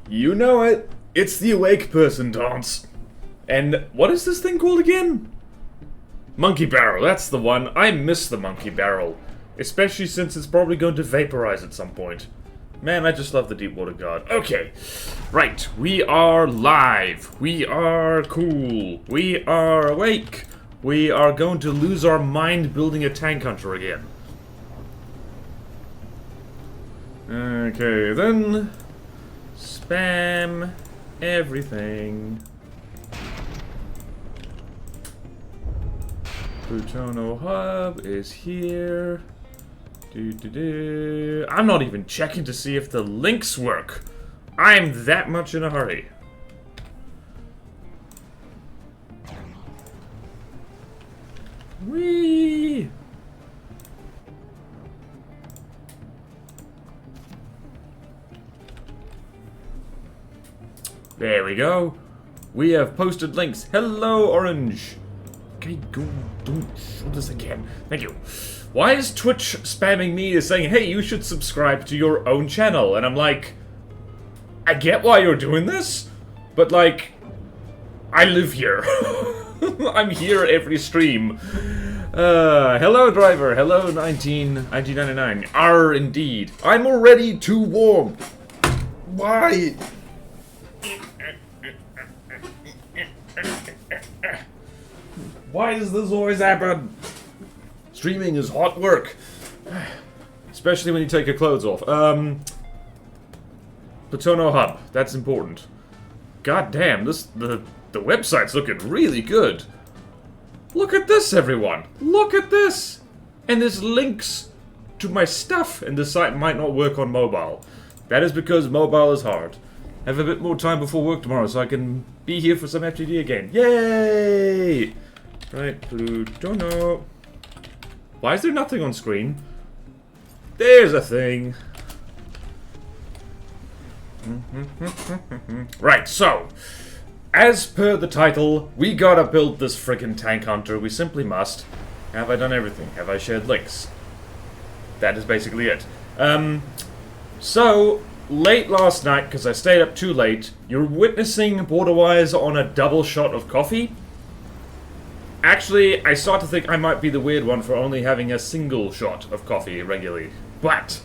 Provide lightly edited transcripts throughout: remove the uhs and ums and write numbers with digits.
You know it. It's the awake person dance. And what is this thing called again? Monkey barrel, that's the one. I miss the monkey barrel. Especially since it's probably going to vaporize at some point. Man, I just love the Deepwater Guard. Okay. Right, we are live. We are cool. We are awake. We are going to lose our mind building a tank hunter again. Okay, then... spam everything. Plutono Hub is here. I'm not even checking to see if the links work. I'm that much in a hurry. Whee! There we go. We have posted links. Hello, Orange. Okay, go. Don't show this again. Thank you. Why is Twitch spamming me as saying, hey, you should subscribe to your own channel? And I'm like, I get why you're doing this, but like, I live here. I'm here every stream. Hello, driver. Hello, 1999. Indeed. I'm already too warm. Why? Why does this always happen? Streaming is hot work. Especially when you take your clothes off. Plutono Hub. That's important. God damn, the website's looking really good. Look at this, everyone. Look at this. And there's links to my stuff. And the site might not work on mobile. That is because mobile is hard. I have a bit more time before work tomorrow so I can be here for some FTD again. Yay! Right, Plutono. Why is there nothing on screen? There's a thing. Right, so, as per the title, we gotta build this friggin' tank hunter. We simply must. Have I done everything? Have I shared links? That is basically it. So, late last night, because I stayed up too late, you're witnessing Borderwise on a double shot of coffee. Actually, I start to think I might be the weird one for only having a single shot of coffee regularly. But,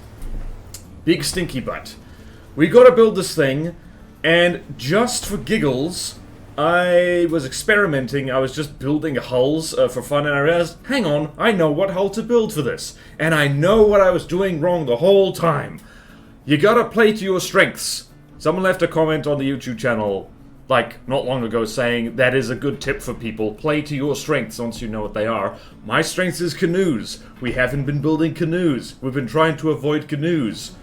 big stinky butt. We gotta build this thing, and just for giggles, I was experimenting. I was just building hulls for fun, and I realized, hang on, I know what hull to build for this. And I know what I was doing wrong the whole time. You gotta play to your strengths. Someone left a comment on the YouTube channel like, not long ago, saying that is a good tip for people. Play to your strengths once you know what they are. My strength is canoes. We haven't been building canoes. We've been trying to avoid canoes.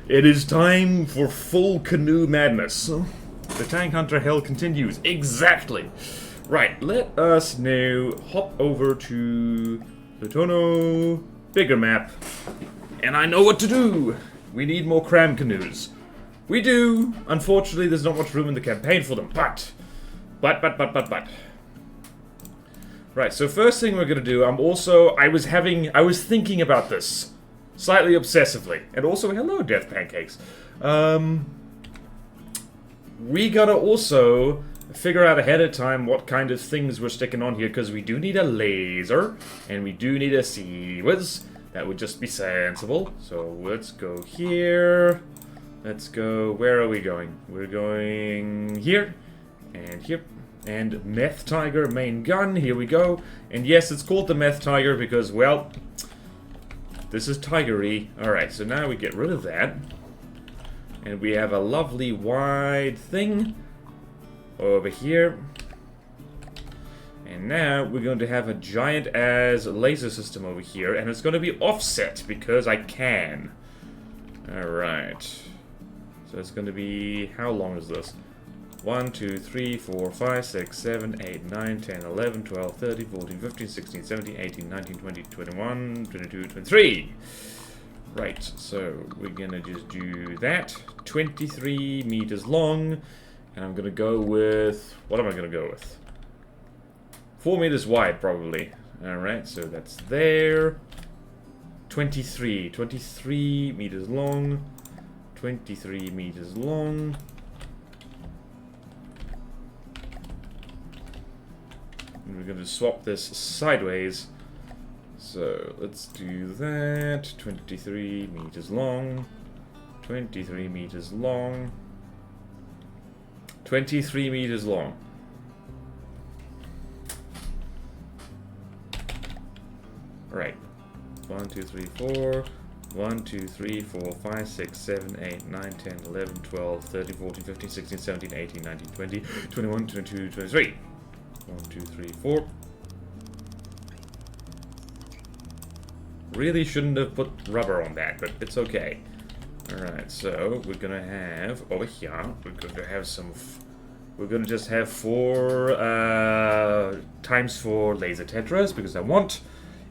It is time for full canoe madness. The tank hunter hell continues. Exactly. Right, let us now hop over to Plutono. Bigger map. And I know what to do. We need more cram canoes. We do. Unfortunately, there's not much room in the campaign for them, but. Right, so first thing we're gonna do, I was thinking about this. Slightly obsessively. And also, hello, Death Pancakes. We gotta also figure out ahead of time what kind of things we're sticking on here, because we do need a laser, and we do need a sea-whiz. That would just be sensible. So let's go here. Let's go, where are we going? We're going here, and here, and Meth Tiger main gun, here we go. And yes, it's called the Meth Tiger because, well, this is Tigery. Alright, so now we get rid of that. And we have a lovely wide thing over here. And now we're going to have a giant as laser system over here, and it's going to be offset because I can. Alright. So it's going to be, how long is this? 1, 2, 3, 4, 5, 6, 7, 8, 9, 10, 11, 12, 13, 14, 15, 16, 17, 18, 19, 20, 21, 22, 23. Right, so we're going to just do that. 23 meters long. And I'm going to go with, what am I going to go with? 4 meters wide, probably. Alright, so that's there. 23 meters long. 23 meters long. And we're going to swap this sideways. So let's do that. 23 meters long. 23 meters long. 23 meters long. Right. 1, 2, 3, 4. 1, 2, 3, 4, 5, 6, 7, 8, 9, 10, 11, 12, 13, 14, 15, 16, 17, 18, 19, 20, 21, 22, 23. 1, 2, 3, 4. Really shouldn't have put rubber on that, but it's okay. Alright, so we're gonna have over here, we're gonna have some. We're gonna just have 4 times 4 laser tetras because I want.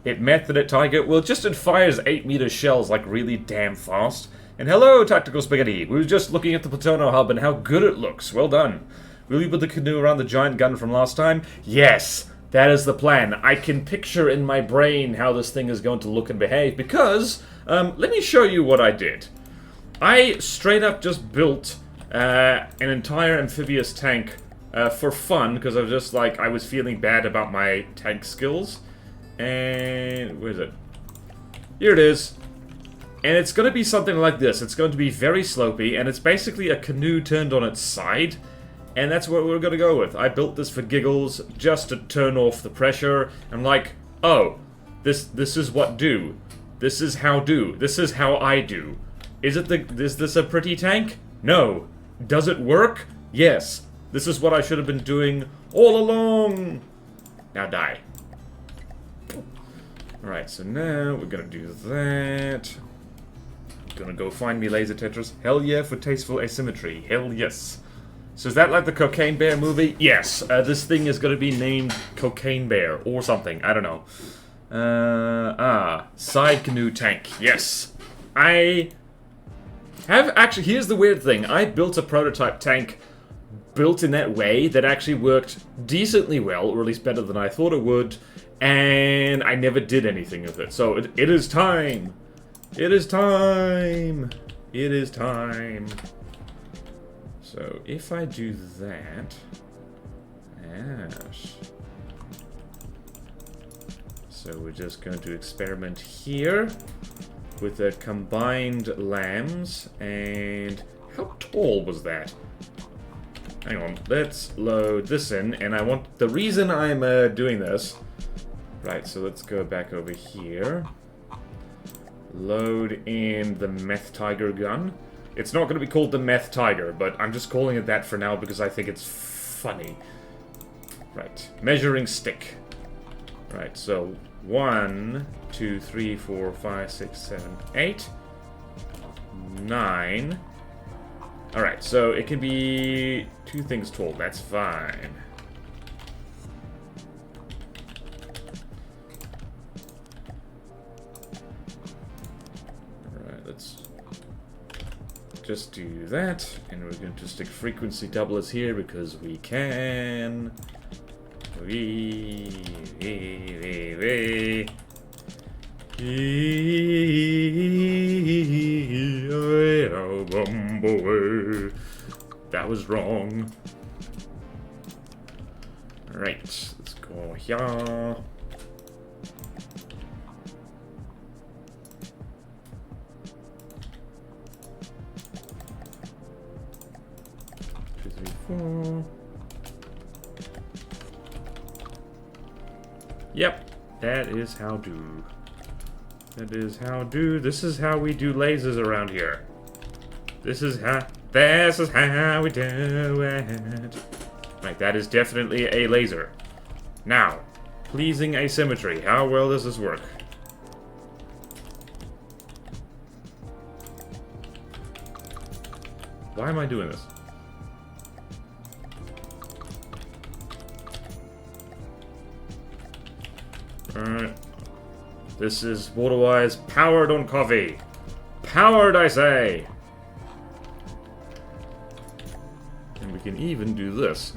It met that Tiger. Well, it fires 8-meter shells like really damn fast. And hello, Tactical Spaghetti. We were just looking at the Platono hub and how good it looks. Well done. Will you put the canoe around the giant gun from last time? Yes, that is the plan. I can picture in my brain how this thing is going to look and behave because, let me show you what I did. I straight up just built an entire amphibious tank for fun because I was just like, I was feeling bad about my tank skills. And where is it? Here it is. And it's going to be something like this. It's going to be very slopey, and it's basically a canoe turned on its side. And that's what we're going to go with. I built this for giggles, just to turn off the pressure. I'm like, oh, this is what do. This is how do. This is how I do. Is this a pretty tank? No. Does it work? Yes. This is what I should have been doing all along. Now die. Alright, so now we're gonna do that. Gonna go find me laser tetras. Hell yeah for tasteful asymmetry. Hell yes. So is that like the Cocaine Bear movie? Yes. This thing is gonna be named Cocaine Bear or something. I don't know. Side canoe tank. Yes. I have actually. Here's the weird thing. I built a prototype tank built in that way that actually worked decently well, or at least better than I thought it would. And I never did anything with it. So it is time. It is time. It is time. So if I do that. Yes. So we're just going to experiment here with the combined lambs. And how tall was that? Hang on. Let's load this in. And I want. The reason I'm doing this. Right, so let's go back over here. Load in the Meth Tiger gun. It's not going to be called the Meth Tiger, but I'm just calling it that for now because I think it's funny. Right, measuring stick. Right, so 1, 2, 3, 4, 5, 6, 7, 8, 9. Alright, so it can be 2 things tall. That's fine. Let's just do that, and we're going to stick frequency doublers here because we can. That was wrong. Alright, let's go here. 4. Yep, that is how do. That is how do. This is how we do lasers around here. This is how we do it. Right, that is definitely a laser. Now, pleasing asymmetry. How well does this work? Why am I doing this? Alright. This is Waterwise powered on coffee. Powered, I say! And we can even do this.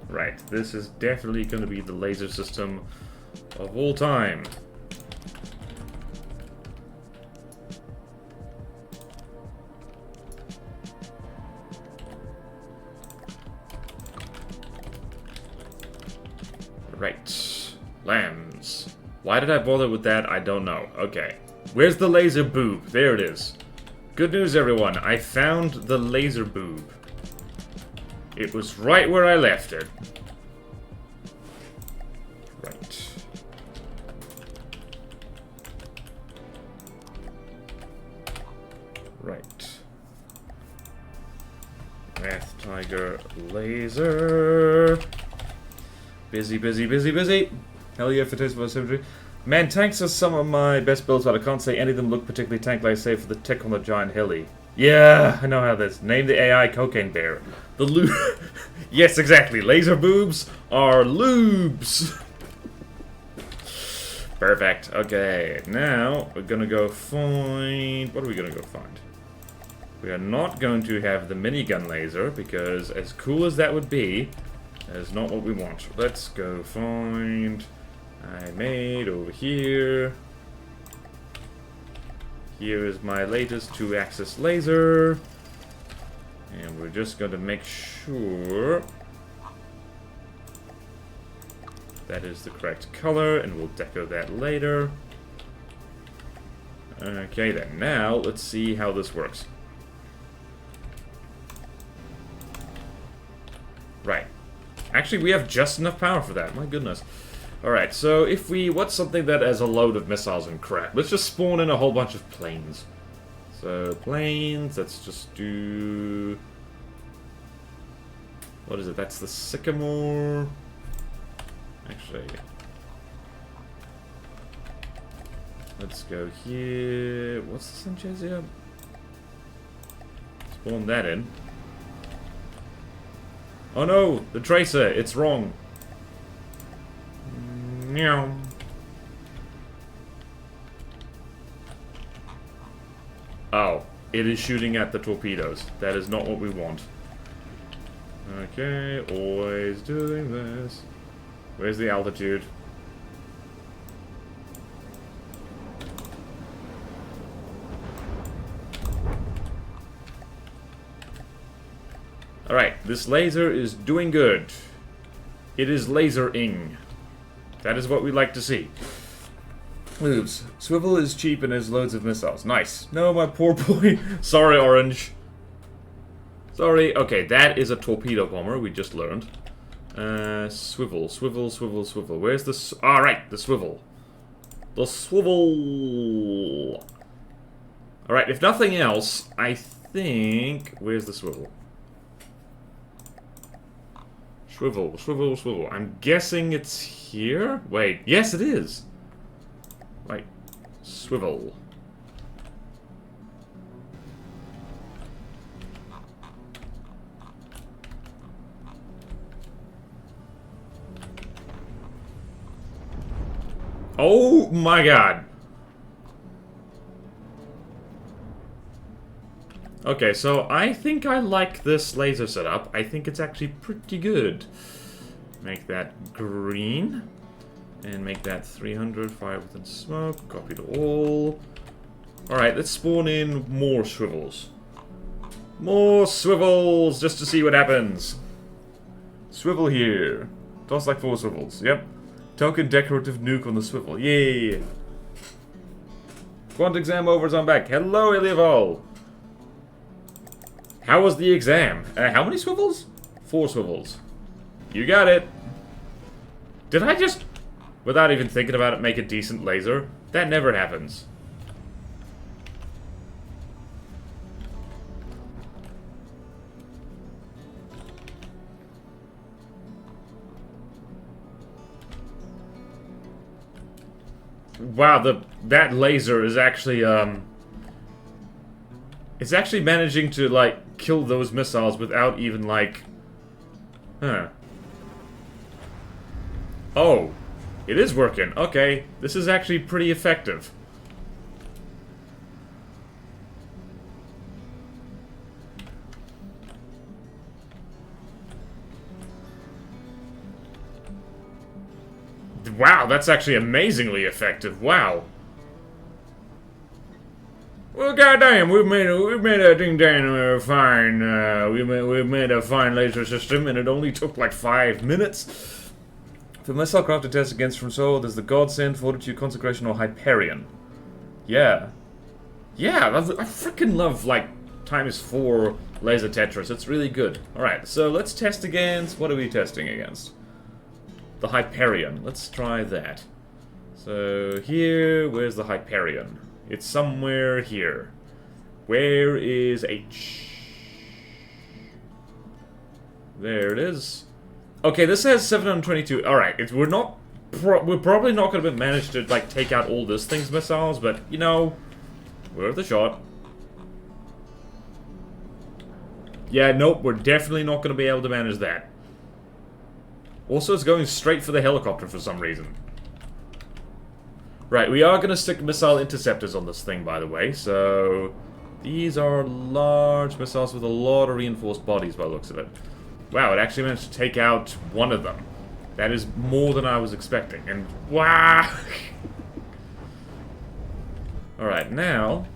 Right, this is definitely going to be the laser system of all time. Lambs. Why did I bother with that? I don't know. Okay. Where's the laser boob? There it is. Good news, everyone. I found the laser boob. It was right where I left it. Right. Right. Math Tiger laser. Busy, busy, busy, busy. Hell yeah, for taste of symmetry. Man, tanks are some of my best builds, but I can't say any of them look particularly tank-like, save for the tick on the giant heli. Yeah, I know how this. Name the AI cocaine bear. The lube. Yes, exactly. Laser boobs are lubes. Perfect. Okay, now we're gonna go find. What are we gonna go find? We are not going to have the minigun laser because, as cool as that would be, that is not what we want. Let's go find. I made over here. Here is my latest 2-axis laser. And we're just going to make sure that is the correct color, and we'll deco that later. Okay then, now let's see how this works. Right. Actually, we have just enough power for that, my goodness. Alright, so if we... What's something that has a load of missiles and crap? Let's just spawn in a whole bunch of planes. So, planes, let's just do... What is it? That's the Sycamore. Actually... Let's go here... What's the Sanchez here? Spawn that in. Oh no! The Tracer! It's wrong! Meow. Oh, it is shooting at the torpedoes. That is not what we want. Okay, always doing this. Where's the altitude? Alright, this laser is doing good. It is lasering. That is what we like to see. Oops. Swivel is cheap and has loads of missiles. Nice. No, my poor boy. Sorry, Orange. Sorry. Okay, that is a torpedo bomber, we just learned. Swivel, swivel, swivel, swivel. Where's the... Alright, the swivel. The swivel. Alright, if nothing else, I think... Where's the swivel? Swivel, swivel, swivel. I'm guessing it's here? Wait, yes it is! Right. Swivel. Oh my god! Okay, so I think I like this laser setup. I think it's actually pretty good. Make that green. And make that 300, fire within smoke, copy to all. Alright, let's spawn in more swivels. More swivels, just to see what happens. Swivel here. Toss like 4 swivels, yep. Token decorative nuke on the swivel, yay! Quant exam overs, I'm back. Hello, Ilieval! How was the exam? How many swivels? 4 swivels. You got it. Did I just, without even thinking about it, make a decent laser? That never happens. Wow, that laser is actually, it's actually managing to, like, kill those missiles without even, like... Huh. Oh. It is working. Okay. This is actually pretty effective. Wow, that's actually amazingly effective. Wow. Well, goddamn, we've made a ding dang fine. We've made a fine laser system, and it only took like 5 minutes. For missile craft to test against from Soul, there's the Godsend, Fortitude, Consecration, or Hyperion. Yeah. Yeah, I freaking love, like, ×4 laser Tetris. It's really good. Alright, so let's test against... What are we testing against? The Hyperion. Let's try that. So, here... Where's the Hyperion? It's somewhere here. Where is H? There it is. Okay, this has 722. Alright, we're probably not going to manage to, like, take out all this thing's missiles, but, you know, worth a shot. Yeah, nope, we're definitely not going to be able to manage that. Also, it's going straight for the helicopter for some reason. Right, we are going to stick missile interceptors on this thing, by the way, so... These are large missiles with a lot of reinforced bodies by the looks of it. Wow, it actually managed to take out one of them. That is more than I was expecting, and wow! Alright, now...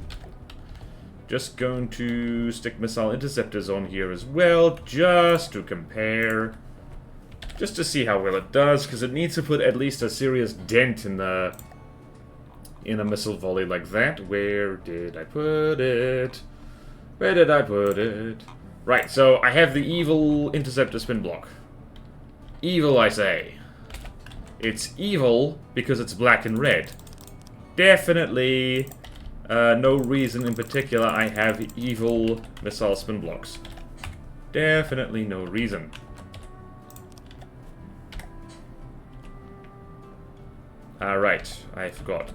Just going to stick missile interceptors on here as well, just to compare. Just to see how well it does, because it needs to put at least a serious dent in a missile volley like that. Where did I put it? Where did I put it? Right, so I have the evil interceptor spin block. Evil, I say. It's evil because it's black and red. Definitely no reason in particular I have evil missile spin blocks. Definitely no reason. Right, I forgot.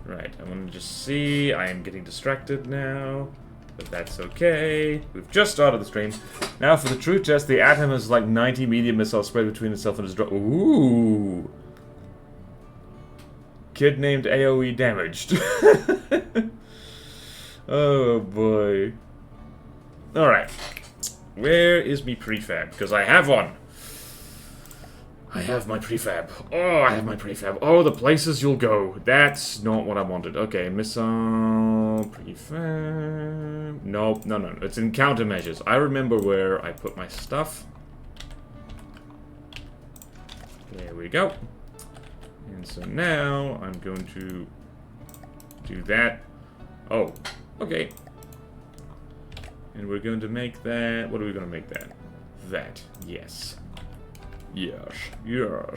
Right, I want to just see. I am getting distracted now. But that's okay. We've just started the stream. Now for the true test, the Atom has like 90 medium missiles spread between itself and its drop. Ooh. Kid named AoE damaged. Oh boy. Alright. Where is me prefab? Because I have one. I have my prefab. Oh, I have my prefab. Oh, the places you'll go. That's not what I wanted. Okay, missile prefab. Nope, no. It's in countermeasures. I remember where I put my stuff. There we go. And so now I'm going to do that. Oh, okay. And we're going to make that. What are we going to make that? That. Yes. Yes, we're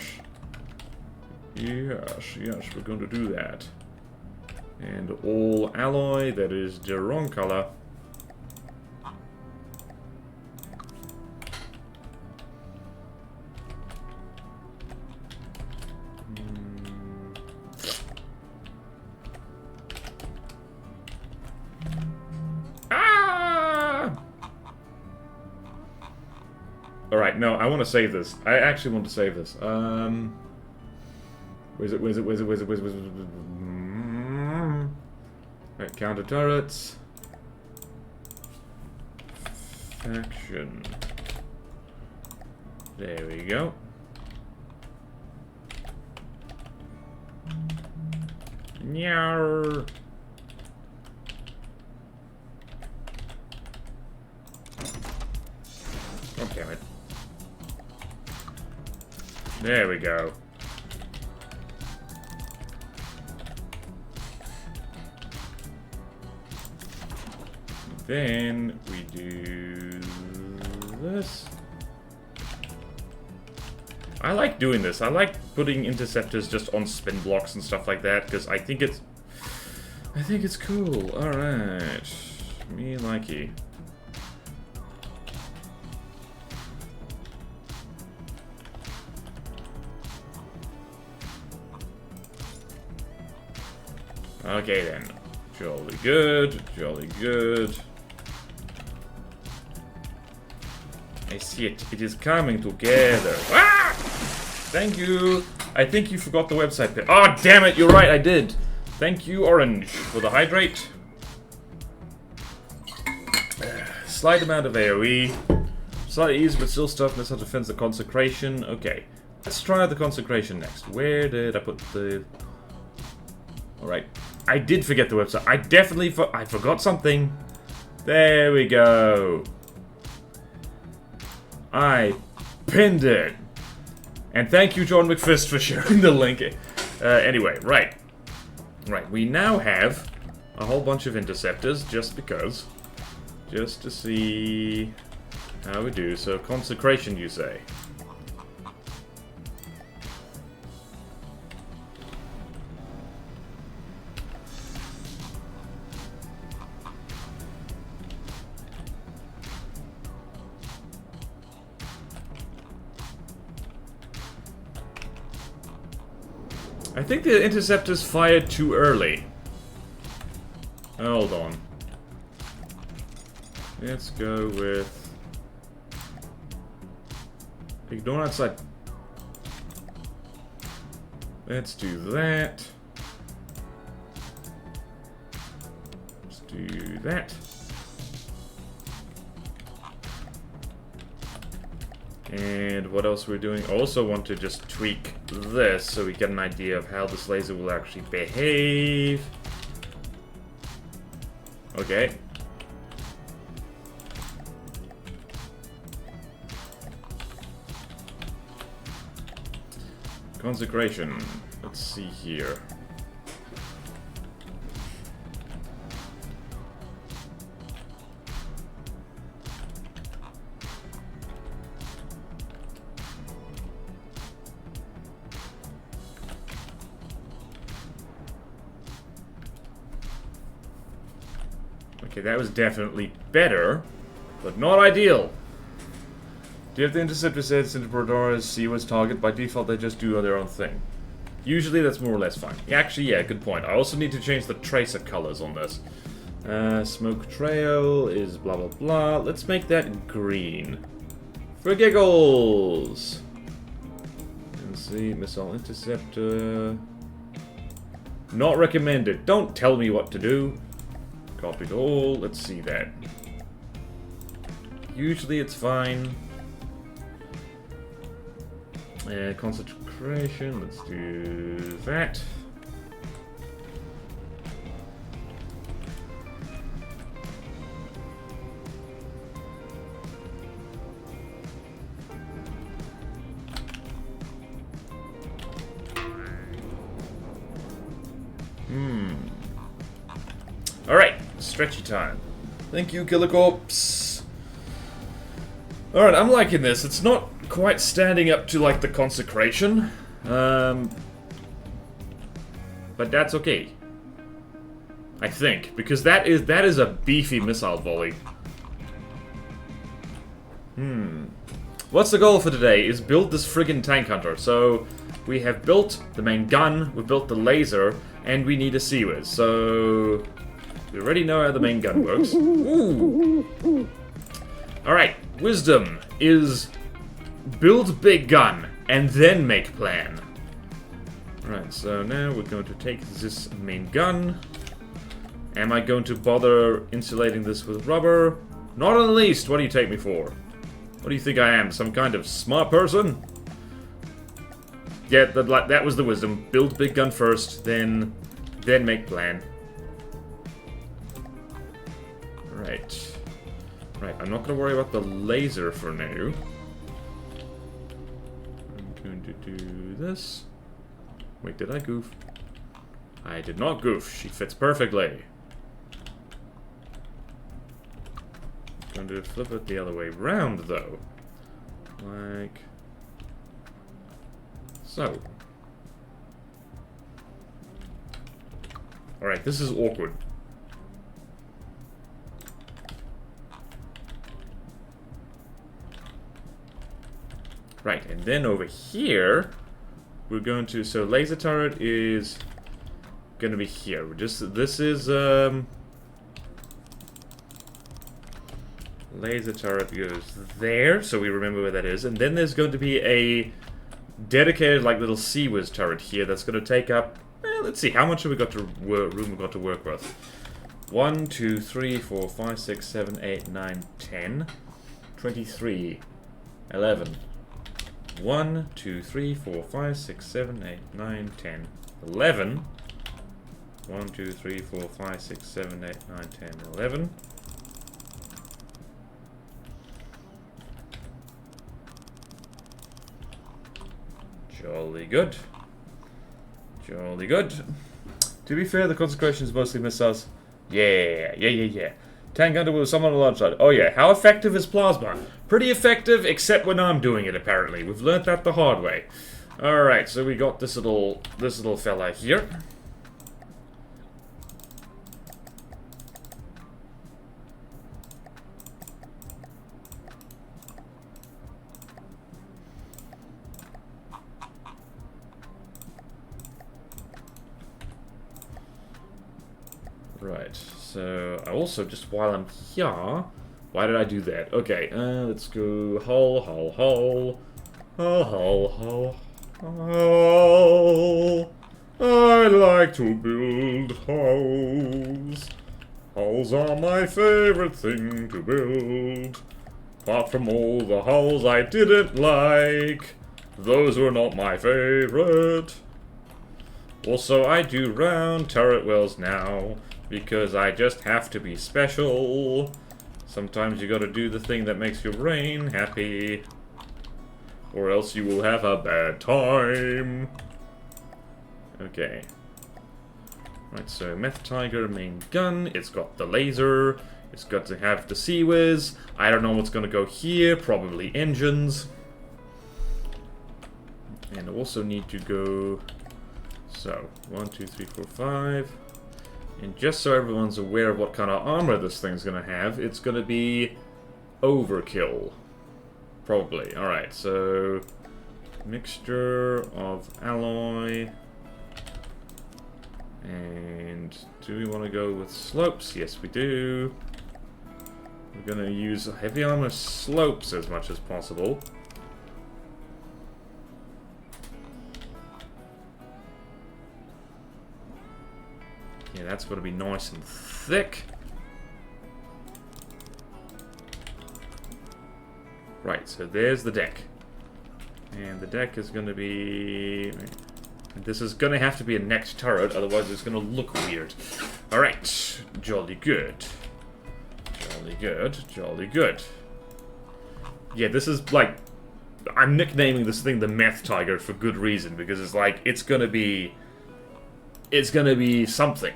going to do that. And all alloy that is the wrong color. Alright, no, I want to save this. I actually want to save this. Where's it? Right, counter turrets. Faction. There we go. Nyar. Oh, damn it. There we go. Then we do this. I like doing this. I like putting interceptors just on spin blocks and stuff like that because I think it's cool. All right, me likey. Okay then. Jolly good, jolly good. I see it. It is coming together. Ah! Thank you. I think you forgot the website there. Oh, damn it. You're right. I did. Thank you, Orange, for the hydrate. Slight amount of AoE. Slight ease, but still stuff. Missile defense, the consecration. Okay. Let's try the consecration next. Where did I put the... Alright. I did forget the website. I definitely I forgot something. There we go. I pinned it. And thank you, John McFist, for sharing the link. Anyway, right. Right, we now have a whole bunch of interceptors, just because. Just to see how we do. So, consecration, you say? I think the interceptors fired too early. Hold on. Let's go with... Ignore outside. Let's do that. Let's do that. And what else we're doing? I also want to just tweak this so we get an idea of how this laser will actually behave. Okay. Consecration. Let's see here. Okay, that was definitely better, but not ideal. Do you have the interceptor sets into Brodora's Seawards target? By default, they just do their own thing. Usually, that's more or less fine. Actually, yeah, good point. I also need to change the tracer colors on this. Smoke trail is blah blah blah. Let's make that green. For giggles! Let's see, missile interceptor. Not recommended. Don't tell me what to do. Copied all. Let's see that. Usually it's fine. Concentration. Let's do that. Alright, stretchy time. Thank you, Killer Corpse. Alright, I'm liking this. It's not quite standing up to, like, the consecration. But that's okay. I think. Because that is a beefy missile volley. What's the goal for today? Is build this friggin' tank hunter. So, we have built the main gun, we built the laser, and we need a Seawards. So... we already know how the main gun works. Ooh. Alright, wisdom is build big gun and then make plan. Alright, so now we're going to take this main gun. Am I going to bother insulating this with rubber? Not in the least. What do you take me for? What do you think I am? Some kind of smart person? Yeah, that was the wisdom. Build big gun first, then make plan. Right. Right, I'm not going to worry about the laser for now. I'm going to do this. Wait, did I goof? I did not goof. She fits perfectly. I'm going to flip it the other way round, though. Like... so. Alright, this is awkward. Right, and then over here, we're going to... so laser turret is going to be here. This is... laser turret goes there, so we remember where that is. And then there's going to be a dedicated, like, little Seawards turret here that's going to take up... let's see, how much have we got to room we've got to work with? 1, 2, 3, 4, 5, 6, 7, 8, 9, 10, 23, 11. 1, 2, 3, 4, 5, 6, 7, 8, 9, 10, 11. 1, 2, 3, 4, 5, 6, 7, 8, 9, 10, 11. Jolly good. Jolly good. To be fair, the consecrations mostly miss us. Yeah. Tank hunter with someone on the launch side. Oh yeah, how effective is plasma? Pretty effective, except when I'm doing it, apparently. We've learnt that the hard way. Alright, so we got this little fella here. Right, so I also, just while I'm here, why did I do that? Okay, let's go hull. I like to build hulls. Hulls are my favorite thing to build. Apart from all the hulls I didn't like, those were not my favorite. Also, I do round turret wells now, because I just have to be special. Sometimes you gotta do the thing that makes your brain happy, or else you will have a bad time. Okay. Right, so Meth Tiger main gun, it's got the laser, it's got to have the Sea Whiz. I don't know what's gonna go here, probably engines. And I also need to go... So, 1, 2, 3, 4, 5... And just so everyone's aware of what kind of armor this thing's gonna have, it's gonna be overkill. Probably. Alright, so... Mixture of alloy. And do we want to go with slopes? Yes, we do. We're gonna use heavy armor slopes as much as possible. Yeah, that's going to be nice and thick. Right, so there's the deck. And the deck is going to be... This is going to have to be a necked turret, otherwise it's going to look weird. Alright, jolly good. Jolly good, jolly good. Yeah, this is like... I'm nicknaming this thing the Meth Tiger for good reason, because it's like, it's going to be something.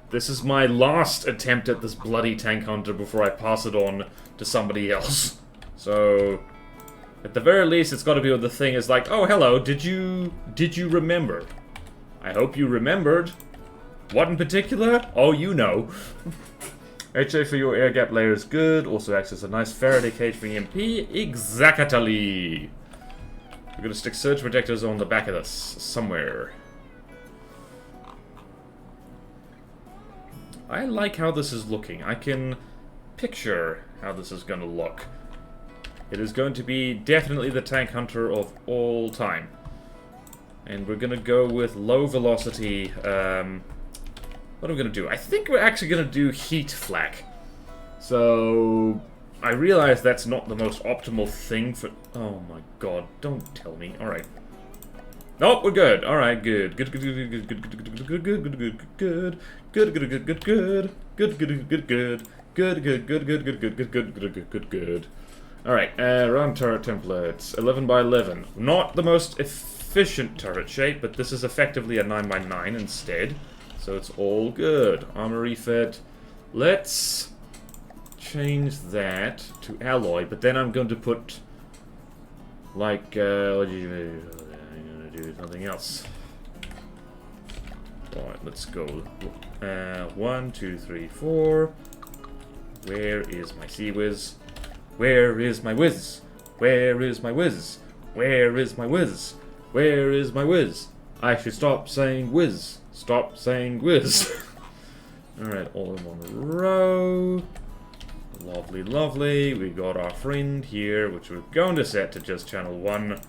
This is my last attempt at this bloody tank hunter before I pass it on to somebody else. So, at the very least, it's got to be the thing is like, oh, hello, did you remember? I hope you remembered. What in particular? Oh, you know. HA for your air gap layer is good. Also acts as a nice Faraday cage for EMP. Exactly. We're gonna stick surge protectors on the back of this somewhere. I like how this is looking. I can picture how this is going to look. It is going to be definitely the tank hunter of all time. And we're going to go with low velocity. What are we going to do? I think we're actually going to do heat flak. So, I realize that's not the most optimal thing for... Oh my god, don't tell me. Alright. Nope, we're good. Alright, good. Good. Alright, round turret templates. 11 by 11. Not the most efficient turret shape, but this is effectively a 9 by 9 instead. So it's all good. Armor refit. Let's change that to alloy, but then I'm going to put like do something else. Alright, let's go. 1, 2, 3, 4. Where is my Sea Whiz? Where is my whiz? Where is my whiz? Where is my whiz? Where is my whiz? I should stop saying whiz. Stop saying whiz. Alright, all in one row. Lovely, lovely. We got our friend here, which we're going to set to just channel 1.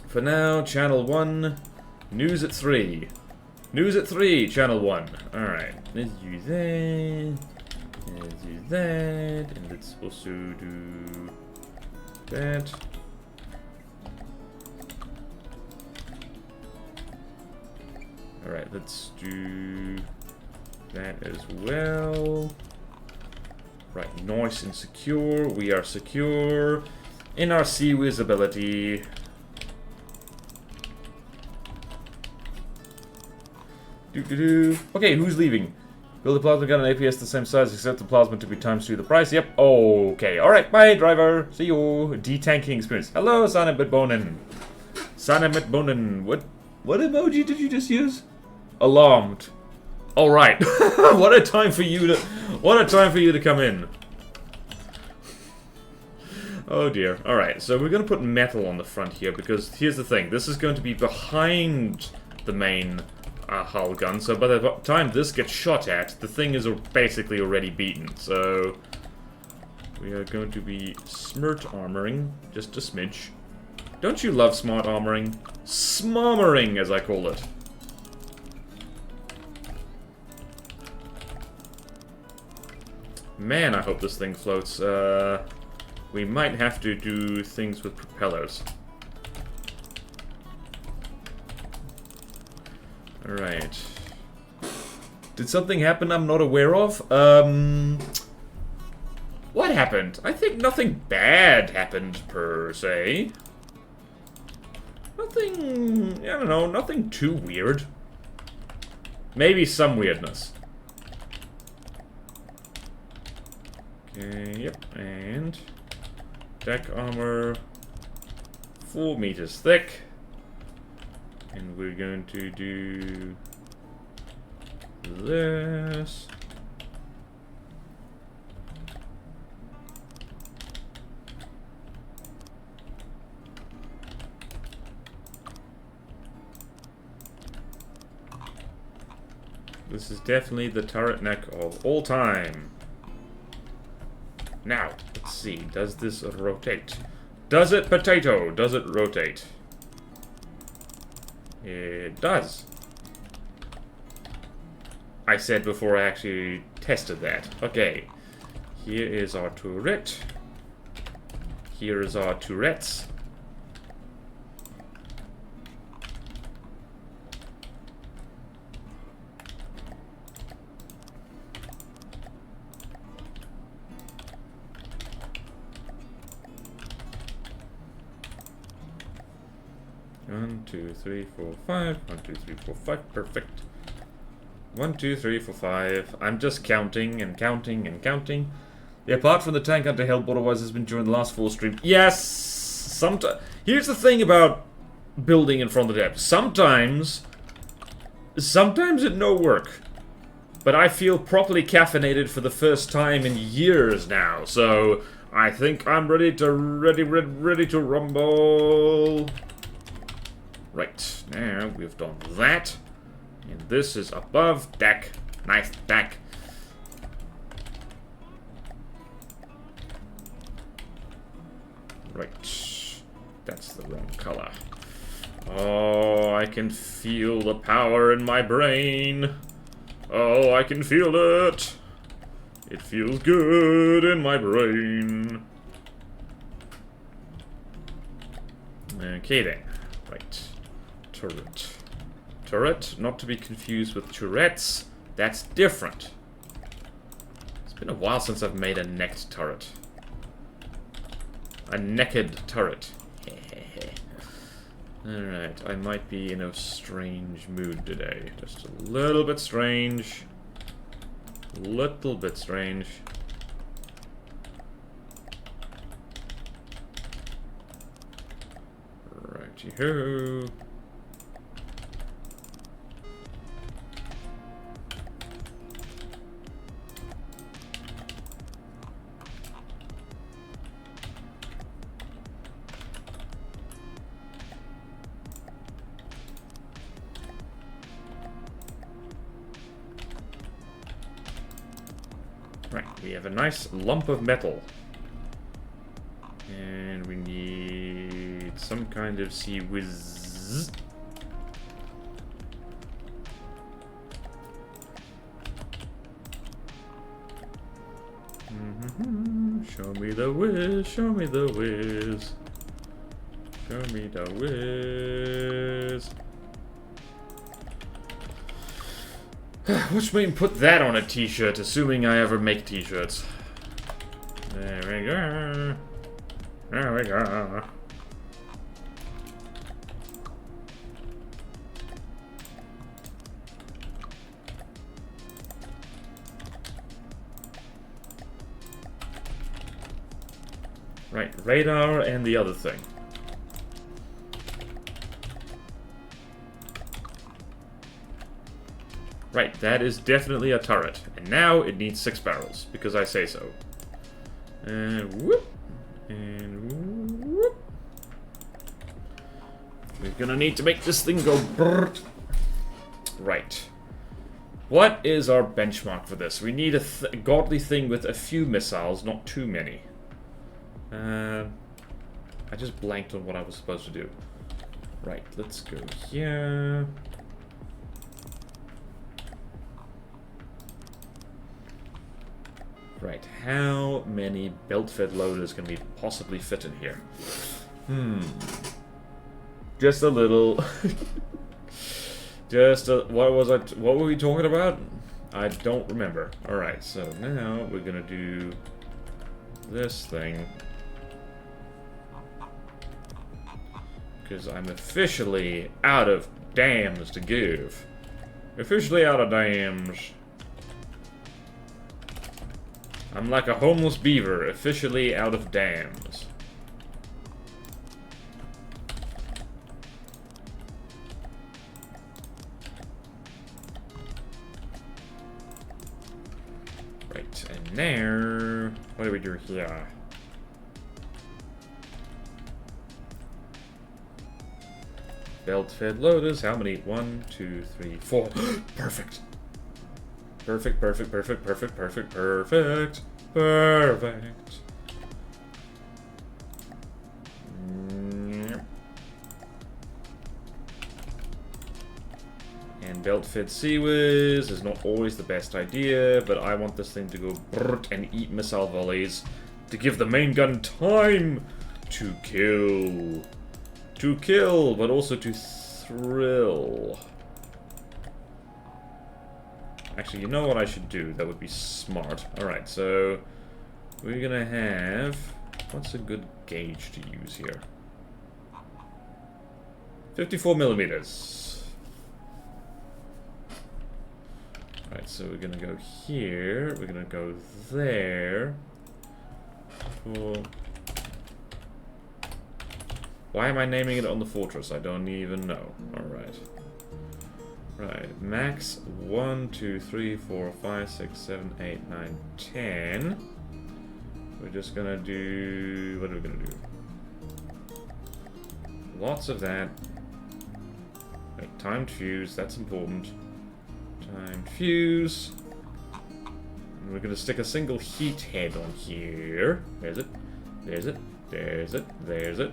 For now, channel 1. News at 3. News at 3, channel 1. Alright, let's do that. Let's do that. And let's also do that. Alright, let's do that as well. Right, nice and secure. We are secure in our Sea Whiz ability. Okay, who's leaving? Build a plasma gun and APS the same size, except the plasma to be times 2 the price. Yep. Okay. Alright, bye, driver. See you. De-tanking experience. Hello, Sanabit Bonin. Sanabit Bonin. What emoji did you just use? Alarmed. Alright. What a time for you to come in. Oh dear. Alright, so we're gonna put metal on the front here, because here's the thing. This is going to be behind the main hull gun, so by the time this gets shot at, the thing is basically already beaten. So we are going to be smart armoring, just a smidge. Don't you love smart armoring? Smarmering, as I call it. Man, I hope this thing floats. We might have to do things with propellers. Alright. Did something happen I'm not aware of? What happened? I think nothing bad happened, per se. Nothing... I don't know, nothing too weird. Maybe some weirdness. Okay, yep, and... deck armor... 4 meters thick. And we're going to do this. This is definitely the turret neck of all time. Now, let's see. Does this rotate? Does it, potato? Does it rotate? It does. I said before I actually tested that. Okay. Here is our turret. Here is our turrets. One, 2, 3, 4, 5. 1, 2, 3, 4, 5. Perfect. 1, 2, 3, 4, 5. I'm just counting and counting and counting. Yeah, apart from the tank hunter help, otherwise has been during the last 4 stream. Yes! Here's the thing about building in front of the depth. Sometimes it no work. But I feel properly caffeinated for the first time in years now. So, I think I'm ready to rumble. Right, now we've done that. And this is above deck. Nice deck. Right. That's the wrong color. Oh, I can feel the power in my brain. Oh, I can feel it. It feels good in my brain. Okay then. Right. Turret. Turret, not to be confused with turrets. That's different. It's been a while since I've made a necked turret. A naked turret. Alright, I might be in a strange mood today. Just a little bit strange. Little bit strange. Righty-ho. Right, we have a nice lump of metal. And we need some kind of sea whiz. Show me the whiz, show me the whiz. Show me the whiz. Which mean put that on a t-shirt, assuming I ever make t-shirts. There we go. There we go. Right, radar and the other thing. Right, that is definitely a turret. And now it needs 6 barrels, because I say so. And whoop. And whoop. We're gonna need to make this thing go brrrt. Right. What is our benchmark for this? We need a godly thing with a few missiles, not too many. I just blanked on what I was supposed to do. Right, let's go here. Right, how many belt-fed loaders can we possibly fit in here? Just a little. What were we talking about? I don't remember. Alright, so now we're gonna do this thing. Because I'm officially out of dams to give. Officially out of dams. I'm like a homeless beaver, officially out of dams. Right, and there... What do we do here? Belt-fed loaders, how many? 1, 2, 3, 4. Perfect! Perfect, perfect, perfect, perfect, perfect, perfect, perfect. And belt-fed Seawiz is not always the best idea, but I want this thing to go brrrt and eat missile volleys to give the main gun time to kill. To kill, but also to thrill. Actually, you know what I should do? That would be smart. Alright, so we're gonna have... What's a good gauge to use here? 54 millimeters. Alright, so we're gonna go here. We're gonna go there. Cool. Why am I naming it on the fortress? I don't even know. Alright. Right, max 1, 2, 3, 4, 5, 6, 7, 8, 9, 10. We're just gonna do... What are we gonna do? Lots of that. Right, timed fuse, that's important. Timed fuse. And we're gonna stick a single heat head on here. There's it. There's it. There's it. There's it.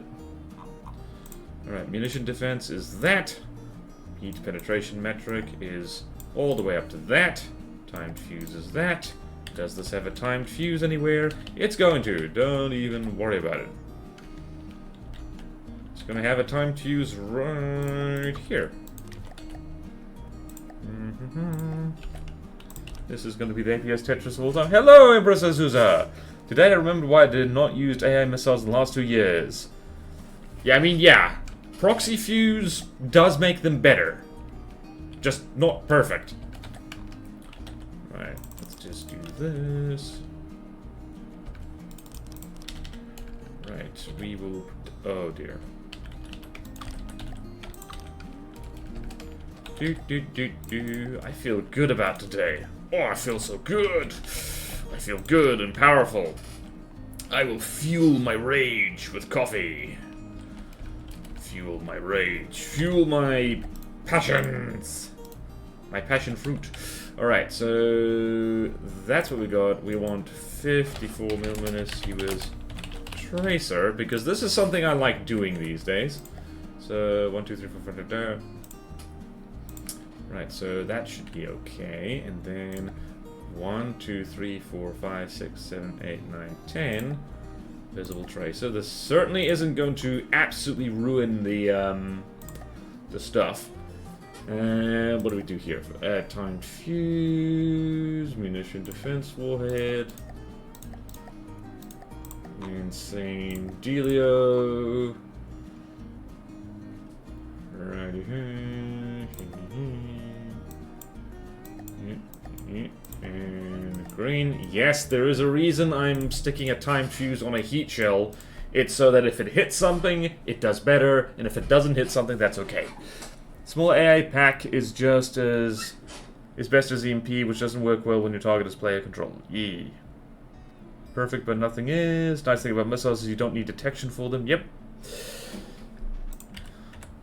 Alright, munition defense is that. Heat penetration metric is all the way up to that. Timed fuse is that. Does this have a timed fuse anywhere? It's going to. Don't even worry about it. It's going to have a timed fuse right here. This is going to be the APS Tetris of all time. Hello, Empress Azusa! Today I remembered why I did not use AI missiles in the last 2 years. Yeah, I mean, yeah. Proxy fuse does make them better. Just not perfect. Right, let's just do this. Right, we will... Oh dear. I feel good about today. Oh, I feel so good. I feel good and powerful. I will fuel my rage with coffee. Fuel my rage. Fuel my passions. My passion fruit. Alright, so that's what we got. We want 54mm Seawiz Tracer, because this is something I like doing these days. So, 1, 2, 3, 4, 5, 6. Right, so that should be okay. And then 1, 2, 3, 4, 5, 6, 7, 8, 9, 10. Visible tracer. This certainly isn't going to absolutely ruin the stuff. What do we do here? Timed fuse, munition defense warhead, insane dealio. Righty and green. Yes, there is a reason I'm sticking a timed fuse on a heat shell It's so that if it hits something, it does better, and if it doesn't hit something, that's okay. Small AI pack is just as... is best as EMP, which doesn't work well when your target is player controlled. Yee. Perfect, but nothing is. Nice thing about missiles is you don't need detection for them. Yep.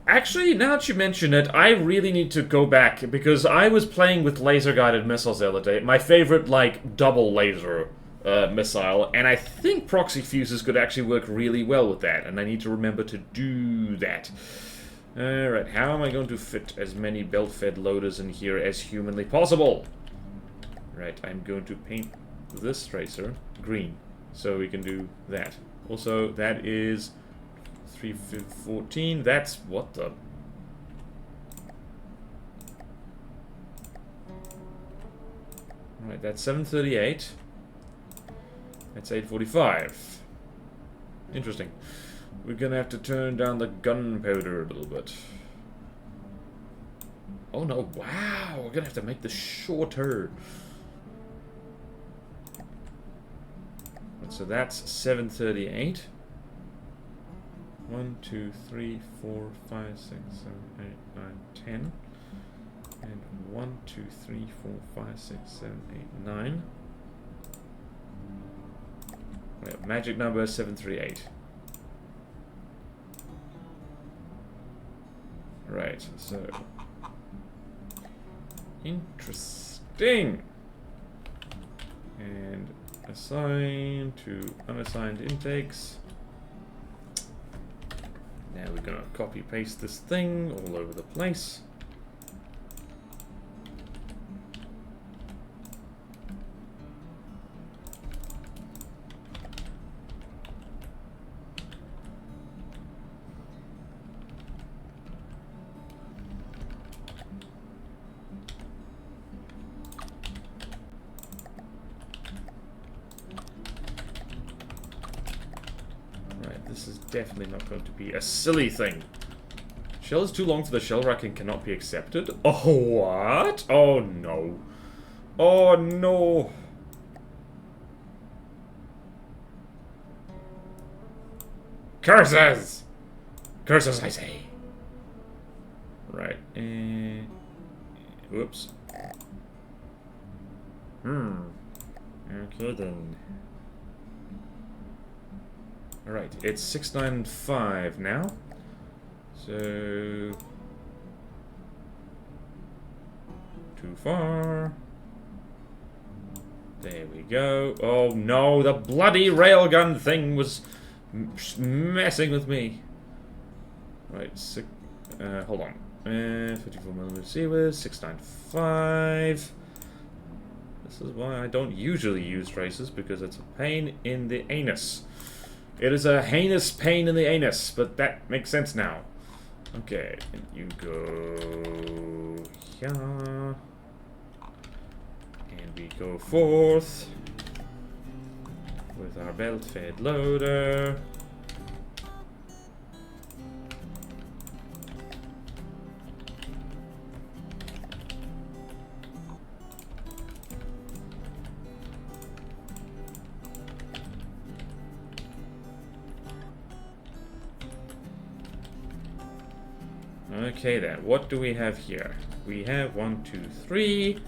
Actually, now that you mention it, I really need to go back, because I was playing with laser-guided missiles the other day. My favorite, like, double laser missile, and I think proxy fuses could actually work really well with that, and I need to remember to do that. Alright, how am I going to fit as many belt-fed loaders in here as humanly possible? Right, I'm going to paint this tracer green, so we can do that. Also, that is 314, that's what the... Alright, that's 738. That's 845. Interesting. We're gonna have to turn down the gunpowder a little bit. Oh no, wow, we're gonna have to make this shorter. So that's 738. 1, 2, 3, 4, 5, 6, 7, 8, 9, 10. And 1, 2, 3, 4, 5, 6, 7, 8, 9. Wait, magic number 738. Right, so... interesting! And assign to unassigned intakes. Now we're gonna copy paste this thing all over the place. Definitely not going to be a silly thing. Shell is too long for the shell rack and cannot be accepted. Oh, what? Oh, no. Oh, no. Curses! Curses, I say. Right. Whoops. Okay, then. Alright, it's 695 now. So... too far. There we go. Oh no, the bloody railgun thing was messing with me. Right, hold on. 54mm seawers, 695. This is why I don't usually use tracers, because it's a pain in the anus. It is a heinous pain in the anus, but that makes sense now. Okay, and you go here. And we go forth with our belt-fed loader. Okay then, what do we have here? We have 1, 2, 3.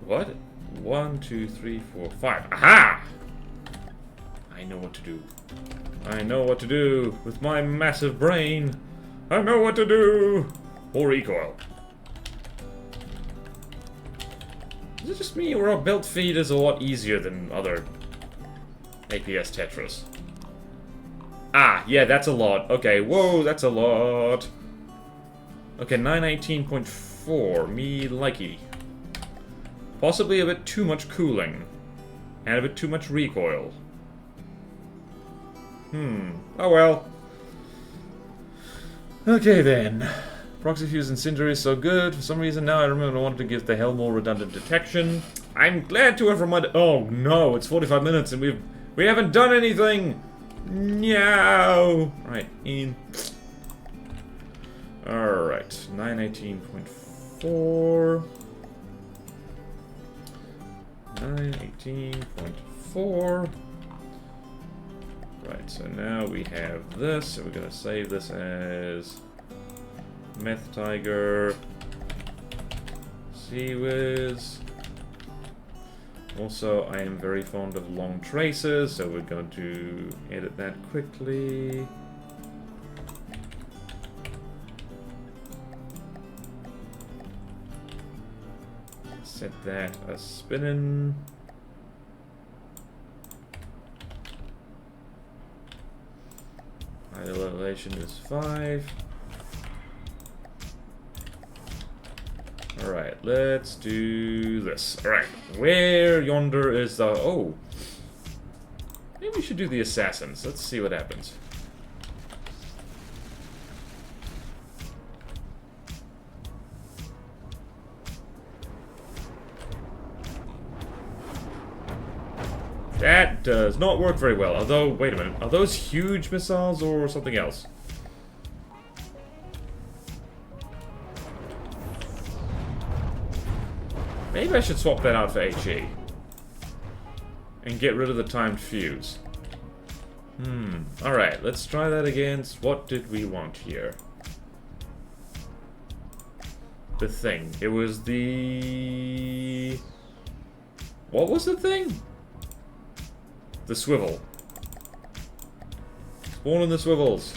What? 1, 2, 3, 4, 5. Aha! I know what to do. I know what to do with my massive brain. I know what to do! Or recoil. Is it just me, or our belt feed is a lot easier than other APS Tetris? Ah, yeah, that's a lot. Okay, whoa, that's a lot. Okay, 918.4. Me likey. Possibly a bit too much cooling. And a bit too much recoil. Oh well. Okay then. Proxy fuse incendiary is so good. For some reason now I remember I wanted to give the hell more redundant detection. I'm glad to have reminded. Oh no, it's 45 minutes and we haven't done anything. No. Right, in. Alright, 918.4. 918.4. Right, so now we have this, so we're going to save this as Meth Tiger, Sea-Whiz. Also, I am very fond of long traces, so we're going to edit that quickly. Set that as spinning. Idle elevation is 5. Alright, let's do this. Alright, where yonder is the... Oh! Maybe we should do the assassins. Let's see what happens. That does not work very well. Although, wait a minute. Are those huge missiles or something else? Maybe I should swap that out for HE. And get rid of the timed fuse. Alright, let's try that against... What did we want here? The thing. It was the... What was the thing? The swivel. Spawn in the swivels.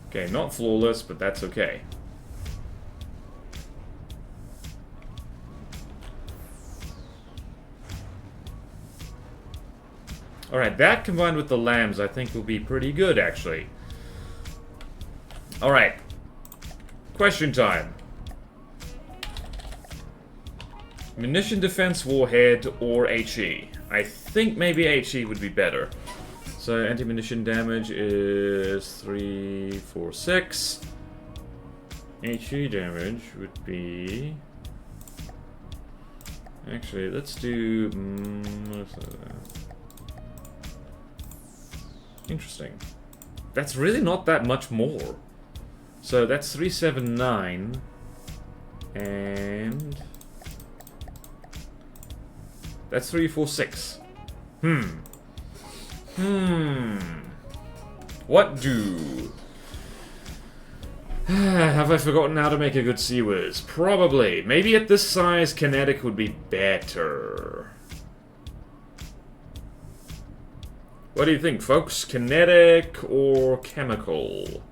Okay, not flawless, but that's okay. Alright, that combined with the lambs I think will be pretty good, actually. Alright. Question time. Munition defense warhead or HE? I think maybe HE would be better. So anti-munition damage is 3, 4, 6. HE damage would be... Actually, let's do... Interesting. That's really not that much more. So that's 379. And... That's 346. What do... Have I forgotten how to make a good Sea-Whiz? Probably. Maybe at this size, kinetic would be better. What do you think, folks? Kinetic or chemical?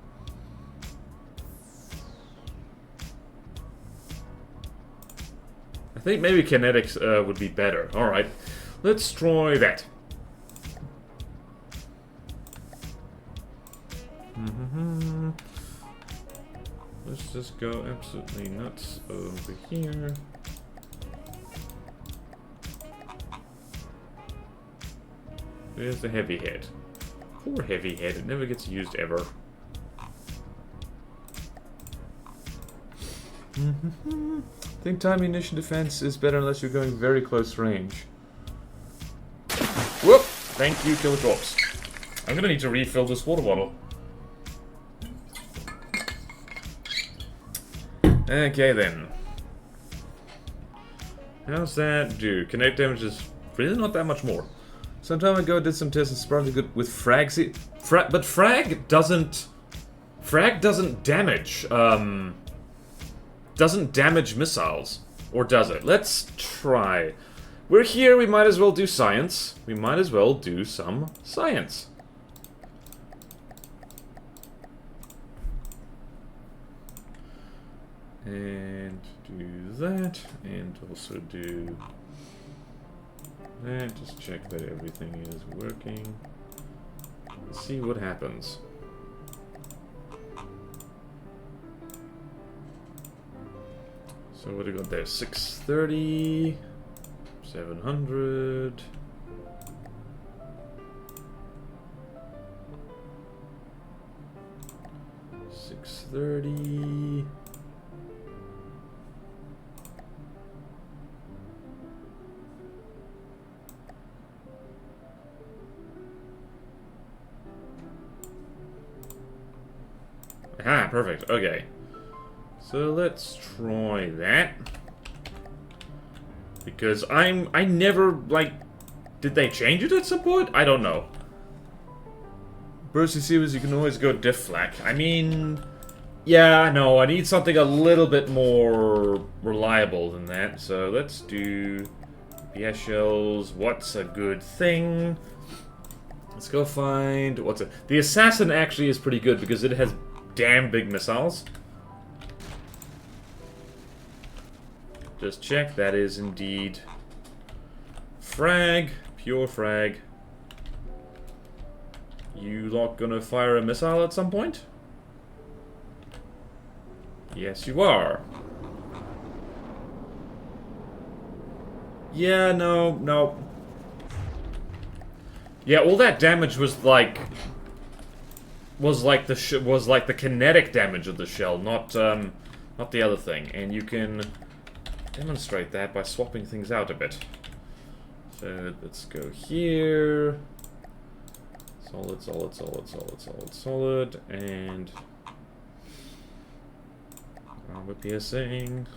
I think maybe kinetics would be better. Alright, let's try that. Let's just go absolutely nuts over here. There's the heavy head. Poor heavy head, it never gets used ever. I think time munition defense is better unless you're going very close range. Whoop! Thank you, Killer Corpse. I'm gonna need to refill this water bottle. Okay then. How's that do? Kinetic damage is really not that much more. Some time ago I did some tests and surprisingly good with frag. But frag doesn't damage, doesn't damage missiles. Or does it? Let's try. We're here, we might as well do science. We might as well do some science. And do that, and also do that. Just check that everything is working. Let's see what happens. So what do we got there? 630, 700. $630. Ah, perfect. Okay. So let's try that. Because I never, like... Did they change it at some point? I don't know. Bouncey series, you can always go diff flak. I mean... Yeah, no, I need something a little bit more reliable than that. So let's do... BS shells. What's a good thing? Let's go find... What's it? The Assassin actually is pretty good because it has damn big missiles. Just check. That is indeed... Frag. Pure frag. You lot gonna fire a missile at some point? Yes, you are. Yeah, no. Yeah, all that damage was like the kinetic damage of the shell, not the other thing. And you can demonstrate that by swapping things out a bit. So let's go here. Solid, and armor piercing.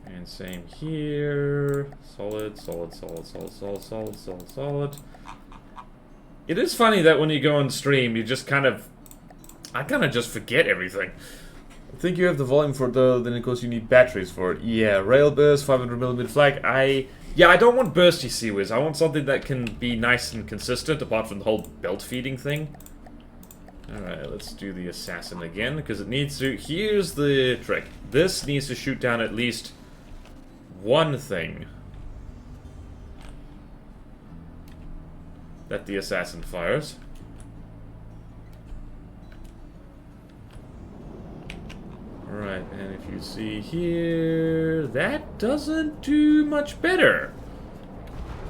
And same here. Solid. It is funny that when you go on stream, you just kind of... I kind of just forget everything. I think you have the volume for it though, then of course you need batteries for it. Yeah, rail burst, 500mm flag. Yeah, I don't want bursty seaways. I want something that can be nice and consistent, apart from the whole belt feeding thing. Alright, let's do the Assassin again, because it needs to... Here's the trick. This needs to shoot down at least one thing that the Assassin fires. Alright, and if you see here, that doesn't do much better.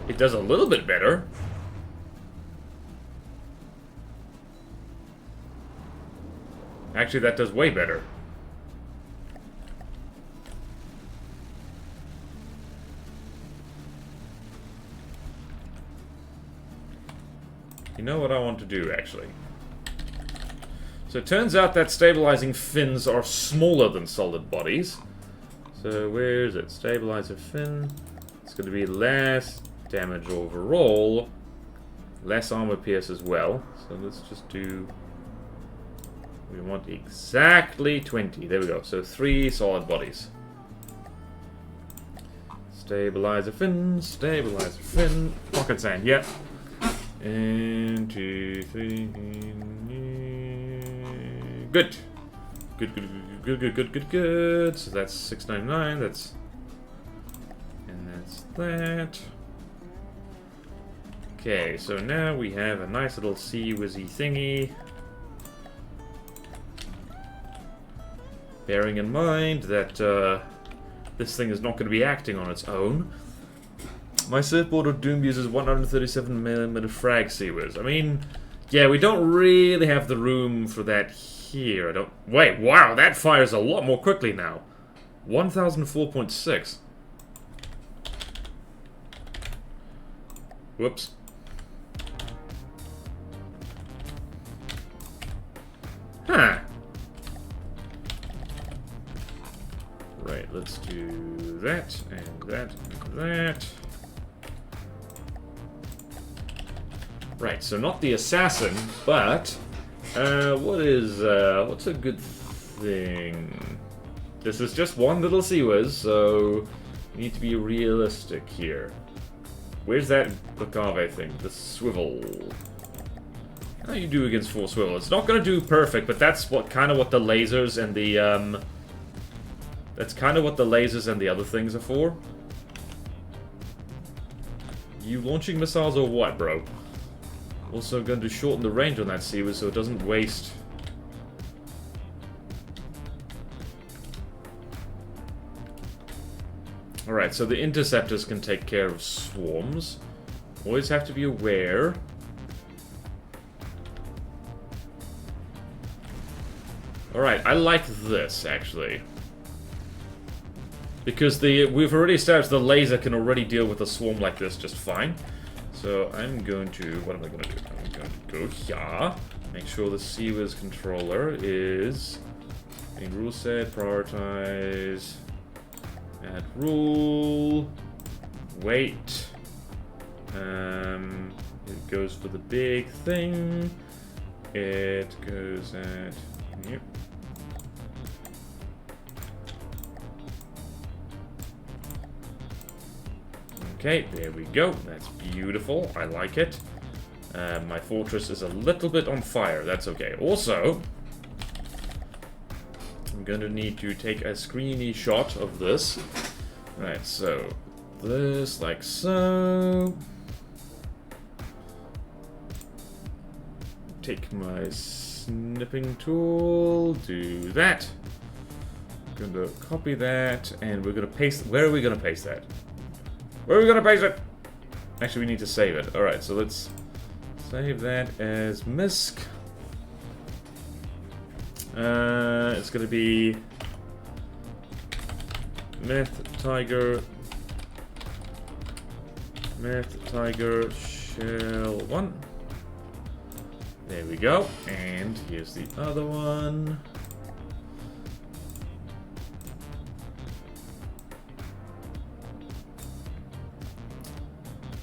It does a little bit better. Actually, that does way better. You know what I want to do, actually? So it turns out that stabilizing fins are smaller than solid bodies. So where is it? Stabilizer fin. It's going to be less damage overall. Less armor pierce as well. So let's just do... We want exactly 20. There we go. So 3 solid bodies. Stabilizer fin. Pocket sand, yep. And 2, 3... Good. Good. So that's 699. That's... And that's that. Okay, so now we have a nice little sea whizzy thingy. Bearing in mind that this thing is not going to be acting on its own. My surfboard of Doom uses 137mm frag seawers. I mean, yeah, we don't really have the room for that here. I don't... Wait, wow, that fires a lot more quickly now. 1004.6. Whoops. Huh. Right, let's do that, and that, and that. Right, so not the Assassin, but... what's a good thing? This is just one little seawers, so... We need to be realistic here. Where's that Bacave thing? The swivel. How do you do against 4 swivel? It's not gonna do perfect, but that's what kind of what the lasers and the, That's kind of what the lasers and the other things are for. You launching missiles or what, bro? Also going to shorten the range on that seaweed so it doesn't waste. Alright, so the interceptors can take care of swarms. Always have to be aware. Alright, I like this, actually. Because we've already established the laser can already deal with a swarm like this just fine. So I'm going to... What am I going to do? I'm going to go here. Make sure the Seaways controller is in rule set, prioritize, add rule, wait. It goes for the big thing. It goes at, yep. Okay, there we go. That's beautiful. I like it. My fortress is a little bit on fire. That's okay. Also, I'm gonna need to take a screeny shot of this. Right, so this like so. Take my snipping tool, do that. Gonna copy that, and we're gonna paste. Where are we gonna paste that? Where are we gonna paste it? Actually, we need to save it. Alright, so let's save that as misc. It's gonna be Meth Tiger Shell 1. There we go. And here's the other one.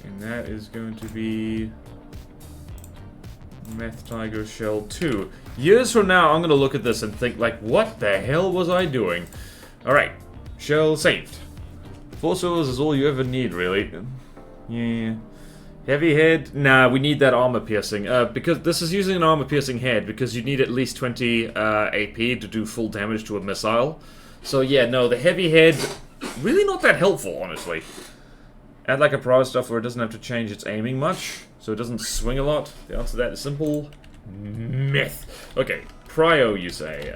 And that is going to be Meth Tiger Shell 2. Years from now, I'm going to look at this and think, like, what the hell was I doing? Alright, shell saved. 4 souls is all you ever need, really. Yeah. Heavy head? Nah, we need that armor piercing. Because this is using an armor piercing head, because you need at least 20 AP to do full damage to a missile. So yeah, no, the heavy head, really not that helpful, honestly. Add like a prior stuff where it doesn't have to change its aiming much, so it doesn't swing a lot. The answer to that is simple. Myth. Okay, prio, you say.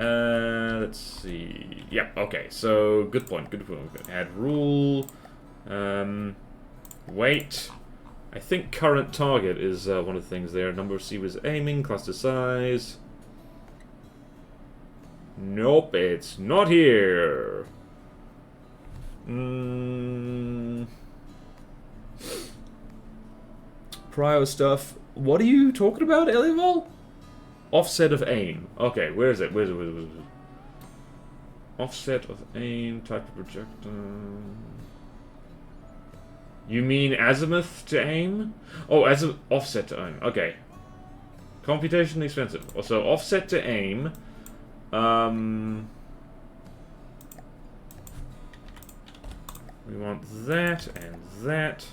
Let's see. Yeah, okay, so good point, good point. Add rule. Wait. I think current target is one of the things there. Number of Seaways aiming, cluster size. Nope, it's not here. Prio stuff. What are you talking about, Elival? Offset of aim. Okay, where is it? Where is it? Offset of aim, type of projectile. You mean azimuth to aim? Oh, azimuth offset to aim. Okay. Computationally expensive. So offset to aim. We want that and that.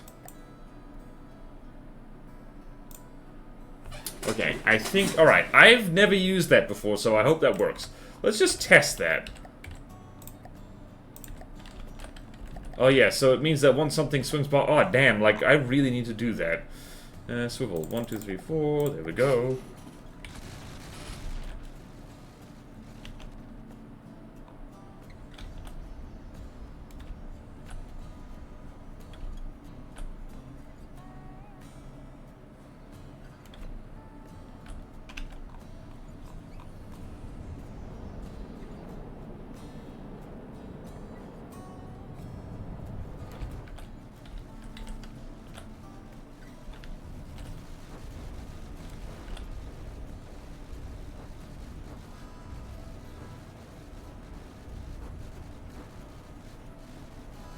Okay, I think... Alright, I've never used that before, so I hope that works. Let's just test that. Oh yeah, so it means that once something swings by... Oh, damn, like, I really need to do that. Swivel. 1, 2, 3, 4. There we go.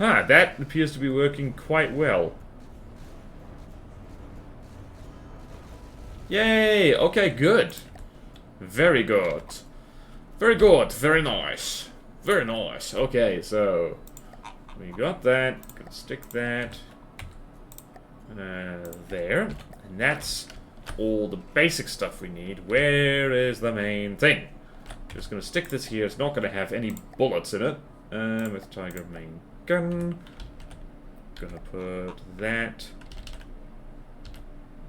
Ah, that appears to be working quite well. Yay! Okay, good. Very good. Very good. Very nice. Very nice. Okay, so... we got that. Gonna stick that... there. And that's all the basic stuff we need. Where is the main thing? Just gonna stick this here. It's not gonna have any bullets in it. With Tiger main gun. Gonna put that.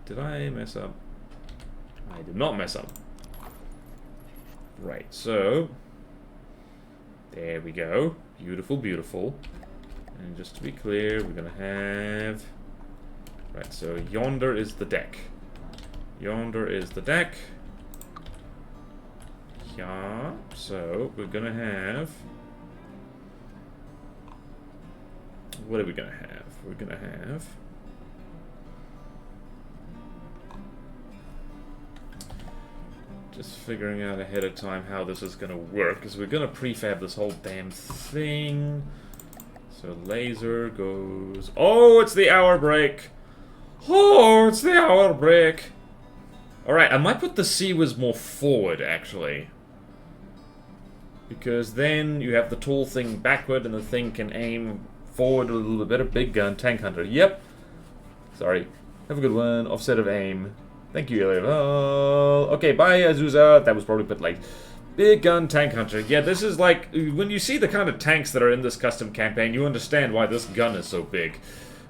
Did I mess up? I did not mess up. Right, so there we go. Beautiful, beautiful. And just to be clear, we're gonna have... right, so yonder is the deck. Yonder is the deck. Yeah, so we're gonna have... what are we gonna have? We're gonna have... Just figuring out ahead of time how this is gonna work, because we're gonna prefab this whole damn thing. So laser goes... Oh, it's the hour break! Oh, it's the hour break! Alright, I might put the CWIS more forward, actually. Because then you have the tall thing backward, and the thing can aim forward a little bit better. Big gun, tank hunter. Yep. Sorry. Have a good one. Offset of aim. Thank you, Elliot. Oh, okay, bye, Azusa. That was probably a bit late. Big gun, tank hunter. Yeah, this is like... When you see the kind of tanks that are in this custom campaign, you understand why this gun is so big.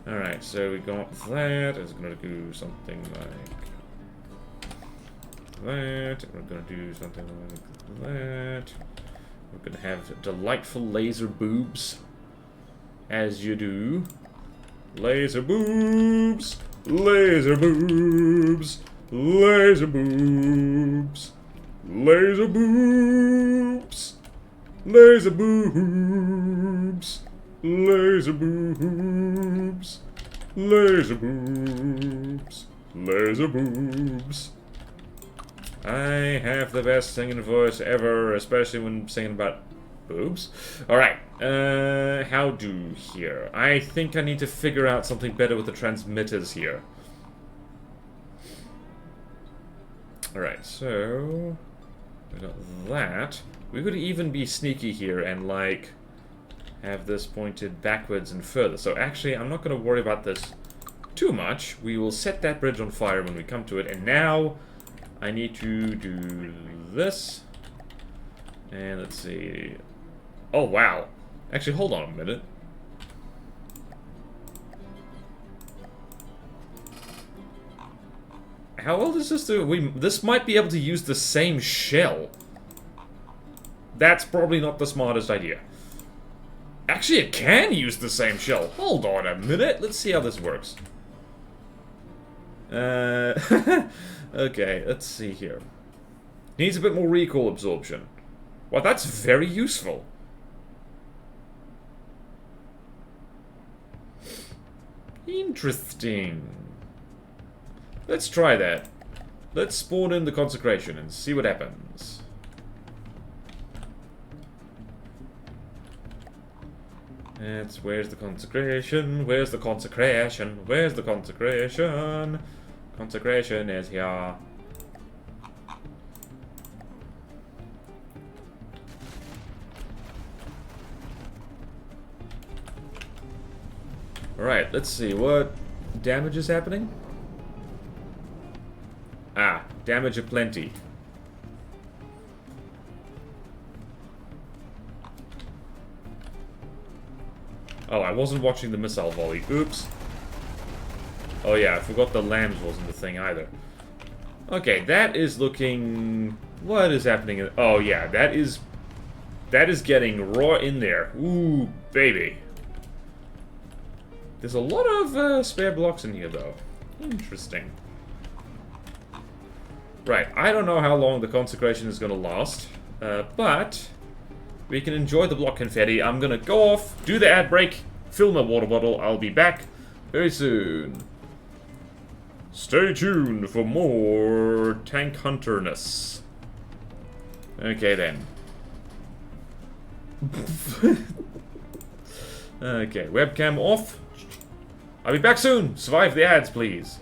Alright, so we got that. It's going to do something like... that. We're going to do something like that. We're going to have delightful laser boobs. As you do. Laser boobs! Laser boobs! Laser boobs! Laser boobs! Laser boobs! Laser boobs! Laser boobs! Laser boobs! I have the best singing voice ever, especially when singing about boobs. Alright, how do here? I think I need to figure out something better with the transmitters here. Alright, so... we got that. We could even be sneaky here and, like, have this pointed backwards and further. So actually, I'm not going to worry about this too much. We will set that bridge on fire when we come to it. And now, I need to do this. And let's see... Oh, wow. Actually, hold on a minute. How well does this do? This might be able to use the same shell. That's probably not the smartest idea. Actually, it can use the same shell. Hold on a minute. Let's see how this works. Okay, let's see here. Needs a bit more recoil absorption. Well, that's very useful. Interesting. Let's try that. Let's spawn in the consecration and see what happens. Where's the consecration? Where's the consecration? Where's the consecration? Consecration is here. Alright, let's see. What damage is happening? Ah, damage aplenty. Oh, I wasn't watching the missile volley. Oops. Oh yeah, I forgot the lambs wasn't the thing either. Okay, that is looking... What is happening? Oh yeah, that is getting raw in there. Ooh, baby. There's a lot of spare blocks in here, though. Interesting. Right, I don't know how long the consecration is going to last, but we can enjoy the block confetti. I'm going to go off, do the ad break, fill my water bottle. I'll be back very soon. Stay tuned for more tank hunterness. Okay, then. Okay, webcam off. I'll be back soon. Survive the ads, please.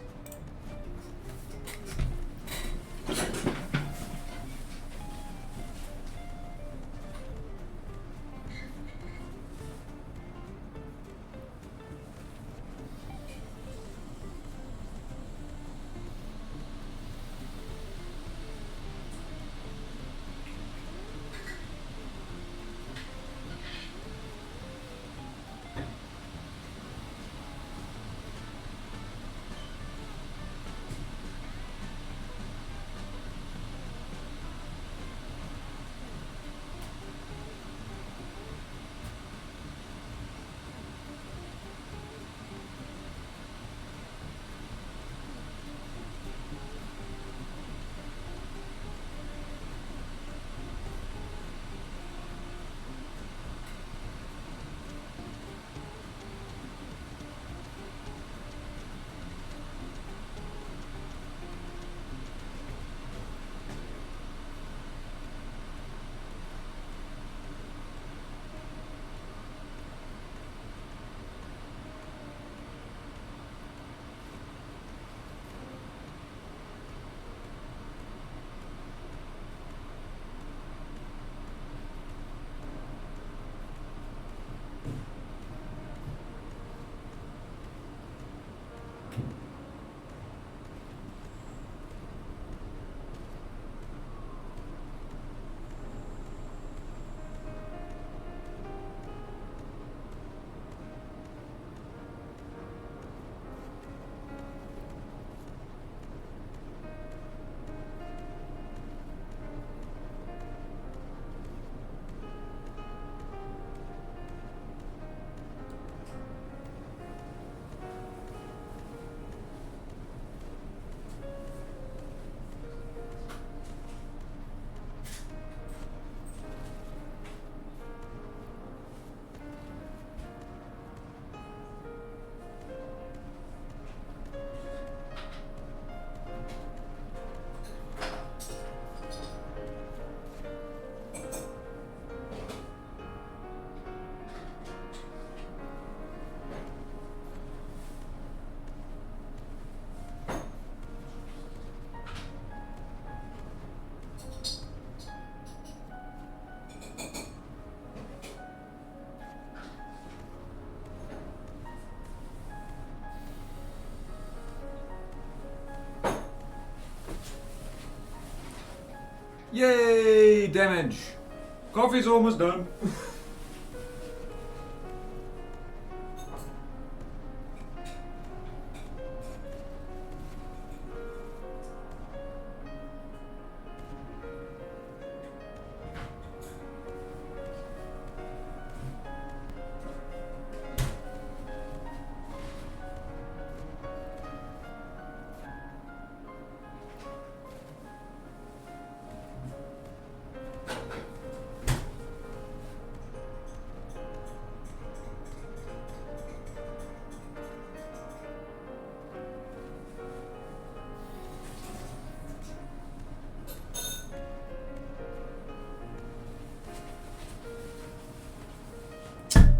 Yay! Damage! Coffee's almost done.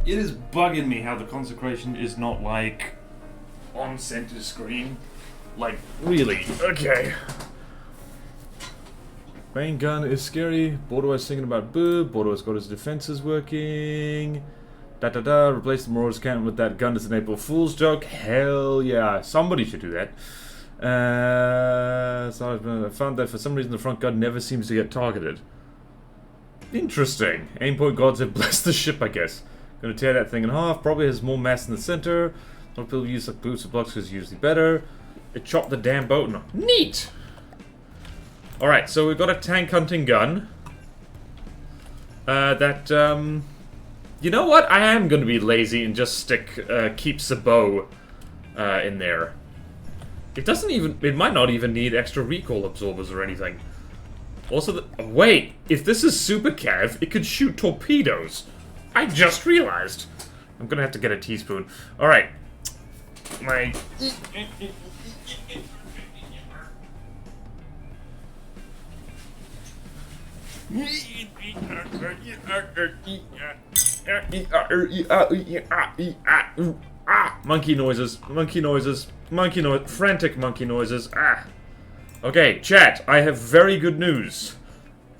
It is bugging me how the consecration is not, like, on center screen. Like, really? Okay. Main gun is scary. Bordeaux's thinking about boob. Bordeaux's got his defenses working. Da-da-da. Replace the Marauders cannon with that gun as an April Fool's joke. Hell yeah. Somebody should do that. So I found that for some reason the front gun never seems to get targeted. Interesting. Aimpoint gods have blessed the ship, I guess. Gonna tear that thing in half. Probably has more mass in the center. Not people use like boots or blocks is usually better. It chopped the damn boat. No. Neat! Alright, so we've got a tank hunting gun. You know what? I am gonna be lazy and just stick keeps the bow in there. It doesn't even. It might not even need extra recoil absorbers or anything. Also, wait, if this is Super Cav, it could shoot torpedoes. I just realized. I'm gonna have to get a teaspoon. Alright. My... Monkey noises. Monkey noises. Monkey noise. Frantic monkey noises. Ah. Okay, chat. I have very good news.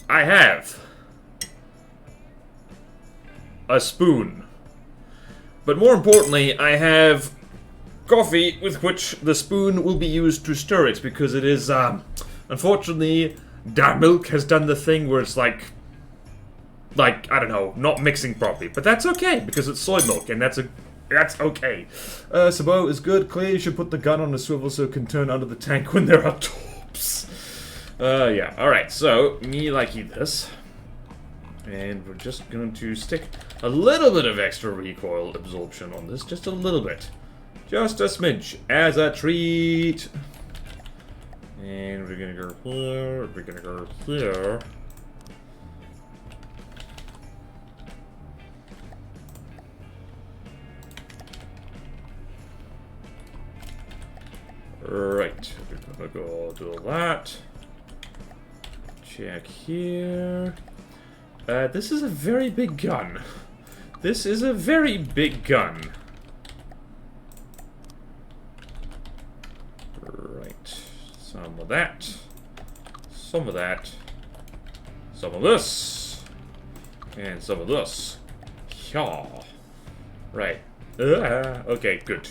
I have... a spoon. But more importantly, I have coffee with which the spoon will be used to stir it, because it is, unfortunately, the milk has done the thing where it's like, I don't know, not mixing properly. But that's okay, because it's soy milk, and that's okay. Sabo is good. Clearly you should put the gun on a swivel so it can turn under the tank when there are torps. Yeah, alright, so, me likey this. And we're just going to stick a little bit of extra recoil absorption on this. Just a little bit. Just a smidge. As a treat. And we're going to go here. We're going to go here. Right. We're going to go do that. Check here. This is a very big gun. This is a very big gun. Right. Some of that. Some of that. Some of this. And some of this. Yeah. Right. Okay, good.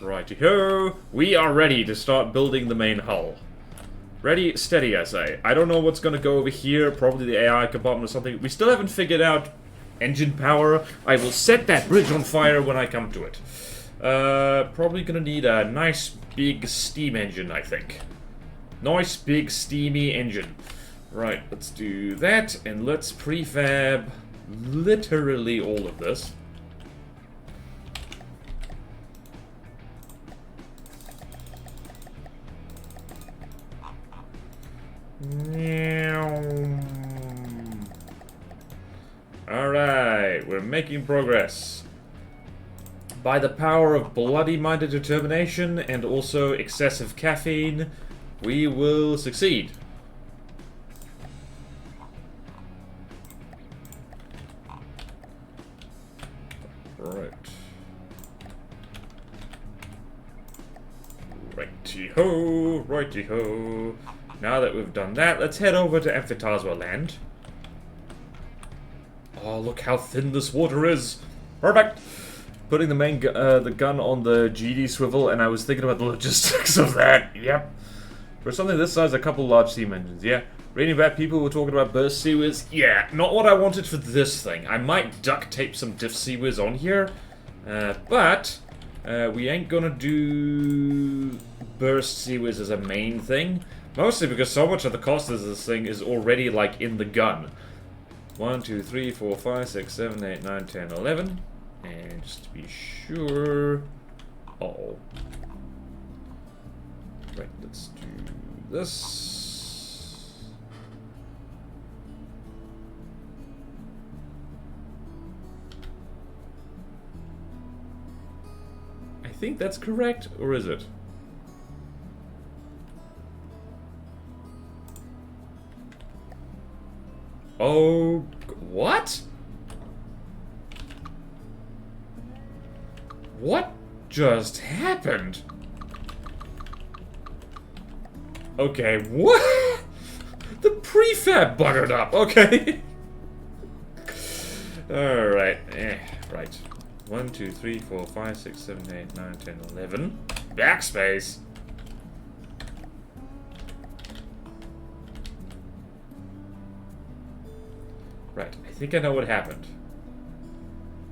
Righty-ho. We are ready to start building the main hull. Ready, steady, I say. I don't know what's gonna go over here. Probably the AI compartment or something. We still haven't figured out engine power. I will set that bridge on fire when I come to it. Probably gonna need a nice big steam engine, I think. Nice big steamy engine. Right, let's do that, and let's prefab literally all of this. Alright, we're making progress. By the power of bloody-minded determination and also excessive caffeine, we will succeed. Right. Righty-ho, righty-ho. Now that we've done that, let's head over to Amphitazwa land. Oh, look how thin this water is. Perfect. Putting the main the gun on the GD swivel, and I was thinking about the logistics of that. Yep. For something this size, a couple large steam engines. Yeah. Reading about people who were talking about burst seawards. Yeah, not what I wanted for this thing. I might duct tape some diff seawards on here. But we ain't gonna do burst seawards as a main thing. Mostly because so much of the cost of this thing is already, like, in the gun. 1, 2, 3, 4, 5, 6, 7, 8, 9, 10, 11. And just to be sure... Uh-oh. Right, let's do this. I think that's correct, or is it? Oh, what? What just happened? Okay, what? The prefab buggered up, okay. Alright, right. 1, 2, 3, 4, 5, 6, 7, 8, 9, 10, 11. Backspace. Right, I think I know what happened.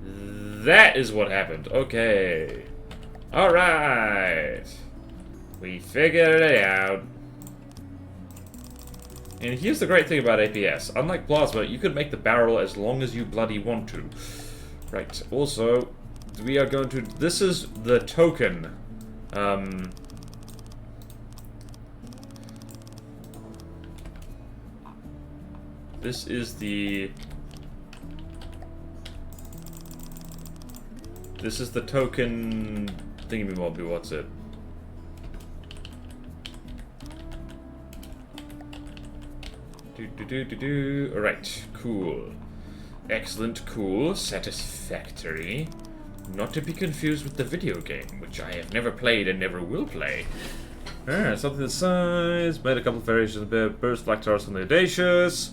That is what happened. Okay. Alright. We figured it out. And here's the great thing about APS. Unlike plasma, you can make the barrel as long as you bloody want to. Right. Also, we are going to... This is the token. This is the... This is the token... Thingamabobby, what's it? Alright, cool. Excellent, cool, satisfactory. Not to be confused with the video game, which I have never played and never will play. Something the size, made a couple of variations, burst, black stars on the audacious.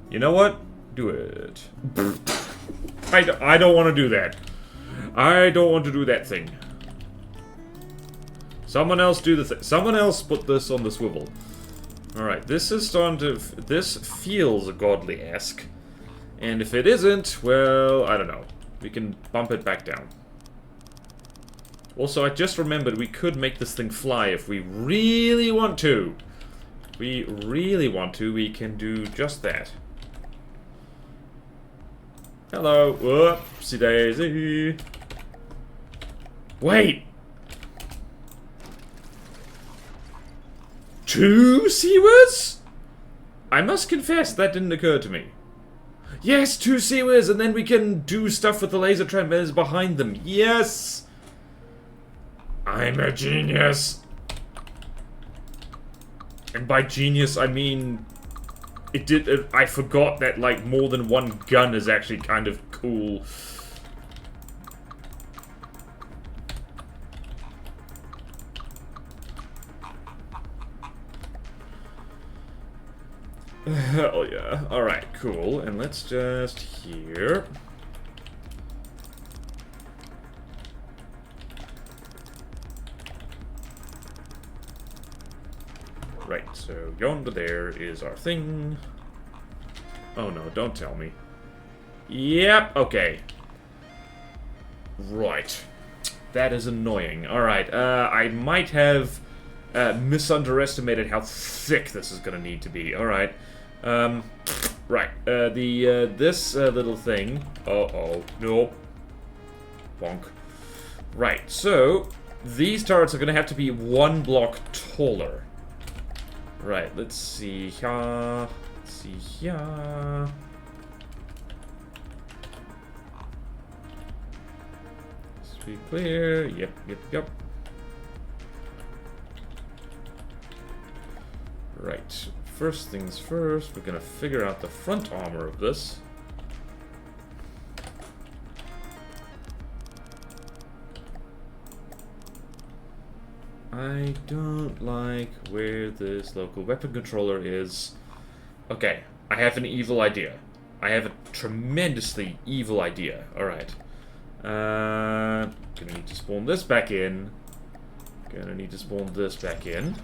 You know what? Do it. I don't want to do that. I don't want to do that thing. Someone else do the thing. Someone else put this on the swivel. Alright, this is starting to... This feels godly-esque. And if it isn't, well, I don't know. We can bump it back down. Also, I just remembered we could make this thing fly if we really want to. If we really want to, we can do just that. Hello. Whoopsie daisy. Wait! 2 seawards? I must confess, that didn't occur to me. Yes, 2 seawards, and then we can do stuff with the laser transmitters behind them. Yes! I'm a genius. And by genius, I mean... I forgot that, like, more than one gun is actually kind of cool. Oh yeah. Alright, cool. And let's just here. Right, so yonder there is our thing. Oh no, don't tell me. Yep, okay. Right. That is annoying. Alright, I might have misunderestimated how thick this is gonna need to be. Alright. Right. This little thing. Uh-oh. Nope. Bonk. Right, so these turrets are gonna have to be 1 block taller. Right, let's see here. Let's see here. Let's be clear. Yep, yep, yep. Right. First things first, we're gonna figure out the front armor of this. I don't like where this local weapon controller is. Okay, I have an evil idea. I have a tremendously evil idea. Alright. Gonna need to spawn this back in. Gonna need to spawn this back in.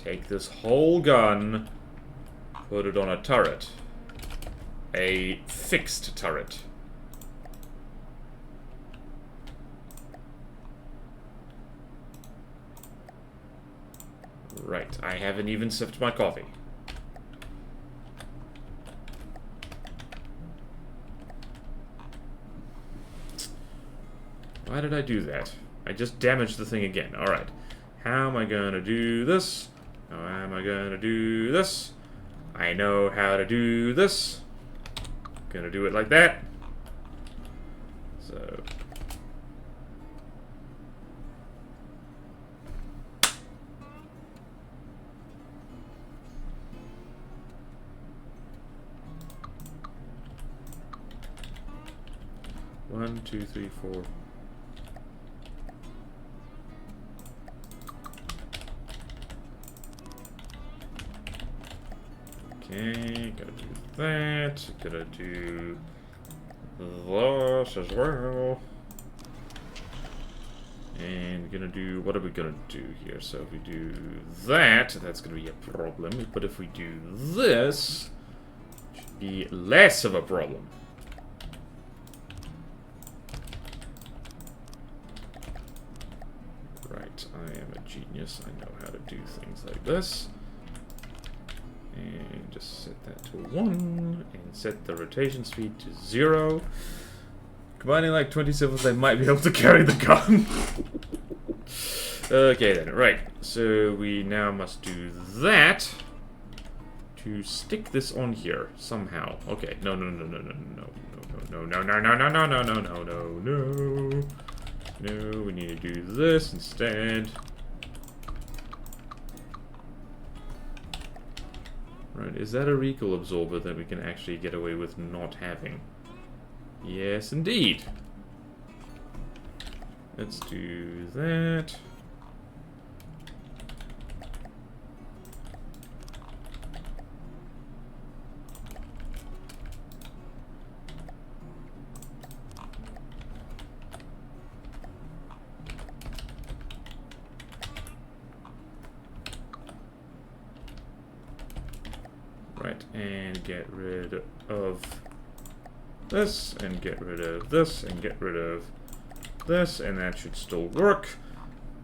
take this whole gun, put it on a turret. A fixed turret. Right, I haven't even sipped my coffee. Why did I do that? I just damaged the thing again. Alright. How am I gonna do this? How am I gonna do this? I know how to do this. Gonna do it like that. So... One, two, three, four. Okay, gotta do that. Gotta do this as well. And gonna do, what are we gonna do here? So if we do that, that's gonna be a problem. But if we do this, it should be less of a problem. Right, I am a genius. I know how to do things like this. And just set that to 1, and set the rotation speed to 0. Combining like 27, I might be able to carry the gun. Okay then, right. So we now must do that to stick this on here somehow. Okay, no. No, we need to do this instead. Right, is that a recoil absorber that we can actually get away with not having? Yes, indeed. Let's do that. Right, and get rid of this, and get rid of this, and get rid of this, and that should still work.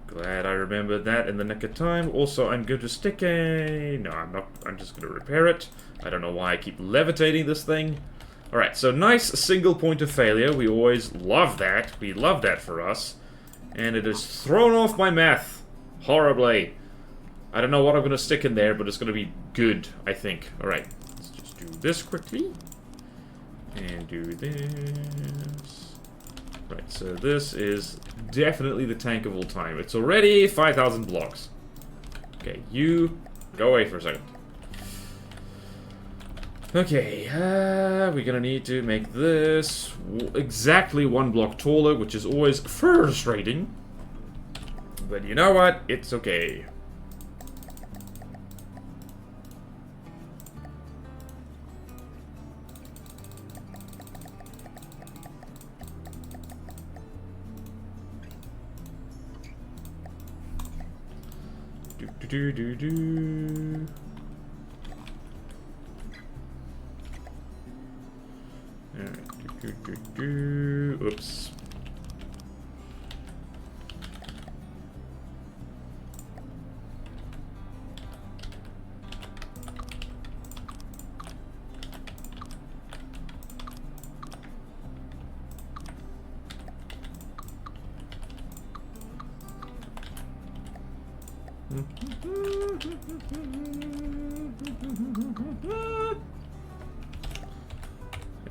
Glad I remembered that in the nick of time. Also, I'm going to stick a... No, I'm not. I'm just going to repair it. I don't know why I keep levitating this thing. Alright, so nice single point of failure. We always love that. We love that for us. And it has thrown off my math horribly. I don't know what I'm going to stick in there, but it's going to be good, I think. Alright, let's just do this quickly. And do this. Right, so this is definitely the tank of all time. It's already 5,000 blocks. Okay, you go away for a second. Okay, we're going to need to make this exactly 1 block taller, which is always frustrating. But you know what? It's okay. Do. Alright, Oops.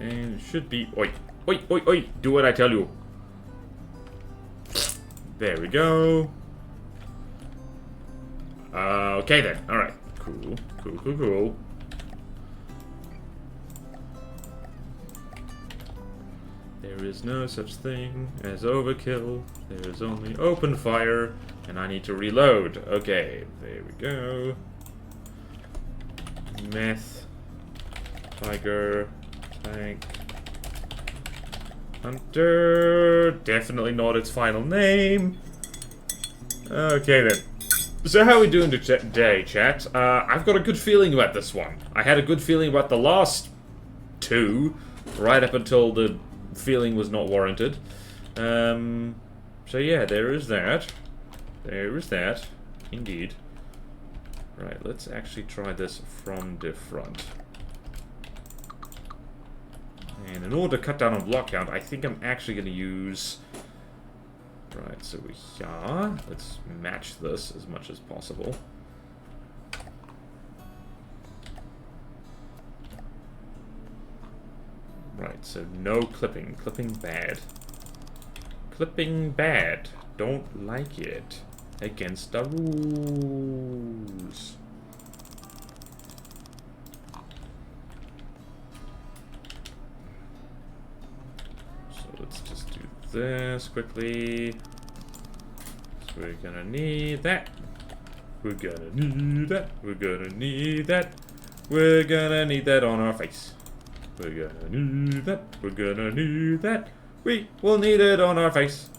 And it should be... Oi! Oi! Oi! Oi! Do what I tell you! There we go. Okay then. Alright. Cool. Cool. There is no such thing as overkill. There is only open fire. And I need to reload. Okay. There we go. Meth. Tiger. Tank. Hunter. Definitely not its final name. Okay then. So how are we doing today, chat? I've got a good feeling about this one. I had a good feeling about the last two, right up until the feeling was not warranted. So yeah, there is that. There is that. Indeed. Right, let's actually try this from the front. And in order to cut down on block count, I think I'm actually going to use... Right, so yeah, let's match this as much as possible. Right, so no clipping. Clipping bad. Clipping bad. Don't like it. Against the rules. So let's just do this quickly. So we're gonna need that. We're gonna need that. We're gonna need that. We're gonna need that on our face. We're gonna need that. We're gonna need that. We will need it on our face.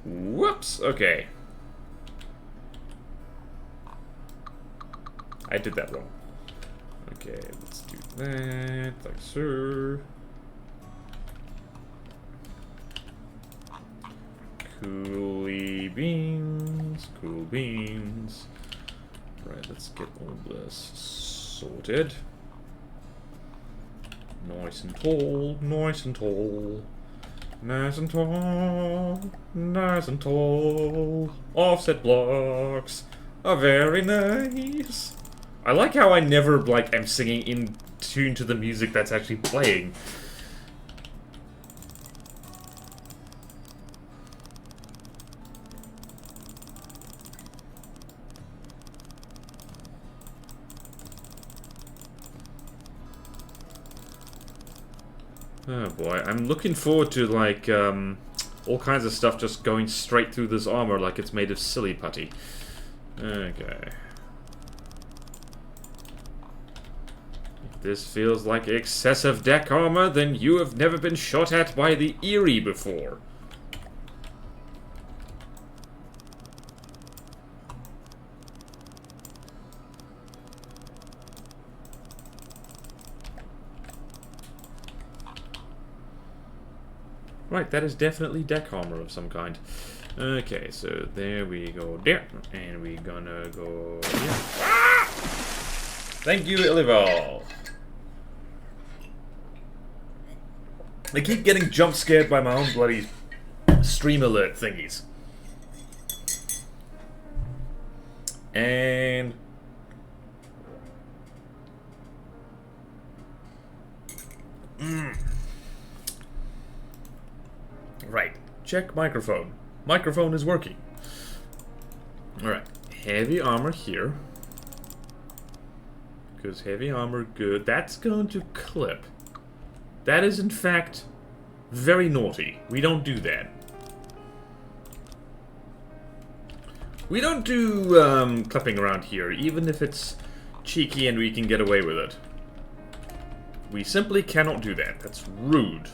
Whoops, okay. I did that wrong. Okay, let's do that, like so. Coolie beans, cool beans. Right, let's get all this sorted. Nice and tall, nice and tall. Nice and tall, nice and tall. Offset blocks are very nice. I like how I never, like, am singing in tune to the music that's actually playing. Oh boy, I'm looking forward to, like, all kinds of stuff just going straight through this armor like it's made of silly putty. Okay. If this feels like excessive deck armor, then you have never been shot at by the Erie before. Right, that is definitely deck armor of some kind. Okay, so there we go there, and we're gonna go here. Ah! Thank you, Illival. I keep getting jump scared by my own bloody stream alert thingies. And... Right. Check microphone. Microphone is working. Alright. Heavy armor here. Because heavy armor, good. That's going to clip. That is, in fact, very naughty. We don't do that. We don't do clipping around here, even if it's cheeky and we can get away with it. We simply cannot do that. That's rude.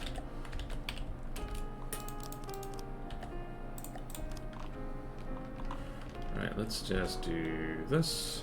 Alright, let's just do this.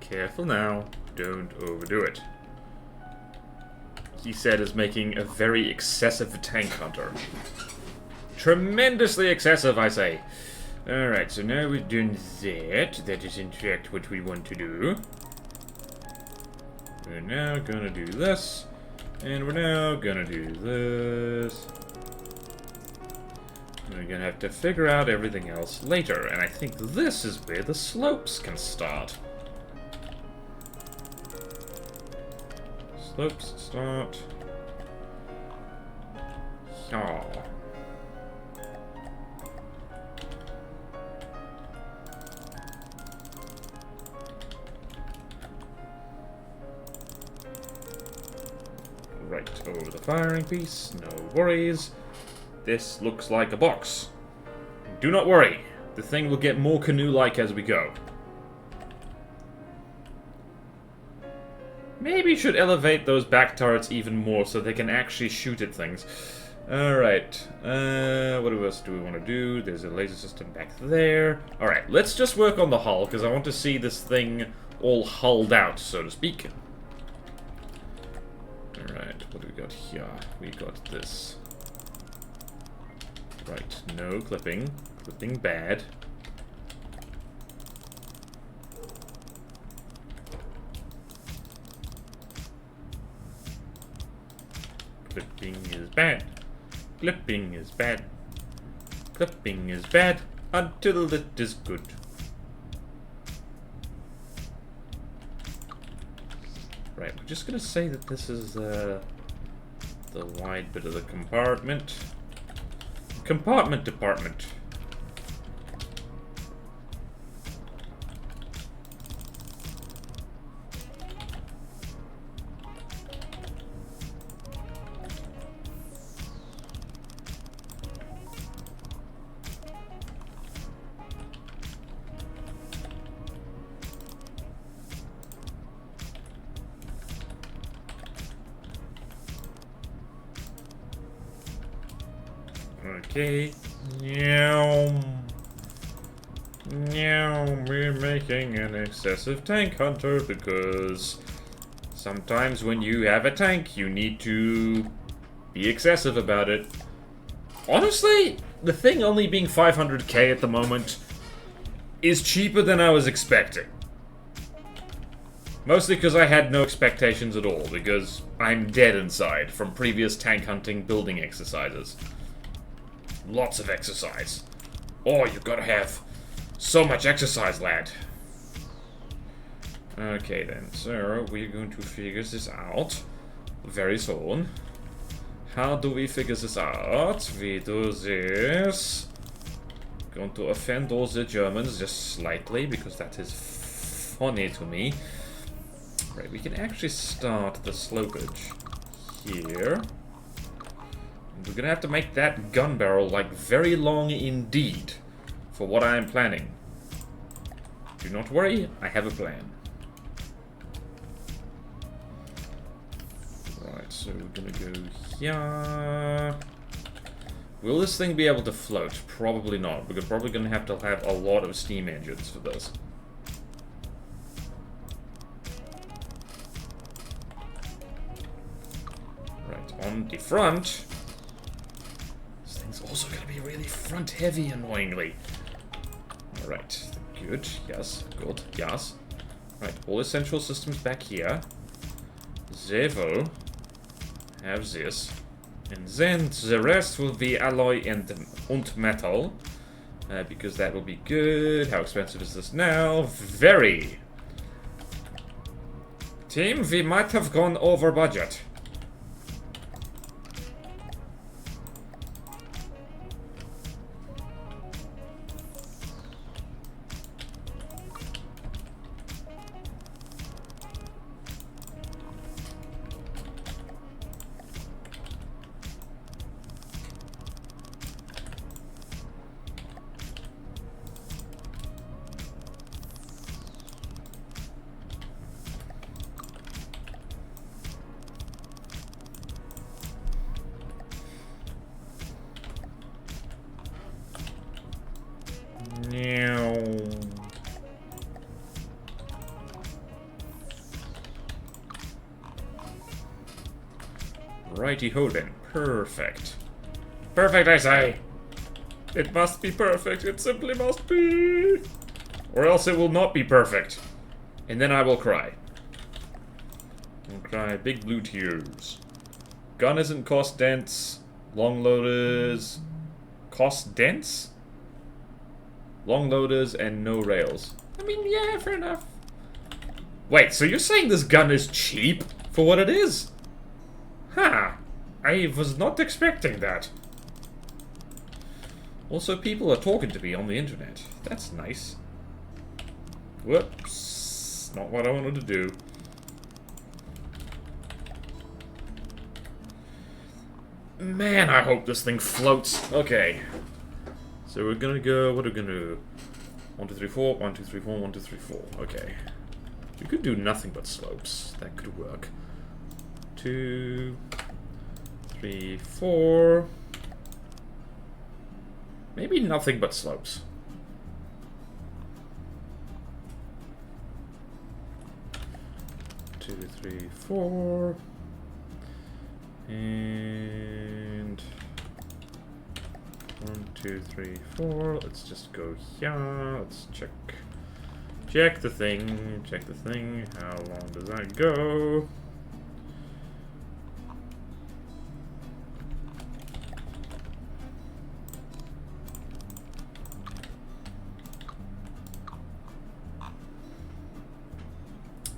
Careful now, don't overdo it. He said is making a very excessive tank hunter. Tremendously excessive, I say. Alright, so now we're doing that. That is in fact what we want to do. We're now gonna do this. And we're now gonna do this. We're gonna have to figure out everything else later. And I think this is where the slopes can start. Slopes start Oh. Right over the firing piece, no worries. This looks like a box. Do not worry, the thing will get more canoe-like as we go. Maybe you should elevate those back turrets even more so they can actually shoot at things. Alright, what else do we want to do? There's a laser system back there. Alright, let's just work on the hull, because I want to see this thing all hulled out, so to speak. Alright, what do we got here? We got this. Right, no clipping. Clipping bad. Clipping is bad. Clipping is bad. Clipping is bad until it is good. Right, we're just gonna say that this is the wide bit of the compartment. Compartment department. Okay. Meow. Meow. We're making an excessive tank hunter because sometimes when you have a tank, you need to be excessive about it. Honestly, the thing only being 500k at the moment is cheaper than I was expecting. Mostly because I had no expectations at all, because I'm dead inside from previous tank hunting building exercises. Lots of exercise. Oh, you gotta have so much exercise, lad. Okay then, so we're going to figure this out very soon. How do we figure this out? We do this. Going to offend all the Germans just slightly, because that is funny to me. Right, we can actually start the slopage here. We're gonna have to make that gun barrel, like, very long indeed for what I am planning. Do not worry, I have a plan. Right, so we're gonna go here. Will this thing be able to float? Probably not. We're probably gonna have a lot of steam engines for this. Right, on the front. Also going to be really front heavy, annoyingly. Alright, good, yes, good, yes. Right, all essential systems back here. They will have this. And then the rest will be alloy and metal. Because that will be good. How expensive is this now? Very. Team, we might have gone over budget. Righty-ho then. Perfect. Perfect, I say! It must be perfect. It simply must be! Or else it will not be perfect. And then I will cry. I'll cry big blue tears. Gun isn't cost dense. Long loaders... Cost dense? Long loaders and no rails. I mean, yeah, fair enough. Wait, so you're saying this gun is cheap for what it is? Huh. I was not expecting that. Also, people are talking to me on the internet. That's nice. Whoops. Not what I wanted to do. Man, I hope this thing floats. Okay. So we're gonna go... What are we gonna do? 1, 2, 3, 4. 1, 2, 3, 4. 1, 2, 3, 4. Okay. We could do nothing but slopes. That could work. 2, 3, 4. Maybe nothing but slopes. Two, 3, 4. And 1, 2, 3, 4. Let's just go here. Let's check. Check the thing. Check the thing. How long does that go?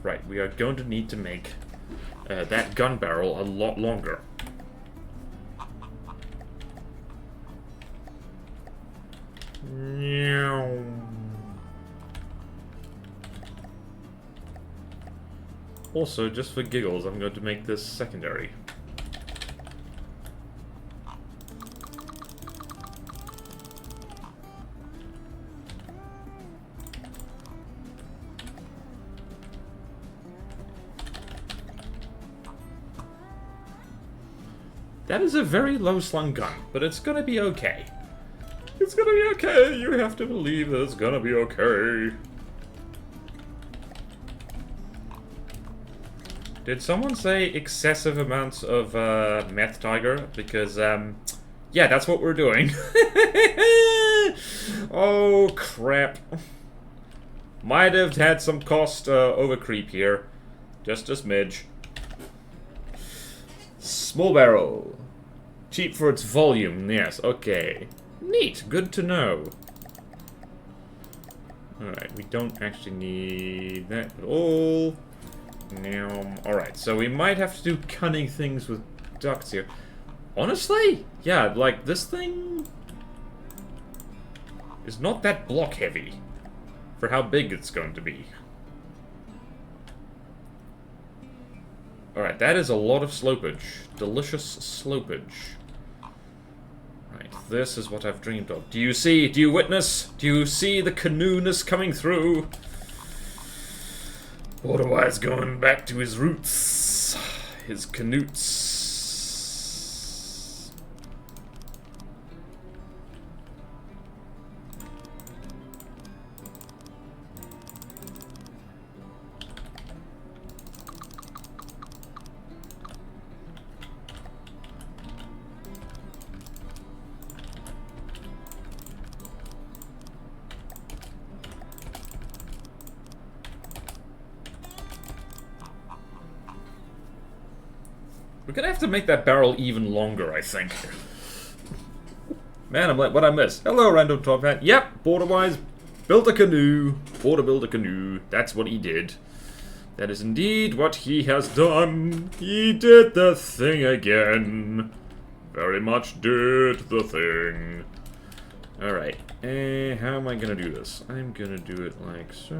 Right, we are going to need to make that gun barrel a lot longer. Also, just for giggles, I'm going to make this secondary. That is a very low-slung gun, but it's gonna be okay. It's gonna be okay. You have to believe that it's gonna be okay. Did someone say excessive amounts of meth tiger? Because, yeah, that's what we're doing. Oh, crap. Might have had some cost overcreep here. Just a smidge. Small barrel. Cheap for its volume, yes, okay. Neat, good to know. Alright, we don't actually need that at all. Now, alright, so we might have to do cunning things with ducts here. Honestly, yeah, like, this thing is not that block heavy for how big it's going to be. Alright, that is a lot of slopage. Delicious slopage. Right, this is what I've dreamed of. Do you see? Do you witness? Do you see the canoe-ness coming through? Otherwise going back to his roots. His canoots. We're gonna have to make that barrel even longer, I think. Man, I'm like, what I missed? Hello, random top hat. Yep, Borderwise built a canoe. Border built a canoe. That's what he did. That is indeed what he has done. He did the thing again. Very much did the thing. Alright, how am I gonna do this? I'm gonna do it like so.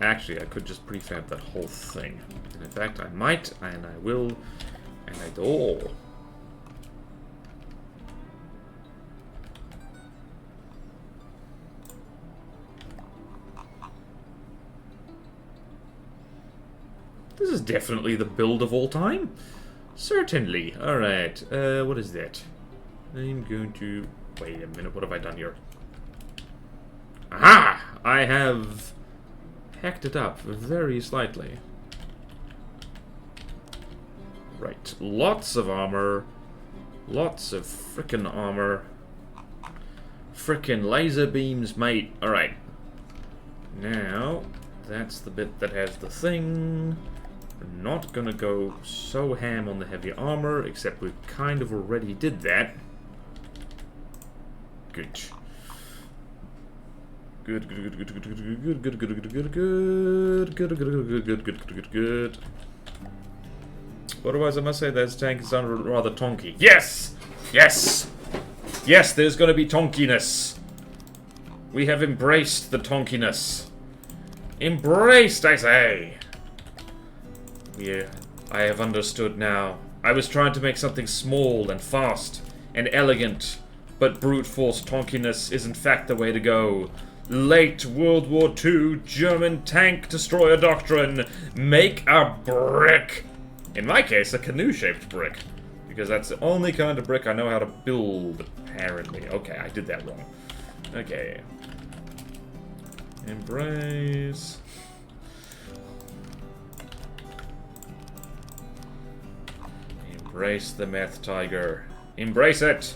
Actually, I could just prefab that whole thing. And in fact, I might, and I will, and I do. This is definitely the build of all time. Certainly. Alright, what is that? I'm going to... Wait a minute, what have I done here? Aha! I have... hacked it up very slightly. Right, lots of armor. Lots of frickin' armor. Frickin' laser beams, mate. Alright. Now, that's the bit that has the thing. We're not gonna go so ham on the heavy armor, except we kind of already did that. Good. Good. Otherwise, I must say that tank sounded rather tonky. Yes! Yes! Yes, there's gonna be tonkiness. We have embraced the tonkiness. Embraced, I say! I have understood now. I was trying to make something small and fast and elegant, but brute force tonkiness is in fact the way to go. Late World War II German tank destroyer doctrine. Make a brick. In my case, a canoe-shaped brick. Because that's the only kind of brick I know how to build, apparently. Okay, I did that wrong. Okay. Embrace. Embrace the meth tiger. Embrace it!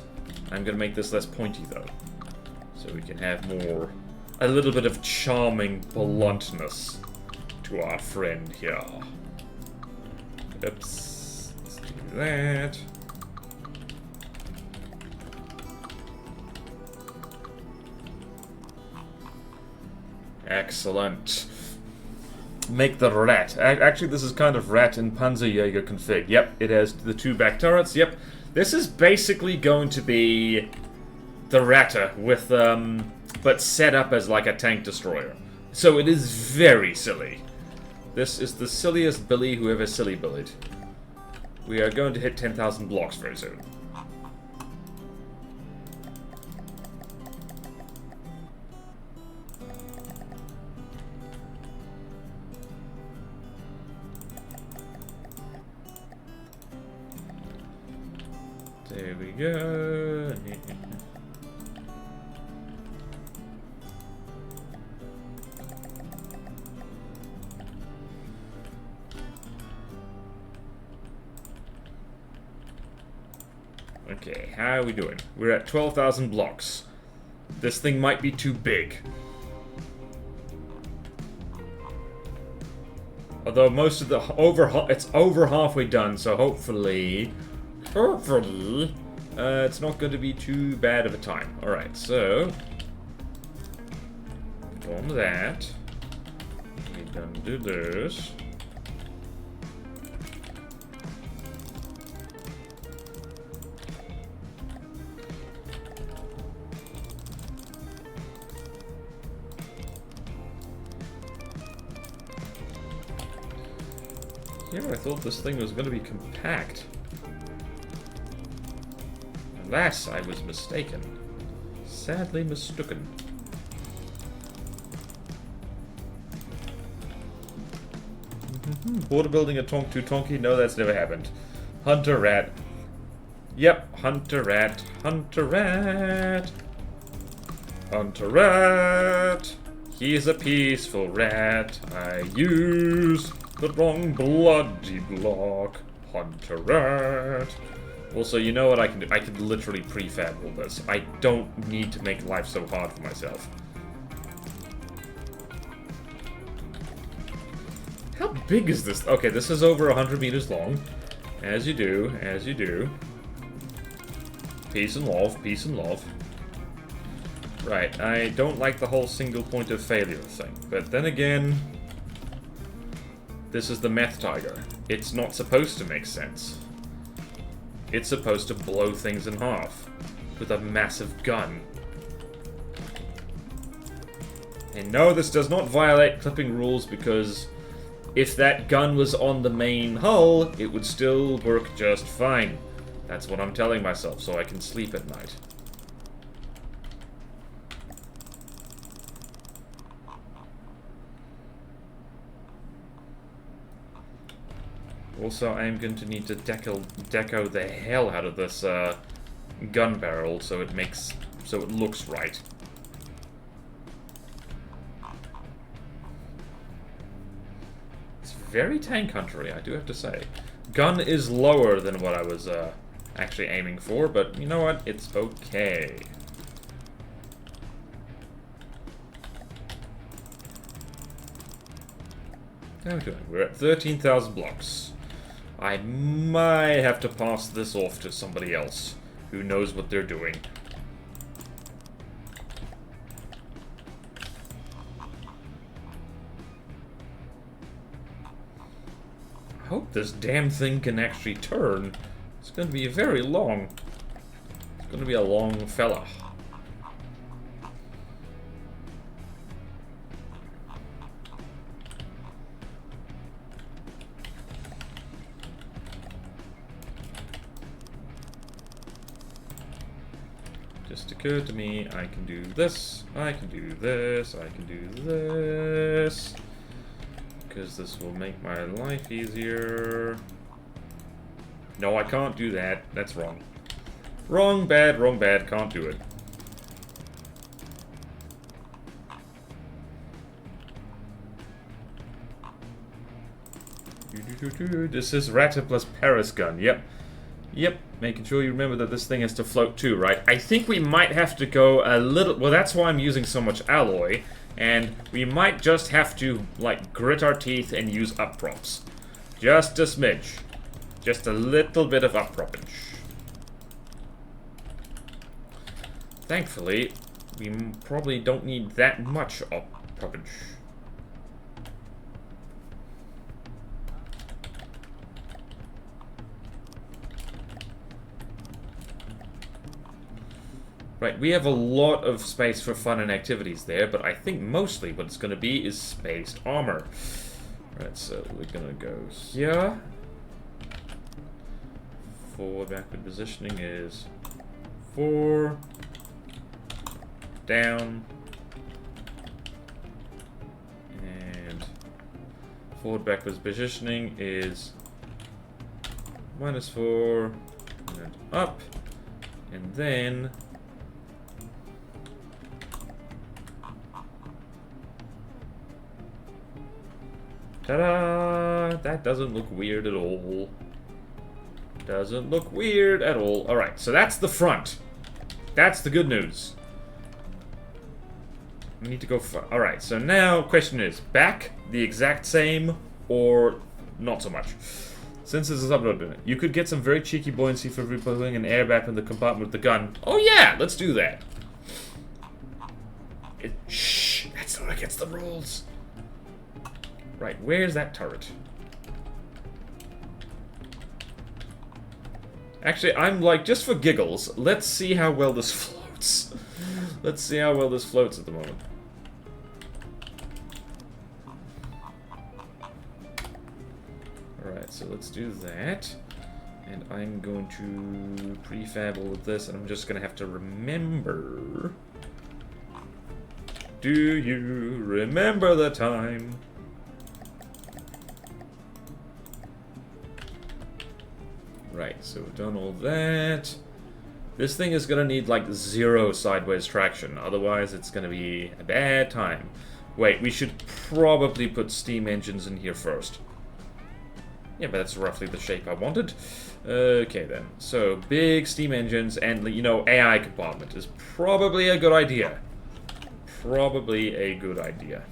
I'm gonna make this less pointy, though. So we can have more... a little bit of charming bluntness to our friend here. Oops. Let's do that. Excellent. Make the rat. Actually, this is kind of rat and Panzerjäger config. Yep, it has the 2 back turrets. Yep. This is basically going to be the Ratter with, but set up as like a tank destroyer. So it is very silly. This is the silliest Billy who ever silly billied. We are going to hit 10,000 blocks very soon. There we go. Okay, how are we doing? We're at 12,000 blocks. This thing might be too big. Although most of the it's over halfway done, so hopefully it's not going to be too bad of a time. All right, so on that, we're gonna do this. Yeah, I thought this thing was going to be compact. Alas, I was mistaken. Sadly mistaken. Border building a Tonk 2 Tonky? No, that's never happened. Hunter Rat. Yep, Hunter Rat. Hunter Rat. Hunter Rat. He's a peaceful rat. I use the wrong bloody block. Hunter Rat. Also, you know what I can do? I can literally prefab all this. I don't need to make life so hard for myself. How big is this? Okay, this is over 100 meters long. As you do, as you do. Peace and love, peace and love. Right, I don't like the whole single point of failure thing. But then again, this is the meth tiger. It's not supposed to make sense. It's supposed to blow things in half with a massive gun. And no, this does not violate clipping rules because if that gun was on the main hull, it would still work just fine. That's what I'm telling myself, so I can sleep at night. Also, I'm going to need to deco the hell out of this gun barrel so it looks right. It's very tank huntery, I do have to say. Gun is lower than what I was actually aiming for, but you know what? It's okay. How are we doing? We're at 13,000 blocks. I might have to pass this off to somebody else who knows what they're doing. I hope this damn thing can actually turn. It's going to be very long. It's gonna be a long fella. Just occurred to me, I can do this, I can do this, I can do this. Because this will make my life easier. No, I can't do that. That's wrong. Wrong, bad, can't do it. This is Ratter plus Paris gun, yep. Yep, making sure you remember that this thing has to float too, right? I think we might have to go a little... Well, that's why I'm using so much alloy. And we might just have to, like, grit our teeth and use up props. Just a smidge. Just a little bit of up proppage. Thankfully, we probably don't need that much up proppage. Right, we have a lot of space for fun and activities there, but I think mostly what it's going to be is space armor. Right, so we're going to go here. Forward backward positioning is 4. Down. And forward backwards positioning is -4. And up. And then... Ta-da! That doesn't look weird at all. Doesn't look weird at all. Alright, so that's the front. That's the good news. We need to go far. Alright, so now question is, back the exact same or not so much? Since this is uploaded, you could get some very cheeky buoyancy for putting an airbag in the compartment with the gun. Oh yeah, let's do that. Shh, that's not against the rules. Right, where's that turret? Actually, I'm like, just for giggles, let's see how well this floats. Let's see how well this floats at the moment. Alright, so let's do that. And I'm going to prefab all of this, and I'm just going to have to remember... Do you remember the time? Right, so we've done all that. This thing is gonna need like 0 sideways traction, otherwise it's gonna be a bad time. Wait, we should probably put steam engines in here first. Yeah, but that's roughly the shape I wanted. Okay then, so big steam engines and, you know, AI compartment is probably a good idea. Probably a good idea.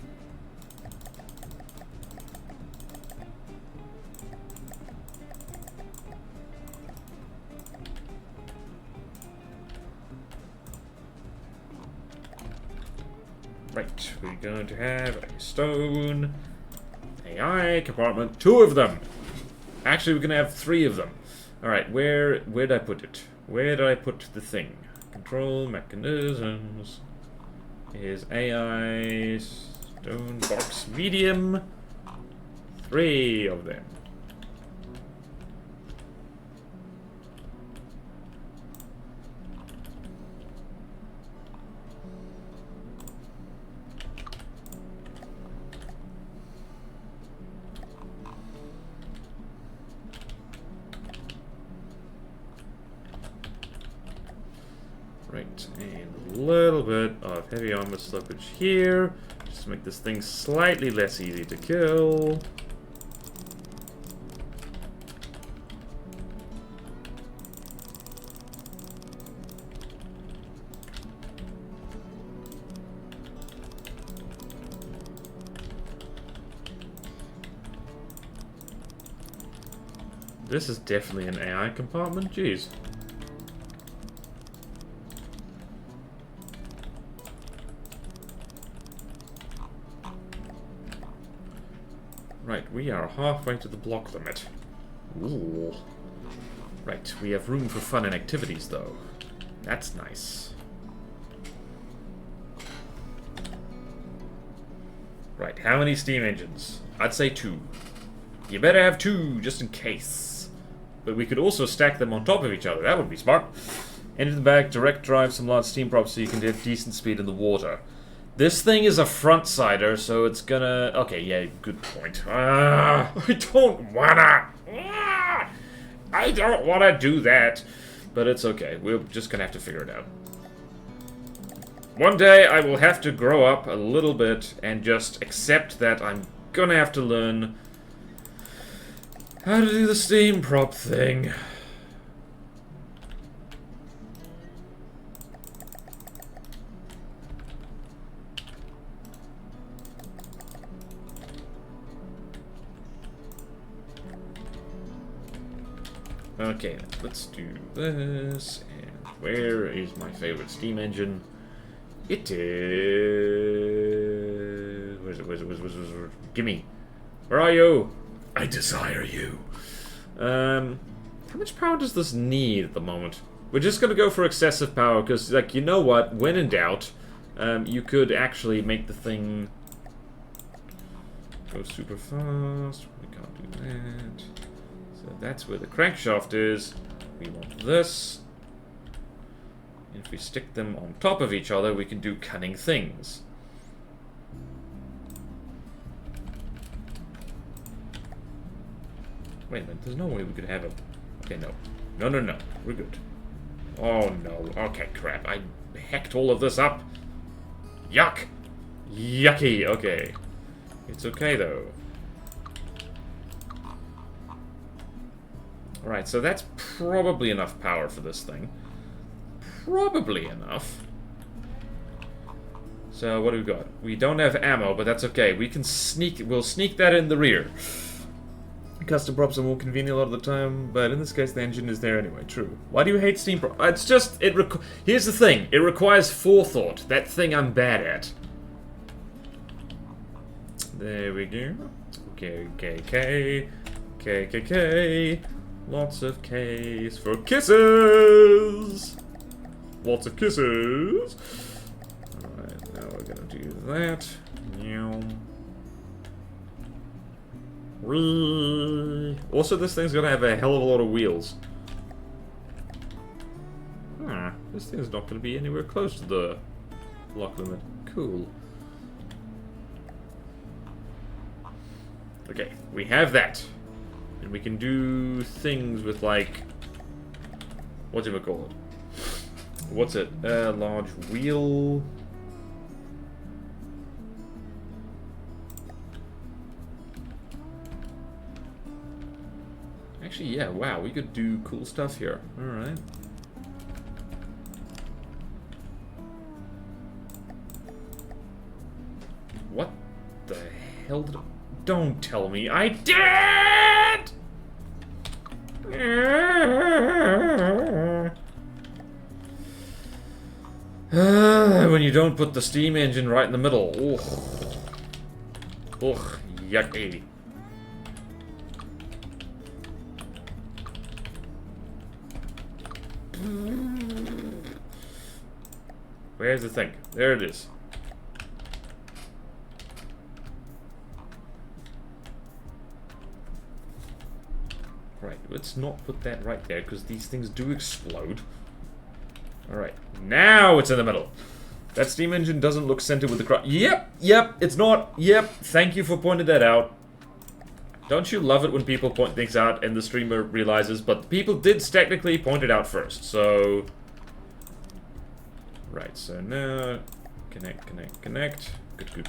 Right, we're going to have a stone AI compartment, 2 of them. Actually, we're going to have 3 of them. Alright, where'd I put it? Where did I put the thing? Control mechanisms is AI stone box medium. 3 of them. Right, and a little bit of heavy armor slippage here, just to make this thing slightly less easy to kill. This is definitely an AI compartment, jeez. Right, we are halfway to the block limit. Ooh. Right, we have room for fun and activities, though. That's nice. Right, how many steam engines? I'd say 2. You better have 2, just in case. But we could also stack them on top of each other. That would be smart. Into the back, direct drive some large steam props so you can get decent speed in the water. This thing is a front-sider, so it's gonna... Okay, yeah, good point. I don't wanna... I don't wanna do that. But it's okay. We're just gonna have to figure it out. One day, I will have to grow up a little bit and just accept that I'm gonna have to learn how to do the steam prop thing. Okay, let's do this. And where is my favorite steam engine? It is... Where's it? Gimme. Where are you? I desire you. How much power does this need at the moment? We're just gonna go for excessive power, because, like, you know what? When in doubt, you could actually make the thing go super fast. We can't do that. So that's where the crankshaft is. We want this. If we stick them on top of each other, we can do cunning things. Wait a minute, there's no way we could have a... Okay, no. No. We're good. Oh, no. Okay, crap. I hecked all of this up. Yuck! Yucky! Okay. It's okay, though. Alright, so that's probably enough power for this thing. Probably enough. So, what do we got? We don't have ammo, but that's okay. We can sneak... We'll sneak that in the rear. Custom props are more convenient a lot of the time, but in this case the engine is there anyway. True. Why do you hate steam props? It's just... Here's the thing. It requires forethought. That thing I'm bad at. There we go. K. Lots of K's for kisses! Lots of kisses! Alright, now we're gonna do that. Whee! Also, this thing's gonna have a hell of a lot of wheels. This thing's not gonna be anywhere close to the block limit. Cool. Okay, we have that. And we can do things with, like... Whatchamacallit? What's it? Large wheel... Actually, yeah, wow, we could do cool stuff here. Alright. What the hell did I... Don't tell me I did! When you don't put the steam engine right in the middle. Ugh. Ugh, yucky. Where's the thing? There it is. Right, let's not put that right there, because these things do explode. Alright, now it's in the middle. That steam engine doesn't look centered with the crowd. Yep, it's not. Yep, thank you for pointing that out. Don't you love it when people point things out and the streamer realizes, but people did technically point it out first, so... Right, so now... Connect.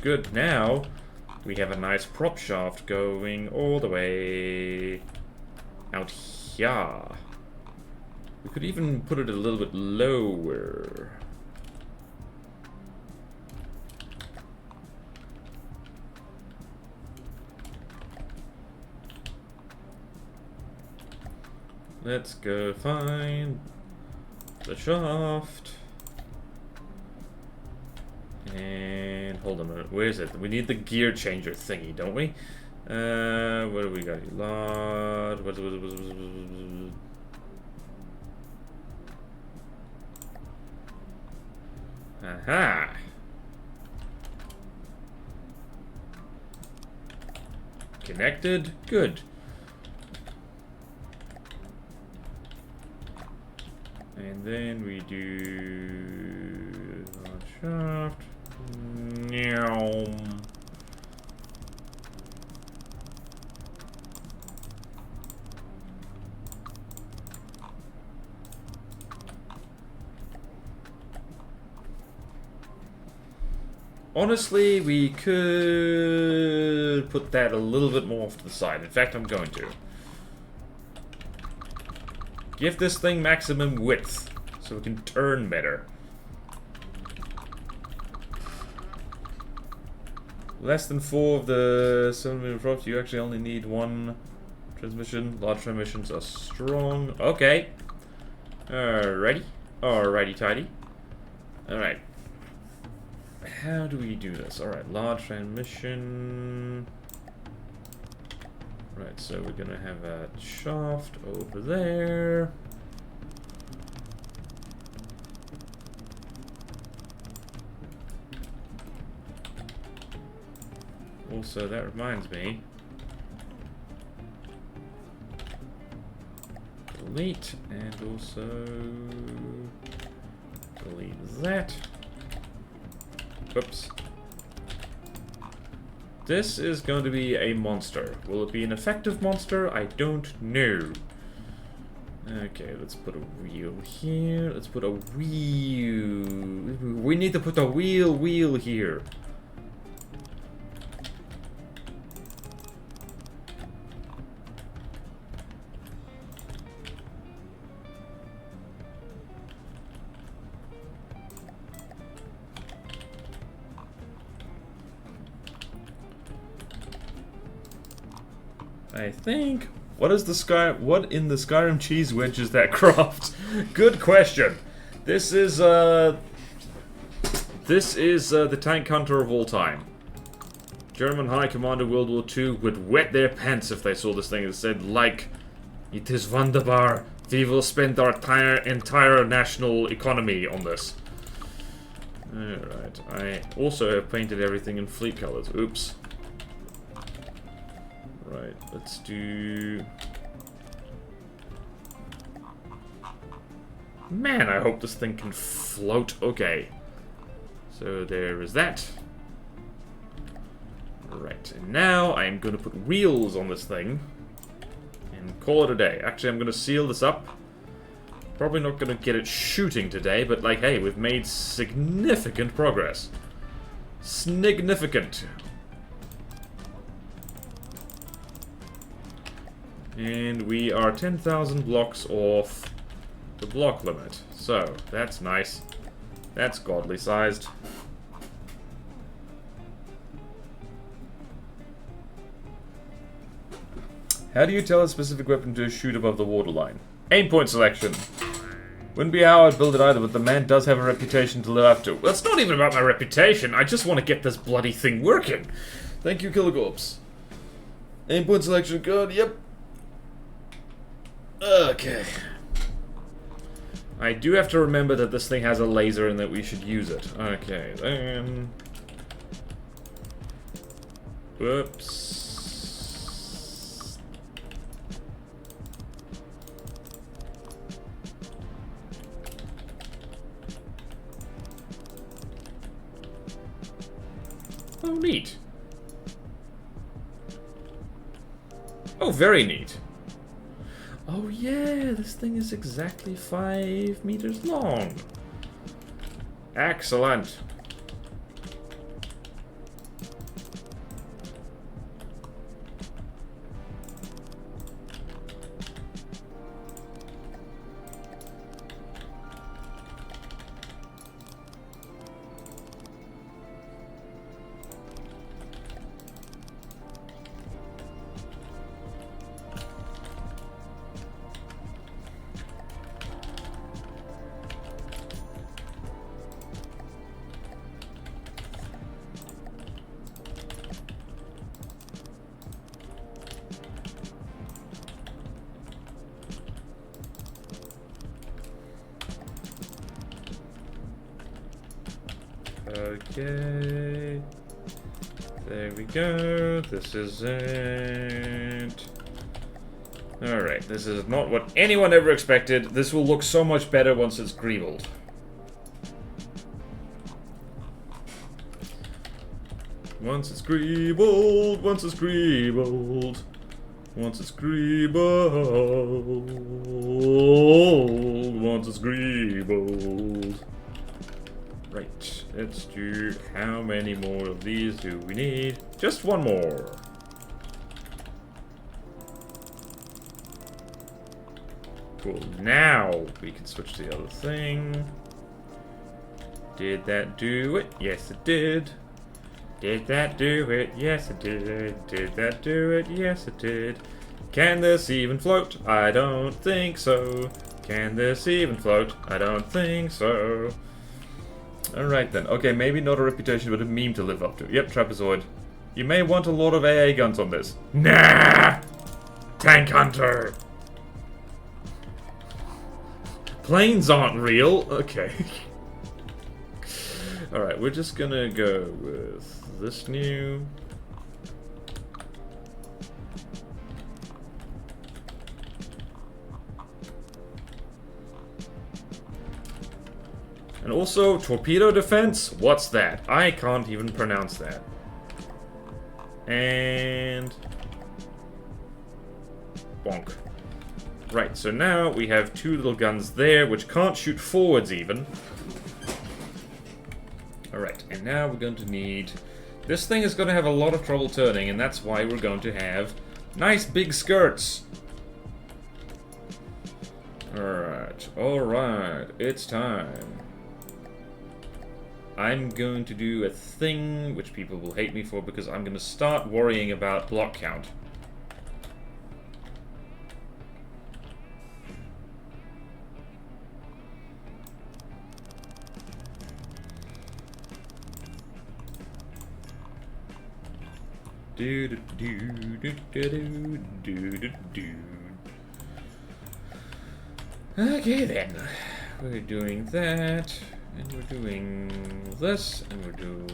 Good. Now, we have a nice prop shaft going all the way... out here. We could even put it a little bit lower. Let's go find the shaft. And hold on a minute, where is it? We need the gear changer thingy, don't we? What do we got here? Aha! Connected? Good. And then we do... shaft. Meow. Honestly, we could put that a little bit more off to the side. In fact, I'm going to. Give this thing maximum width, so it can turn better. Less than 4 of the 7mm props, you actually only need 1 transmission. Large transmissions are strong. Okay. Alrighty. Alrighty tidy. Alright. How do we do this? Alright, large transmission. Right, so we're gonna have a shaft over there. Also, that reminds me. Delete, and also delete that. Oops. This is going to be a monster. Will it be an effective monster? I don't know. Okay, let's put a wheel here. Let's put a wheel. We need to put a wheel here. I think. What in the Skyrim cheese wedge is that craft? Good question. This is the tank hunter of all time. German High Commander World War II would wet their pants if they saw this thing and said, like, it is wunderbar. We will spend our entire national economy on this. Alright, I also have painted everything in fleet colors. Oops. Right, let's do... Man, I hope this thing can float. Okay. So there is that. Right, and now I'm going to put wheels on this thing and call it a day. Actually, I'm going to seal this up. Probably not going to get it shooting today, but like, hey, we've made significant progress. Significant. And we are 10,000 blocks off the block limit. So, that's nice. That's godly sized. How do you tell a specific weapon to shoot above the waterline? Aim point selection. Wouldn't be how I'd build it either, but the man does have a reputation to live up to. Well, it's not even about my reputation. I just want to get this bloody thing working. Thank you, Kilogorps. Aim point selection, good, yep. Okay. I do have to remember that this thing has a laser and that we should use it. Okay, then... Whoops. Oh, neat. Oh, very neat. Oh yeah, this thing is exactly 5 meters long. Excellent. Okay. There we go. This is it. Alright, this is not what anyone ever expected. This will look so much better once it's greebled. Once it's greebled, once it's greebled, once it's greebled, once it's greebled. Right, let's do, how many more of these do we need? Just one more. Cool, now we can switch to the other thing. Did that do it? Yes, it did. Did that do it? Yes, it did. Did that do it? Yes, it did. Can this even float? I don't think so. Can this even float? I don't think so. Alright then. Okay, maybe not a reputation, but a meme to live up to. Yep, trapezoid. You may want a lot of AA guns on this. Nah! Tank Hunter! Planes aren't real. Okay. Alright, we're just gonna go with this new. And also, torpedo defense? What's that? I can't even pronounce that. And... bonk. Right, so now we have two little guns there, which can't shoot forwards even. Alright, and now we're going to need... This thing is going to have a lot of trouble turning, and that's why we're going to have nice big skirts. Alright, it's time. I'm going to do a thing which people will hate me for because I'm going to start worrying about block count. Okay then, we're doing that, and we're doing this, and we're doing...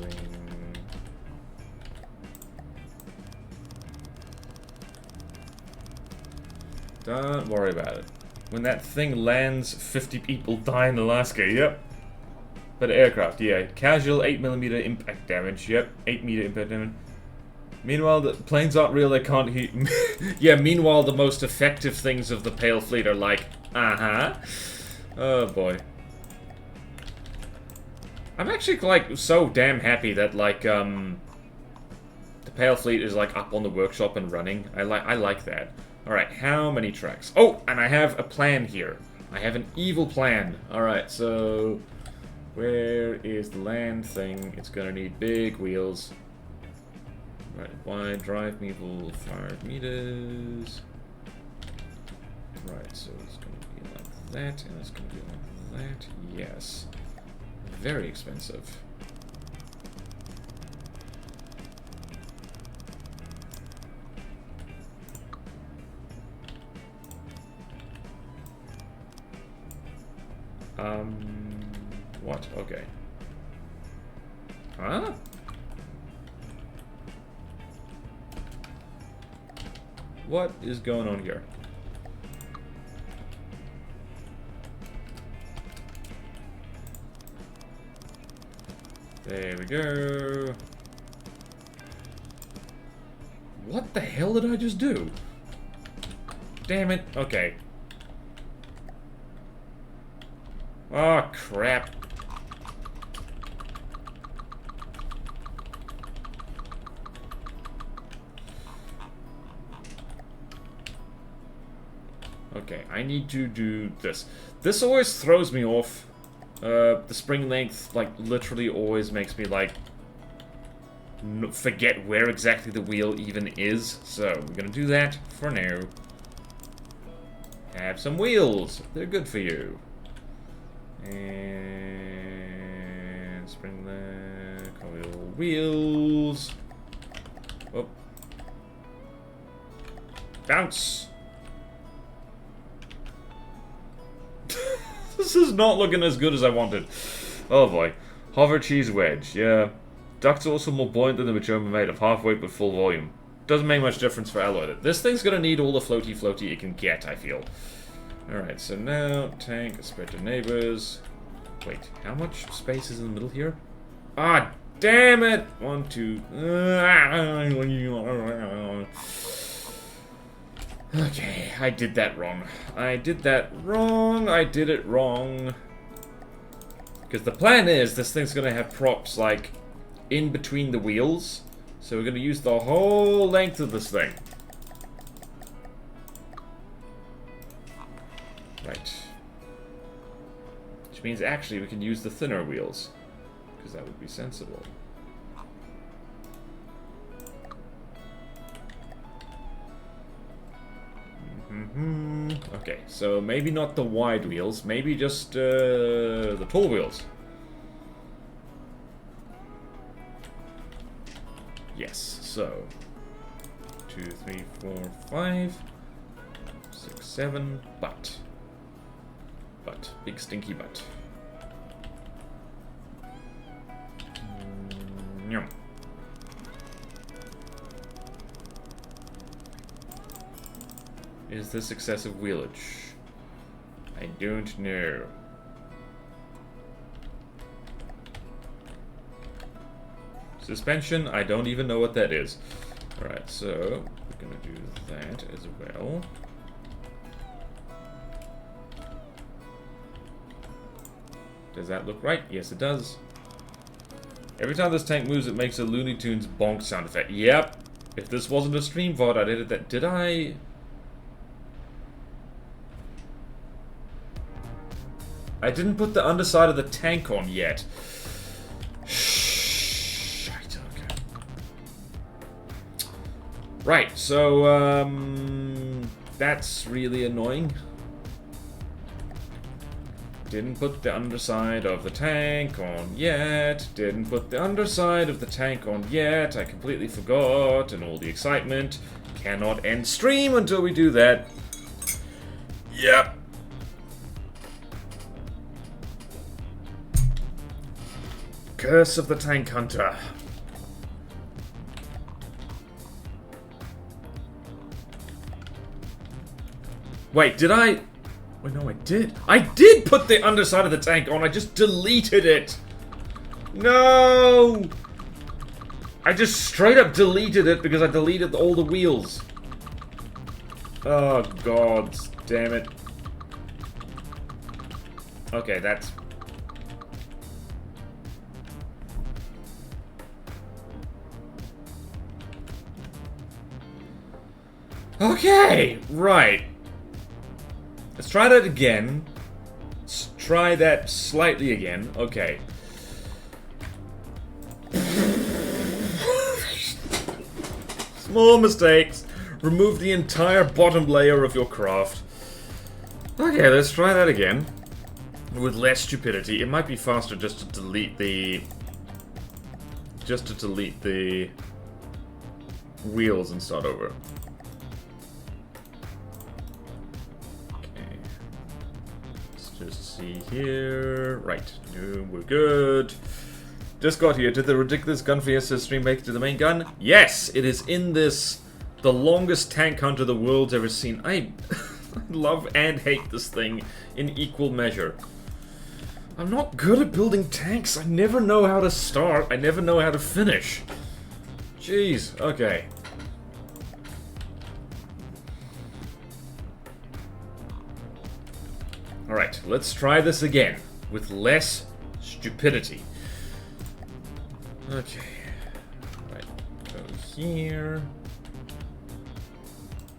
Don't worry about it. When that thing lands, 50 people die in Alaska, yep. But aircraft, yeah. Casual 8mm impact damage, yep. 8m impact damage. Meanwhile, the planes aren't real, they can't heat. Yeah, meanwhile, the most effective things of the Pale Fleet are like, oh boy. I'm actually, like, so damn happy that, like, the Pale Fleet is, like, up on the workshop and running. I like that. Alright, how many tracks? Oh, and I have a plan here. I have an evil plan. Alright, so... where is the land thing? It's gonna need big wheels. Right, wide drive metal 5 meters. Right, so it's going to be like that, and it's going to be like that. Yes. Very expensive. What? Okay. Huh? What is going on here? There we go. What the hell did I just do? Damn it. Okay. Oh, crap. Okay, I need to do this. This always throws me off. The spring length, like, literally always makes me, like, forget where exactly the wheel even is. So, we're gonna do that for now. Have some wheels. They're good for you. And... spring length, wheels. Oh. Bounce! This is not looking as good as I wanted. Oh boy. Hover cheese wedge, yeah. Ducts are also more buoyant than the mature made of half weight but full volume. Doesn't make much difference for alloy. This thing's gonna need all the floaty it can get, I feel. Alright, so now, tank, spread to neighbors. Wait, how much space is in the middle here? Ah, damn it! 1, 2... Okay, I did that wrong. I did it wrong. Because the plan is, this thing's gonna have props, like, in between the wheels. So we're gonna use the whole length of this thing. Right. Which means actually we can use the thinner wheels. Because that would be sensible. Okay, so maybe not the wide wheels, maybe just the tall wheels. Yes, so 2, 3, 4, 5, 6, 7, butt. Butt. Big stinky butt. Yum. Is this excessive wheelage? I don't know. Suspension, I don't even know what that is. Alright, so we're gonna do that as well. Does that look right? Yes, it does. Every time this tank moves, it makes a Looney Tunes bonk sound effect. Yep. If this wasn't a stream VOD, I'd edit that. Did I? I didn't put the underside of the tank on yet. Right, so, that's really annoying. Didn't put the underside of the tank on yet. Didn't put the underside of the tank on yet. I completely forgot, and all the excitement. Cannot end stream until we do that. Yep. Curse of the Tank Hunter. Wait, did I? Wait, no, I did. I did put the underside of the tank on. I just deleted it. No! I just straight up deleted it because I deleted all the wheels. Oh, God damn it. Okay, that's... Okay, right. Let's try that again. Let's try that slightly again. Okay. Small mistakes. Remove the entire bottom layer of your craft. Okay, let's try that again. With less stupidity. It might be faster just to delete the... wheels and start over. Just see here. Right. No, we're good. Just got here. Did the ridiculous gun fiesta stream make it to the main gun? Yes! It is in this... the longest tank hunter the world's ever seen. I love and hate this thing in equal measure. I'm not good at building tanks. I never know how to start. I never know how to finish. Jeez. Okay. Alright, let's try this again, with less stupidity. Okay. Right, go here.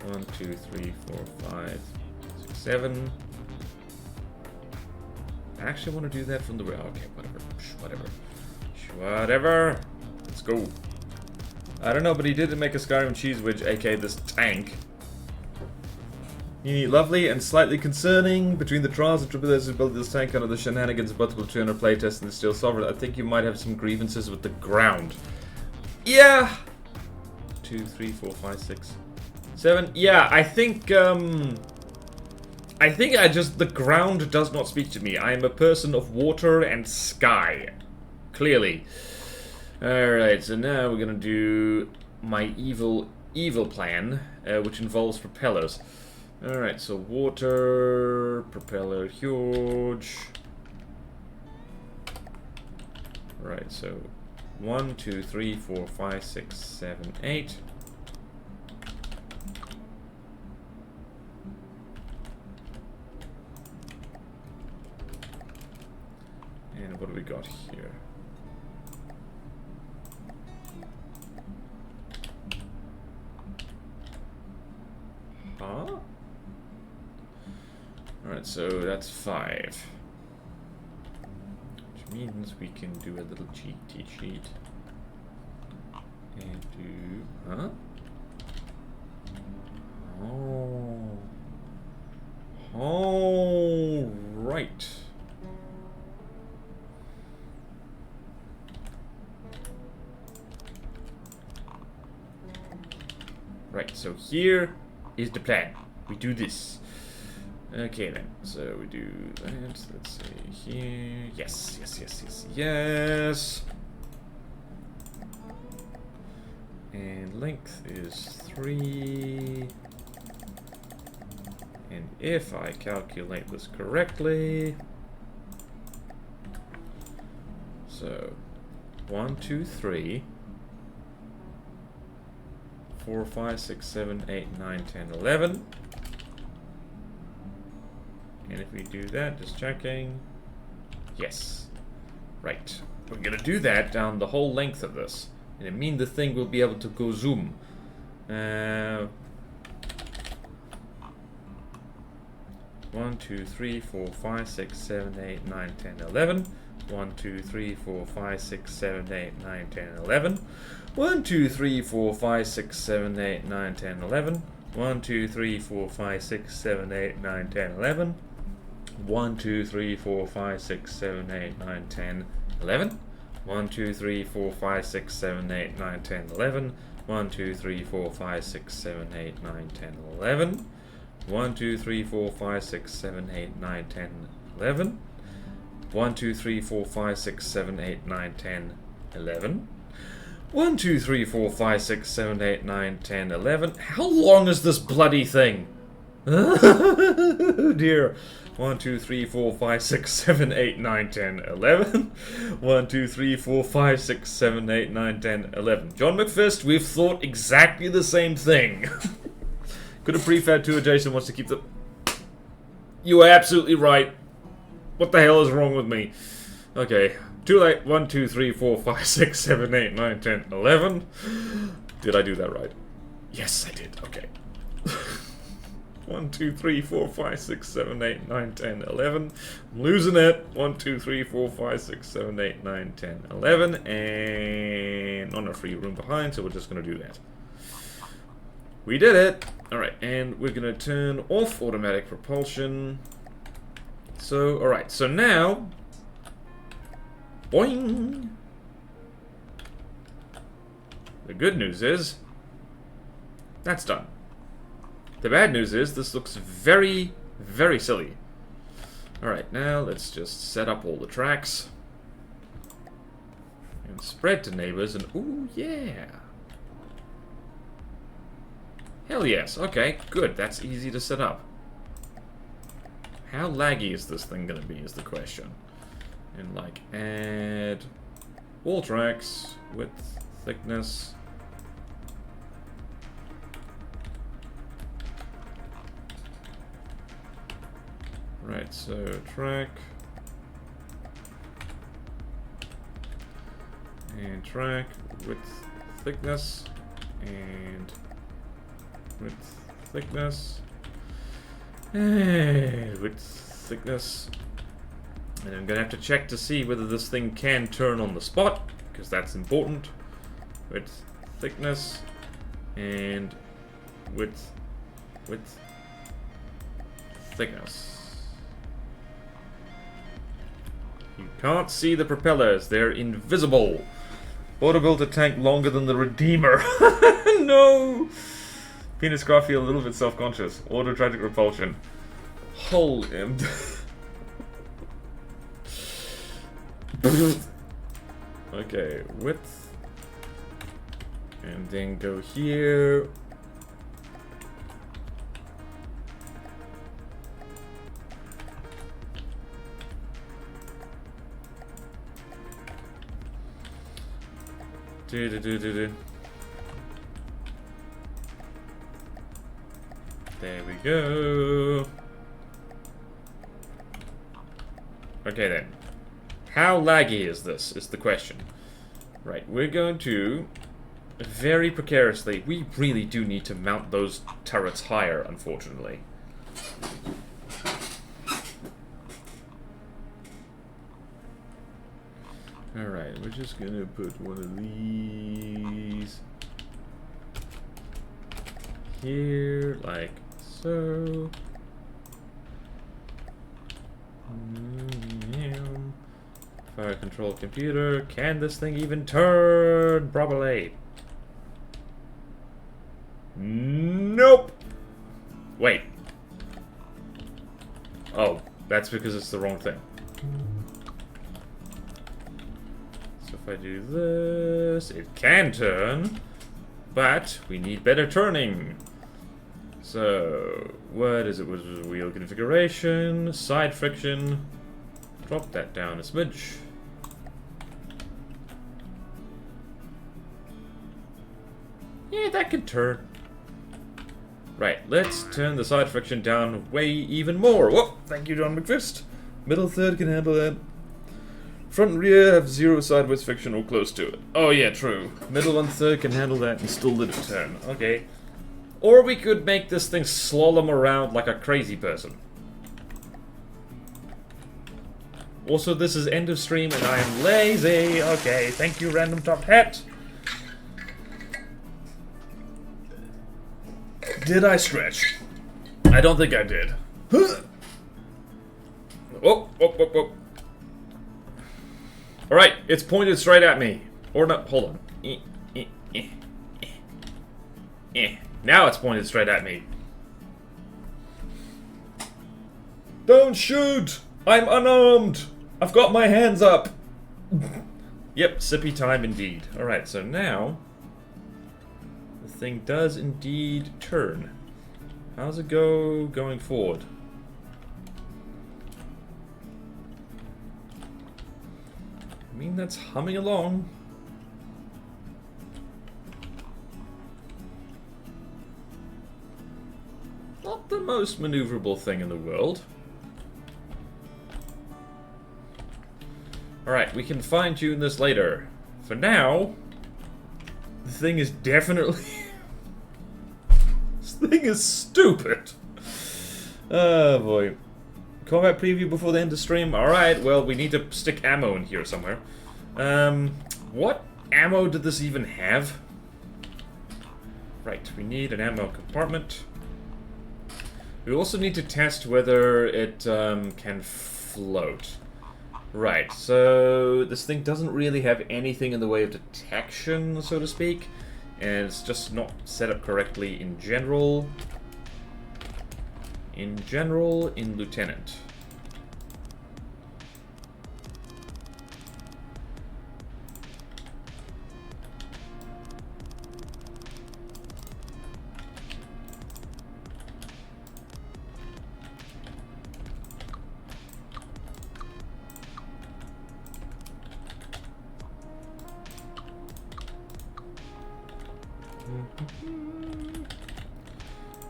1, 2, 3, 4, 5, 6, 7. I actually want to do that from the rear. Okay, whatever. Whatever. Let's go. I don't know, but he did make a Skyrim cheese wedge, aka this tank. Lovely and slightly concerning. Between the trials and tribulations to build this tank under the shenanigans of multiple tuner playtests and the Steel Sovereign, I think you might have some grievances with the ground. Yeah! 2, 3, 4, 5, 6, 7. Yeah, I think the ground does not speak to me. I am a person of water and sky. clearly. Alright, so now we're gonna do my evil plan, which involves propellers. Alright, so water, propeller, huge. Right, so 1, 2, 3, 4, 5, 6, 7, 8. And what do we got here? Huh? Alright, so that's 5. Which means we can do a little cheat sheet. And do... Huh? Oh. Oh, right. Right, so here is the plan. We do this. Okay then, so we do that, let's say here, yes. And length is 3. And if I calculate this correctly, so 1, 2, 3, 4, 5, 6, 7, 8, 9, 10, 11. And if we do that, just checking. Yes. Right. We're gonna do that down the whole length of this. And it means the thing will be able to go zoom. 1, 2, 3, 4, 5, 6, 7, 8, 9, 10, 11. 1, 2, 3, 4, 5, 6, 7, 8, 9, 10, 11. 1, 2, 3, 4, 5, 6, 7, 8, 9, 10, 11. 1, 2, 3, 4, 5, 6, 7, 8, 9, 10, 11. 1, 2, 3, 4, 5, 6, 7, 8, 9, 10, 11. 1, 2, 3, 4, 5, 6, 7, 8, 9, 10, 11. 1, 2, 3, 4, 5, 6, 7, 8, 9, 10, 11. 1, 2, 3, 4, 5, 6, 7, 8, 9, 10, 11. 1, 2, 3, 4, 5, 6, 7, 8, 9, 10, 11. 1, 2, 3, 4, 5, 6, 7, 8, 9, 10, 11. How long is this bloody thing? Oh dear. 1, 2, 3, 4, 5, 6, 7, 8, 9, 10, 11. 1, 2, 3, 4, 5, 6, 7, 8, 9, 10, 11. John McFist, we've thought exactly the same thing. Could have prefab too, Jason wants to keep the... You are absolutely right. What the hell is wrong with me? Okay. Too late. 1, 2, 3, 4, 5, 6, 7, 8, 9, 10, 11. Did I do that right? Yes, I did. Okay. 1, 2, 3, 4, 5, 6, 7, 8, 9, 10, 11. I'm losing it. 1, 2, 3, 4, 5, 6, 7, 8, 9, 10, 11. And on a free room behind, so we're just going to do that. We did it! Alright, and we're going to turn off automatic propulsion. So, alright, so now... Boing! The good news is... That's done. The bad news is this looks very, very silly. Alright, now let's just set up all the tracks. And spread to neighbors and... Ooh, yeah! Hell yes, okay, good, that's easy to set up. How laggy is this thing gonna be is the question. And like, add all tracks, width, thickness. Right, so track. And track, width, thickness, and width, thickness, and width, thickness. And I'm gonna have to check to see whether this thing can turn on the spot, because that's important. Width, thickness, and width, thickness. You can't see the propellers, they're invisible. Auto built a tank longer than the Redeemer. No! Penis Craft feel a little bit self-conscious. Auto tragic repulsion. Holy... Okay, width. And then go here. Do. There we go. Okay then. How laggy is this, is the question. Right, we're going to, very precariously, we really do need to mount those turrets higher, unfortunately. Alright, we're just gonna put one of these here, like so. Fire control computer. Can this thing even turn properly? Nope. Wait. Oh, that's because it's the wrong thing. So if I do this, it can turn, but we need better turning. So, what is it? Was wheel configuration, side friction. Drop that down a smidge. Yeah, that could turn. Right, let's turn the side friction down way even more. Whoa, thank you, John McFist. Middle third can handle that. Front and rear have zero sideways friction or close to it. Oh yeah, true. Middle one third can handle that and still let it turn. Okay. Or we could make this thing slalom around like a crazy person. Also, this is end of stream and I am lazy. Okay, thank you, random top hat. Did I stretch? I don't think I did. Oh. Alright, it's pointed straight at me. Or not, hold on. Now it's pointed straight at me. Don't shoot! I'm unarmed! I've got my hands up! Yep, sippy time indeed. Alright, so now the thing does indeed turn. How's it going forward? I mean, that's humming along. Not the most maneuverable thing in the world. Alright, we can fine-tune this later. For now, the thing is definitely... This thing is stupid. Oh boy. Combat preview before the end of stream? Alright, well, we need to stick ammo in here somewhere. What ammo did this even have? Right, we need an ammo compartment. We also need to test whether it can float. Right, so this thing doesn't really have anything in the way of detection, so to speak, and it's just not set up correctly in general. In Lieutenant.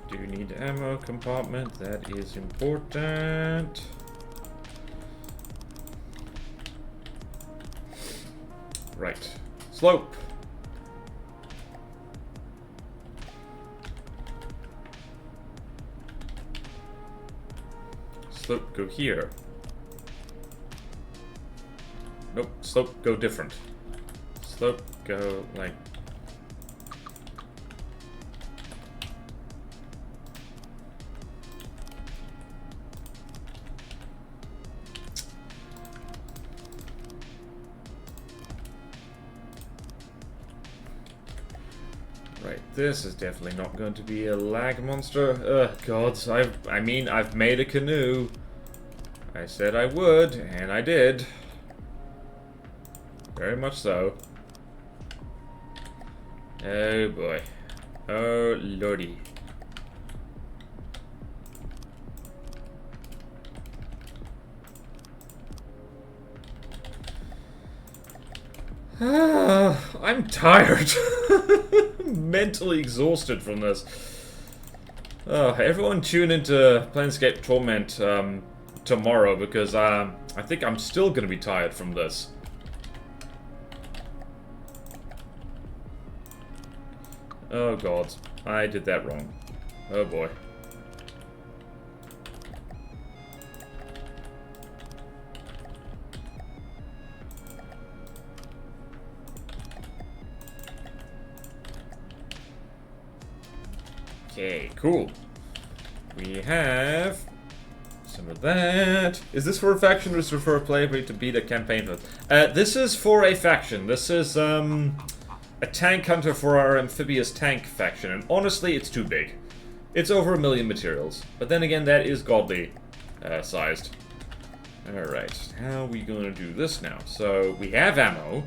Do need ammo compartment, that is important. Right. Slope. Slope, go here. Nope, slope, go different. Slope, go like... Right, this is definitely not going to be a lag monster. Ugh, gods, I mean, I've made a canoe. I said I would, and I did. Very much so. Oh boy. Oh lordy. I'm tired. Mentally exhausted from this. Everyone tune into Planescape Torment tomorrow, because I think I'm still gonna be tired from this. Oh god, I did that wrong. Oh boy. Okay, cool. We have some of that. Is this for a faction or is this for a player to beat a campaign with? This is for a faction. This is a tank hunter for our amphibious tank faction, and honestly, it's too big. It's over 1 million materials, but then again, that is godly sized. Alright, how are we gonna do this now? So, we have ammo.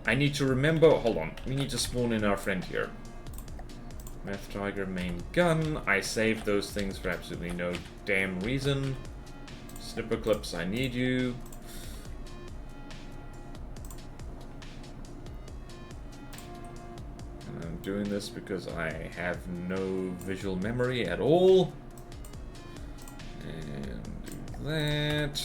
I need to remember, hold on, we need to spawn in our friend here. Meth Tiger main gun. I saved those things for absolutely no damn reason. Snipper clips, I need you. And I'm doing this because I have no visual memory at all. And do that.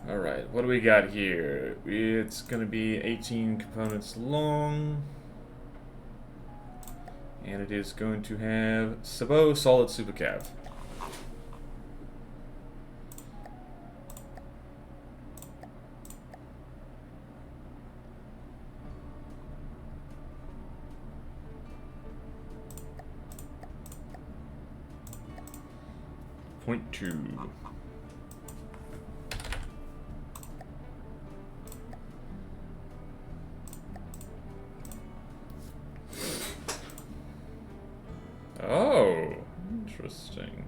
Alright, what do we got here? It's gonna be 18 components long. And it is going to have Sabo Solid Super Cav. Point 2. Oh, interesting.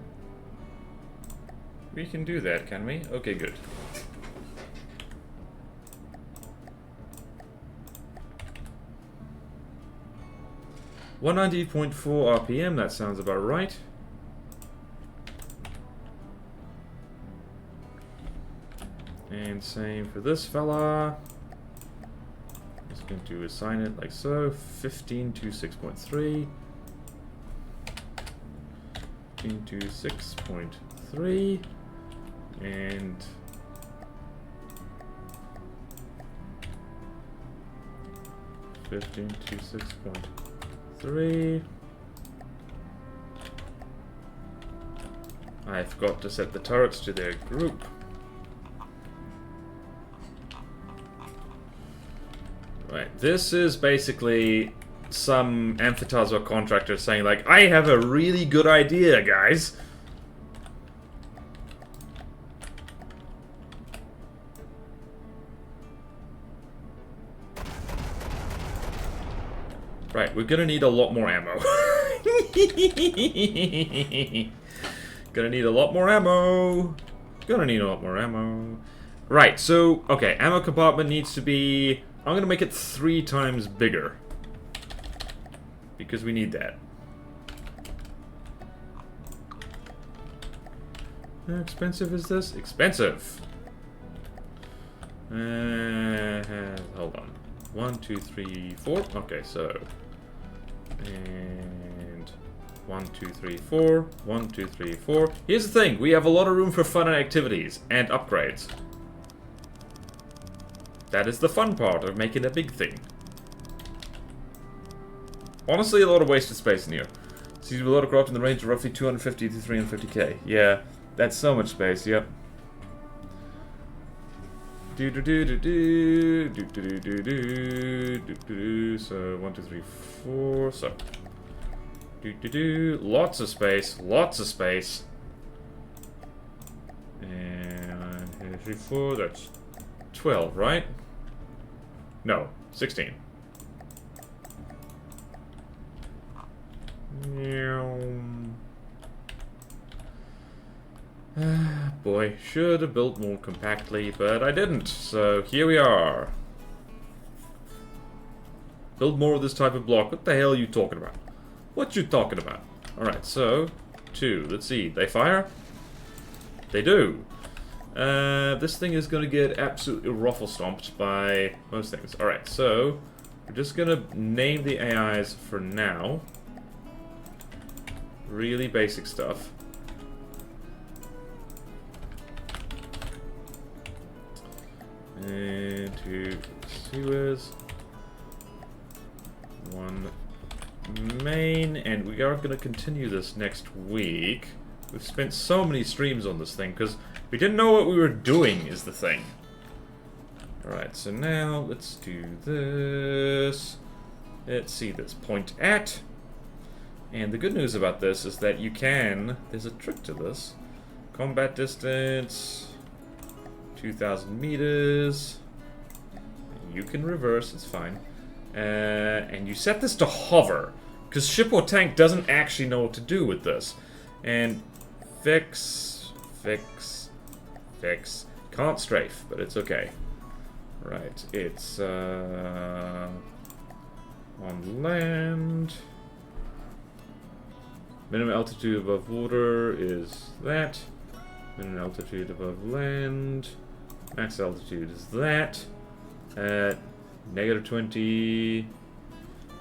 We can do that, can we? Okay, good. .4 RPM, that sounds about right. And same for this fella. Just going to assign it like so. 15 to 6.3. Into 6.3 and .15 to 6.3. I forgot to set the turrets to their group. Right, this is basically some Amphitasma contractor saying like, I have a really good idea, guys. Right, we're gonna need a lot more ammo. Gonna need a lot more ammo. Gonna need a lot more ammo. Right, so, okay, ammo compartment needs to be... I'm gonna make it 3 times bigger. Because we need that. How expensive is this? Expensive! Hold on. 1, 2, 3, 4. Okay, so... And... 1, 2, 3, 4. 1, 2, 3, 4. Here's the thing. We have a lot of room for fun and activities. And upgrades. That is the fun part of making a big thing. Honestly, a lot of wasted space in here. Seems to be a lot of craft in the range of roughly 250 to 350k. Yeah, that's so much space, yep. So, 1, 2, 3, 4, so. Lots of space, lots of space. And 1, 2, 3, 4, that's 12, right? No, 16. I should have built more compactly, but I didn't. So here we are. Build more of this type of block. What the hell are you talking about? What you talking about? Alright, so 2. Let's see. They fire? They do. This thing is going to get absolutely ruffle-stomped by most things. Alright, so we're just going to name the AIs for now. Really basic stuff. And 2 sewers. 1 main, and we are going to continue this next week. We've spent so many streams on this thing because we didn't know what we were doing is the thing. Alright, so now let's do this. Let's see this. Point at. And the good news about this is that you can... There's a trick to this. Combat distance. 2,000 meters. You can reverse, it's fine. And you set this to hover, because ship or tank doesn't actually know what to do with this. And fix, fix, fix. Can't strafe, but it's okay. Right, it's on land. Minimum altitude above water is that. Minimum altitude above land. Max altitude is that. -20.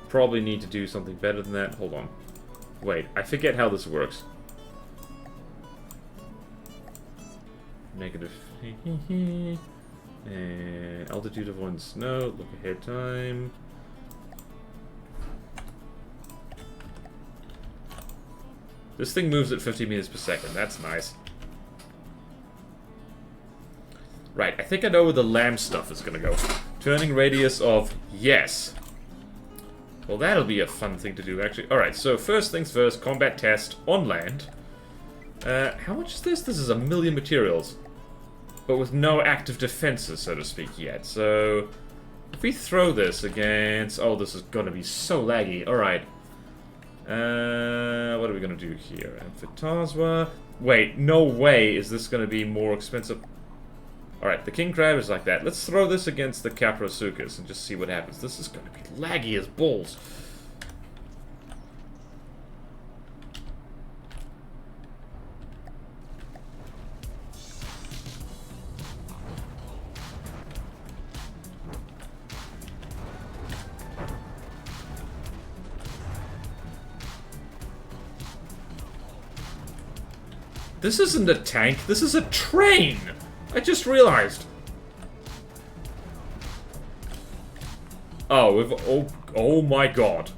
Probably need to do something better than that. Hold on. Wait, I forget how this works. Negative. Altitude of one snow. Look ahead time. This thing moves at 50 meters per second. That's nice. Right, I think I know where the lamb stuff is gonna go. Turning radius of yes. Well, that'll be a fun thing to do, actually. Alright, so first things first, combat test on land. How much is this? This is 1,000,000 materials. But with no active defenses, so to speak, yet. So, if we throw this against... Oh, this is gonna be so laggy. Alright. What are we gonna do here? Amphitasma. Wait, no way is this gonna be more expensive. Alright, the king crab is like that. Let's throw this against the Caprosuchus and just see what happens. This is gonna be laggy as balls. This isn't a tank, this is a train! I just realized. Oh, we've... Oh my god.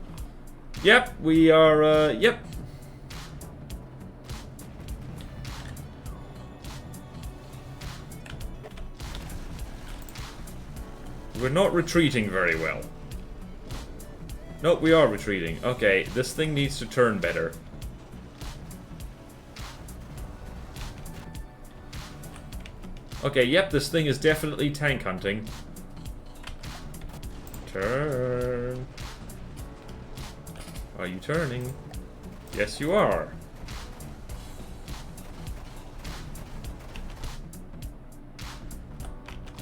Yep, we are, yep. We're not retreating very well. Nope, we are retreating. Okay, this thing needs to turn better. Okay, yep, this thing is definitely tank hunting. Turn. Are you turning? Yes, you are.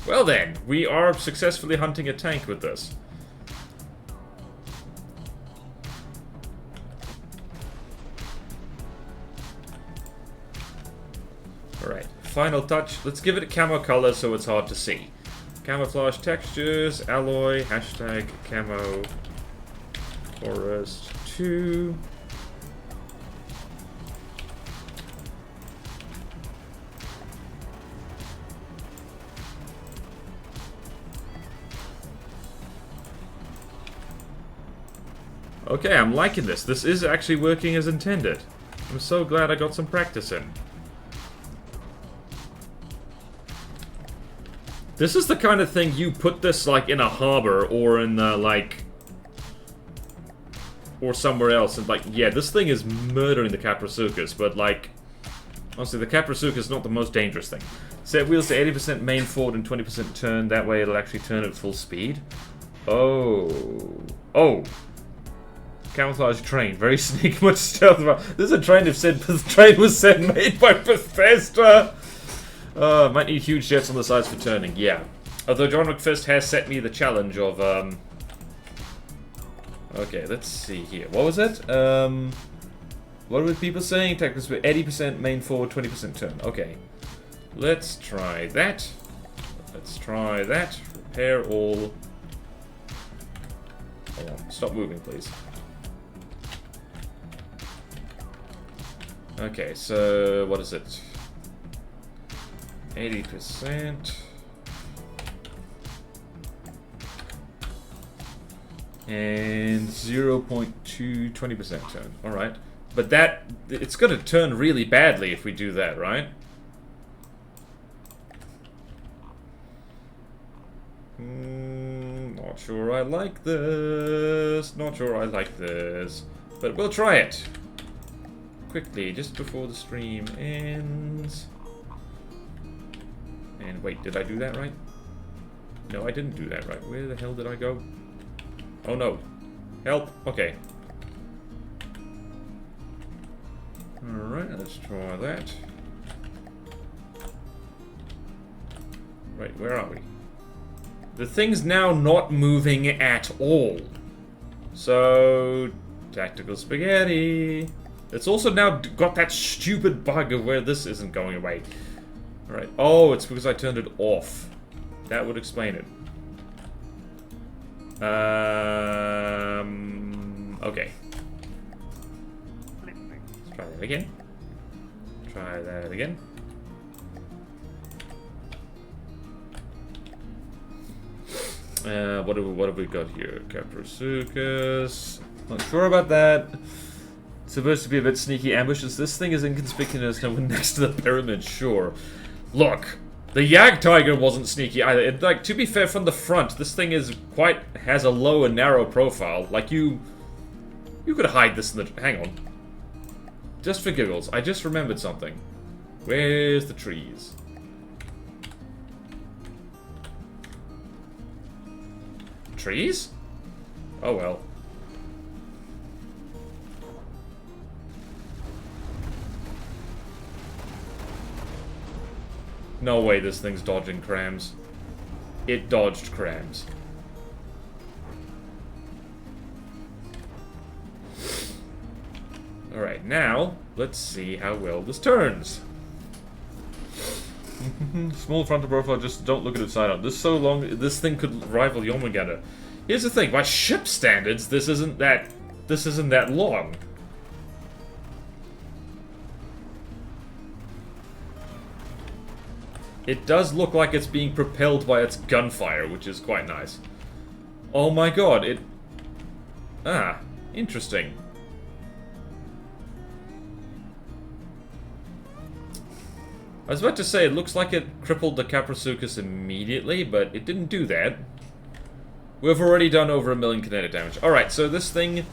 Well then, we are successfully hunting a tank with this. Alright. Final touch. Let's give it a camo color so it's hard to see. Camouflage textures, alloy, hashtag camo, forest 2. Okay, I'm liking this. This is actually working as intended. I'm so glad I got some practice in. This is the kind of thing you put this, like, in a harbor or in, like... or somewhere else, and, like, yeah, this thing is murdering the Caprosuchus, but, like... honestly, the Caprosuchus is not the most dangerous thing. Set wheels to 80% main forward and 20% turn, that way it'll actually turn at full speed. Oh. Oh! Camouflage train, very sneaky, much stealth. This is a train that said the train was made by Bethesda! Might need huge jets on the sides for turning. Yeah. Although John McFist has set me the challenge of, Okay, let's see here. What was it? What were people saying? Tactics were 80% main forward, 20% turn. Okay. Let's try that. Let's try that. Repair all. Hold on. Stop moving, please. Okay, so what is it? 80%. And 0.2, 20% turn. Alright. But that, it's gonna turn really badly if we do that, right? Not sure I like this. Not sure I like this. But we'll try it. Quickly, just before the stream ends. And wait, did I do that right? No, I didn't do that right. Where the hell did I go? Oh no. Help. Okay. Alright, let's try that. Right, where are we? The thing's now not moving at all. So, tactical spaghetti. It's also now got that stupid bug of where this isn't going away. Alright. Oh, it's because I turned it off. That would explain it. Okay. Let's try that again. Try that again. What have we got here? Caprasuchus. Not sure about that. It's supposed to be a bit sneaky ambushes. This thing is inconspicuous next to the pyramid, sure. Look, the Yag Tiger wasn't sneaky either. It, like, to be fair, from the front, this thing has a low and narrow profile. Like, you could hide this in the... Hang on. Just for giggles, I just remembered something. Where's the trees? Trees? Oh well. No way this thing's dodging crams. It dodged crams. Alright, now, let's see how well this turns. Small frontal profile, just don't look at it side up. This thing could rival Yomageddon. Here's the thing, by ship standards, this isn't that long. It does look like it's being propelled by its gunfire, which is quite nice. Oh my god, interesting. I was about to say, it looks like it crippled the Caprasuchus immediately, but it didn't do that. We've already done over 1 million kinetic damage. Alright, so this thing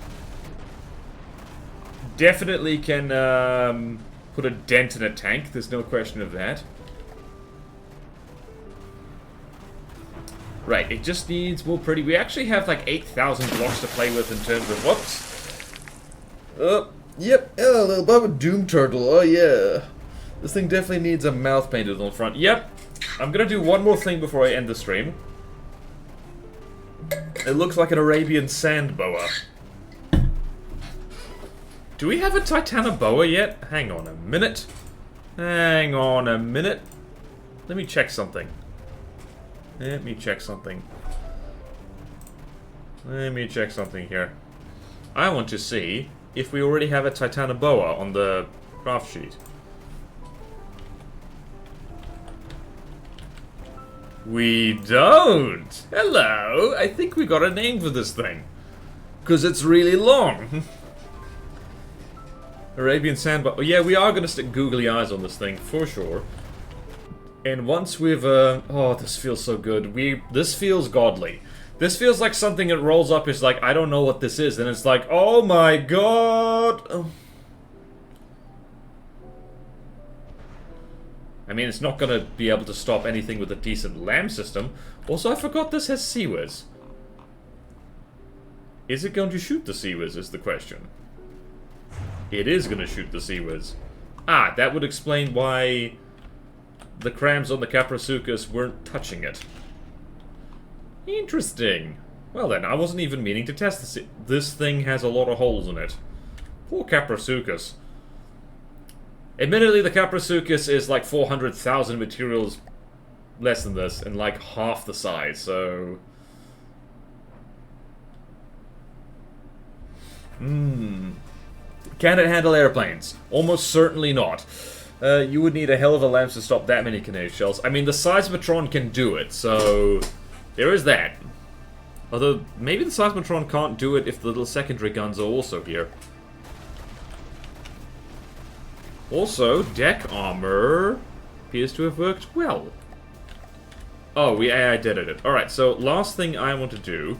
definitely can put a dent in a tank, there's no question of that. Right, it just needs more pretty. We actually have like 8,000 blocks to play with in terms of... Whoops. Yep, a little Bubba Doom Turtle, oh yeah. This thing definitely needs a mouth painted on the front. Yep. I'm gonna do one more thing before I end the stream. It looks like an Arabian sand boa. Do we have a Titanoboa yet? Hang on a minute. Hang on a minute. Let me check something. Let me check something. Let me check something here. I want to see if we already have a Titanoboa on the craft sheet. We don't! Hello! I think we got a name for this thing. Because it's really long. Arabian sandbar. Oh, yeah, we are going to stick googly eyes on this thing, for sure. And once we've, oh, this feels so good. This feels godly. This feels like something that rolls up is like, I don't know what this is. And it's like, oh my god! Oh. I mean, it's not going to be able to stop anything with a decent LAM system. Also, I forgot this has Seawiz. Is it going to shoot the Seawiz, is the question. It is going to shoot the Seawiz. Ah, that would explain why the crams on the Caprasuchus weren't touching it. Interesting. Well then, I wasn't even meaning to test this. This thing has a lot of holes in it. Poor Caprasuchus. Admittedly, the Caprasuchus is like 400,000 materials less than this, and like half the size, so... Can it handle airplanes? Almost certainly not. You would need a hell of a lens to stop that many canoe shells. I mean, the Seismotron can do it, so... There is that. Although, maybe the Seismotron can't do it if the little secondary guns are also here. Also, deck armor appears to have worked well. Oh, I did it. Alright, so last thing I want to do...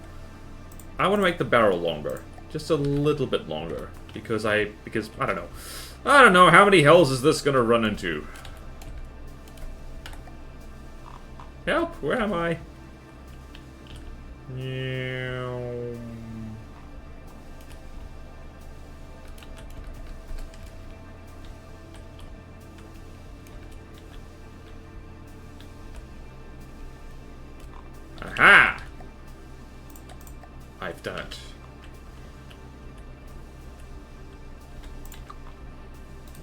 I want to make the barrel longer. Just a little bit longer. Because, I don't know. I don't know, how many hells is this gonna run into? Help, where am I? Aha! I've done it.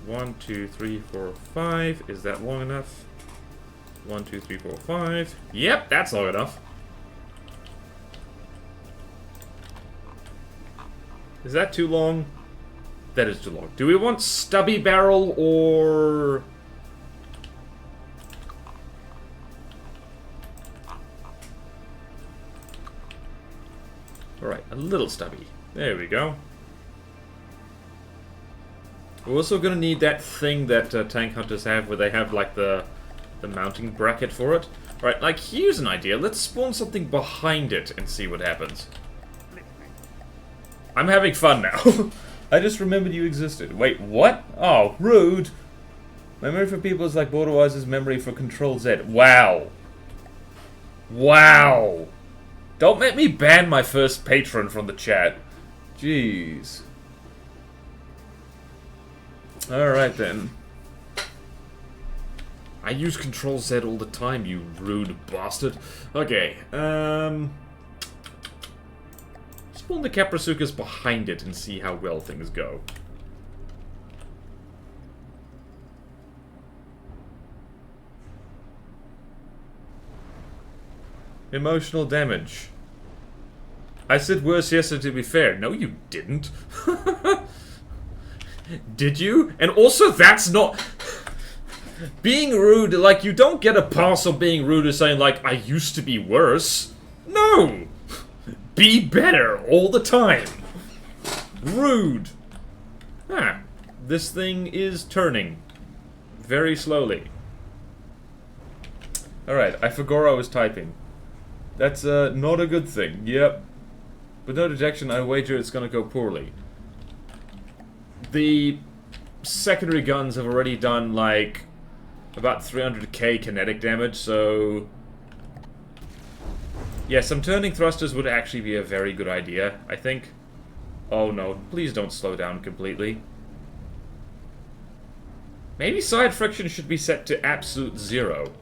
One, two, three, four, five. Is that long enough? 1, 2, 3, 4, 5. Yep, that's long enough. Is that too long? That is too long. Do we want stubby barrel or... Alright, a little stubby. There we go. We're also gonna need that thing that tank hunters have where they have like the mounting bracket for it. Alright, like here's an idea. Let's spawn something behind it and see what happens. I'm having fun now. I just remembered you existed. Wait, what? Oh, rude. Memory for people is like Borderwise's memory for Control-Z. Wow. Wow. Don't make me ban my first patron from the chat. Jeez. Alright then. I use Control-Z all the time, you rude bastard. Okay, spawn the Caprasuchus behind it and see how well things go. Emotional damage. I said worse yesterday, to be fair. No, you didn't. Did you? And also, that's not... Being rude, like, you don't get a pass on being rude as saying, like, I used to be worse. No! Be better all the time. Rude. Ah, this thing is turning. Very slowly. Alright, I forgot I was typing. That's, not a good thing. Yep. With no detection, I wager it's gonna go poorly. The secondary guns have already done, like, about 300k kinetic damage, so... Yeah, some turning thrusters would actually be a very good idea, I think. Oh no, please don't slow down completely. Maybe side friction should be set to absolute 0.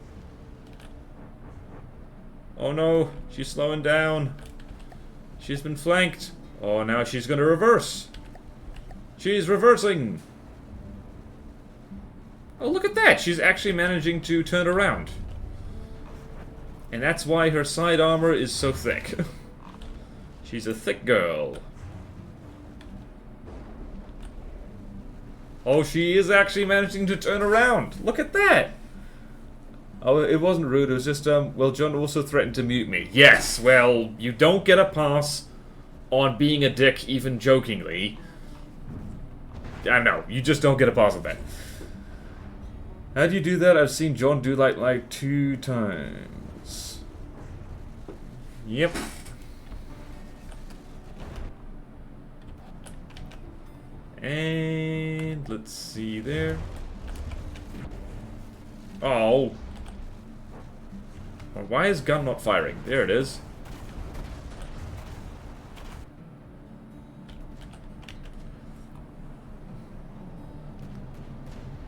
Oh no, she's slowing down. She's been flanked. Oh, now she's gonna reverse. She's reversing. Oh, look at that! She's actually managing to turn around. And that's why her side armor is so thick. She's a thick girl. Oh, she is actually managing to turn around! Look at that! Oh, it wasn't rude, it was just, well, John also threatened to mute me. Yes, well, you don't get a pass on being a dick, even jokingly. I know, you just don't get a pass on that. How do you do that? I've seen John do like 2 times. Yep. And let's see there. Oh. Well, why is gun not firing? There it is.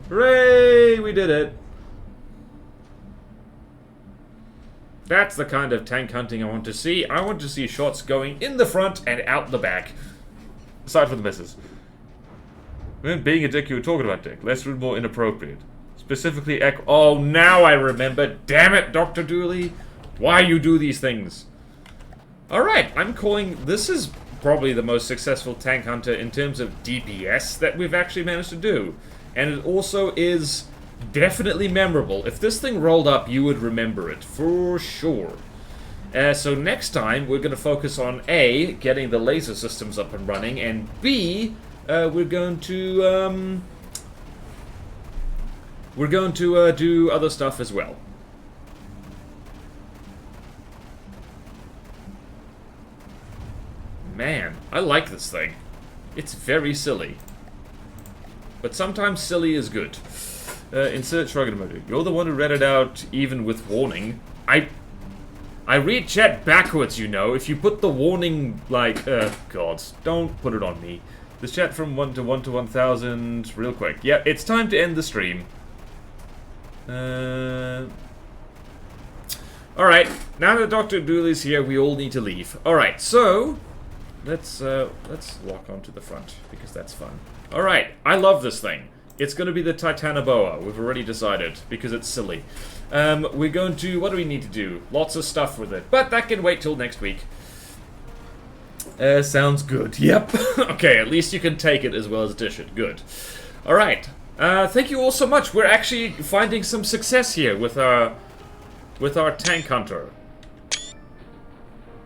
Hooray! We did it! That's the kind of tank hunting I want to see. I want to see shots going in the front and out the back. Aside from the misses. When being a dick, you were talking about dick. Less rude, more inappropriate. Specifically, oh, now I remember. Damn it, Dr. Dooley. Why you do these things? Alright, I'm calling... This is probably the most successful tank hunter in terms of DPS that we've actually managed to do. And it also is definitely memorable. If this thing rolled up, you would remember it. For sure. So next time, we're going to focus on A, getting the laser systems up and running, and B, we're going to do other stuff as well. Man, I like this thing. It's very silly. But sometimes silly is good. Insert shrug emoji. You're the one who read it out even with warning. I read chat backwards, you know. If you put the warning, like, God, don't put it on me. This chat from 1 to 1 to 1,000, real quick. Yeah, it's time to end the stream. Alright, now that Dr. Dooley's here, we all need to leave. Alright, so... Let's walk onto the front, because that's fun. Alright, I love this thing. It's going to be the Titanoboa, we've already decided, because it's silly. We're going to... What do we need to do? Lots of stuff with it, but that can wait till next week. Sounds good. Yep. Okay, at least you can take it as well as dish it. Good. Alright. Thank you all so much. We're actually finding some success here with our tank hunter.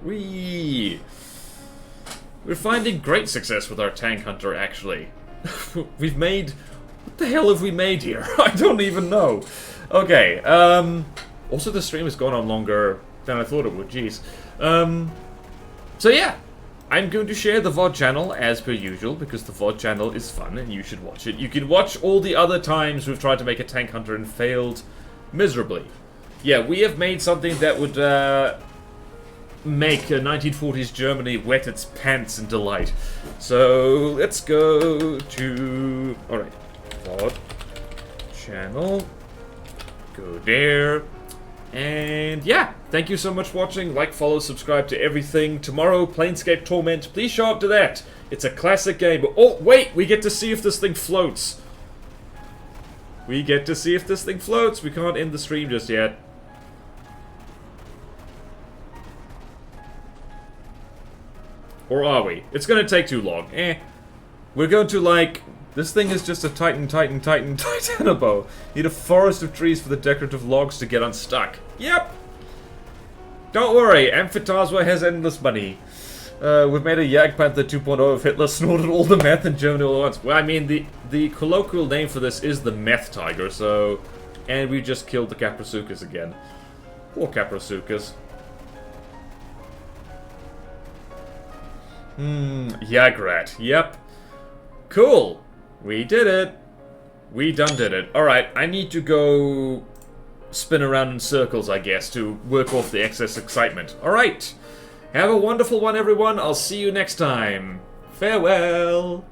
We're finding great success with our tank hunter, actually. We've made... What the hell have we made here? I don't even know. Okay, also the stream has gone on longer than I thought it would, jeez. So yeah, I'm going to share the VOD channel as per usual, because the VOD channel is fun and you should watch it. You can watch all the other times we've tried to make a tank hunter and failed miserably. Yeah, we have made something that would, make 1940s Germany wet its pants in delight. So, let's go to... Alright, VOD channel. Go there. And yeah, thank you so much for watching. Like, follow, subscribe to everything. Tomorrow, Planescape Torment. Please show up to that. It's a classic game. But oh, wait, we get to see if this thing floats. We get to see if this thing floats. We can't end the stream just yet. Or are we? It's gonna take too long. We're going to, like... This thing is just a Titanoboa. Need a forest of trees for the decorative logs to get unstuck. Yep! Don't worry, Amphitasma has endless money. We've made a Jagdpanther 2.0 if Hitler snorted all the meth in Germany all at once. Well, I mean, the colloquial name for this is the meth tiger, so... And we just killed the Caprasukas again. Poor Caprasukas. Jagrat. Yep. Cool. We did it. We done did it. Alright, I need to go spin around in circles, I guess, to work off the excess excitement. Alright. Have a wonderful one, everyone. I'll see you next time. Farewell.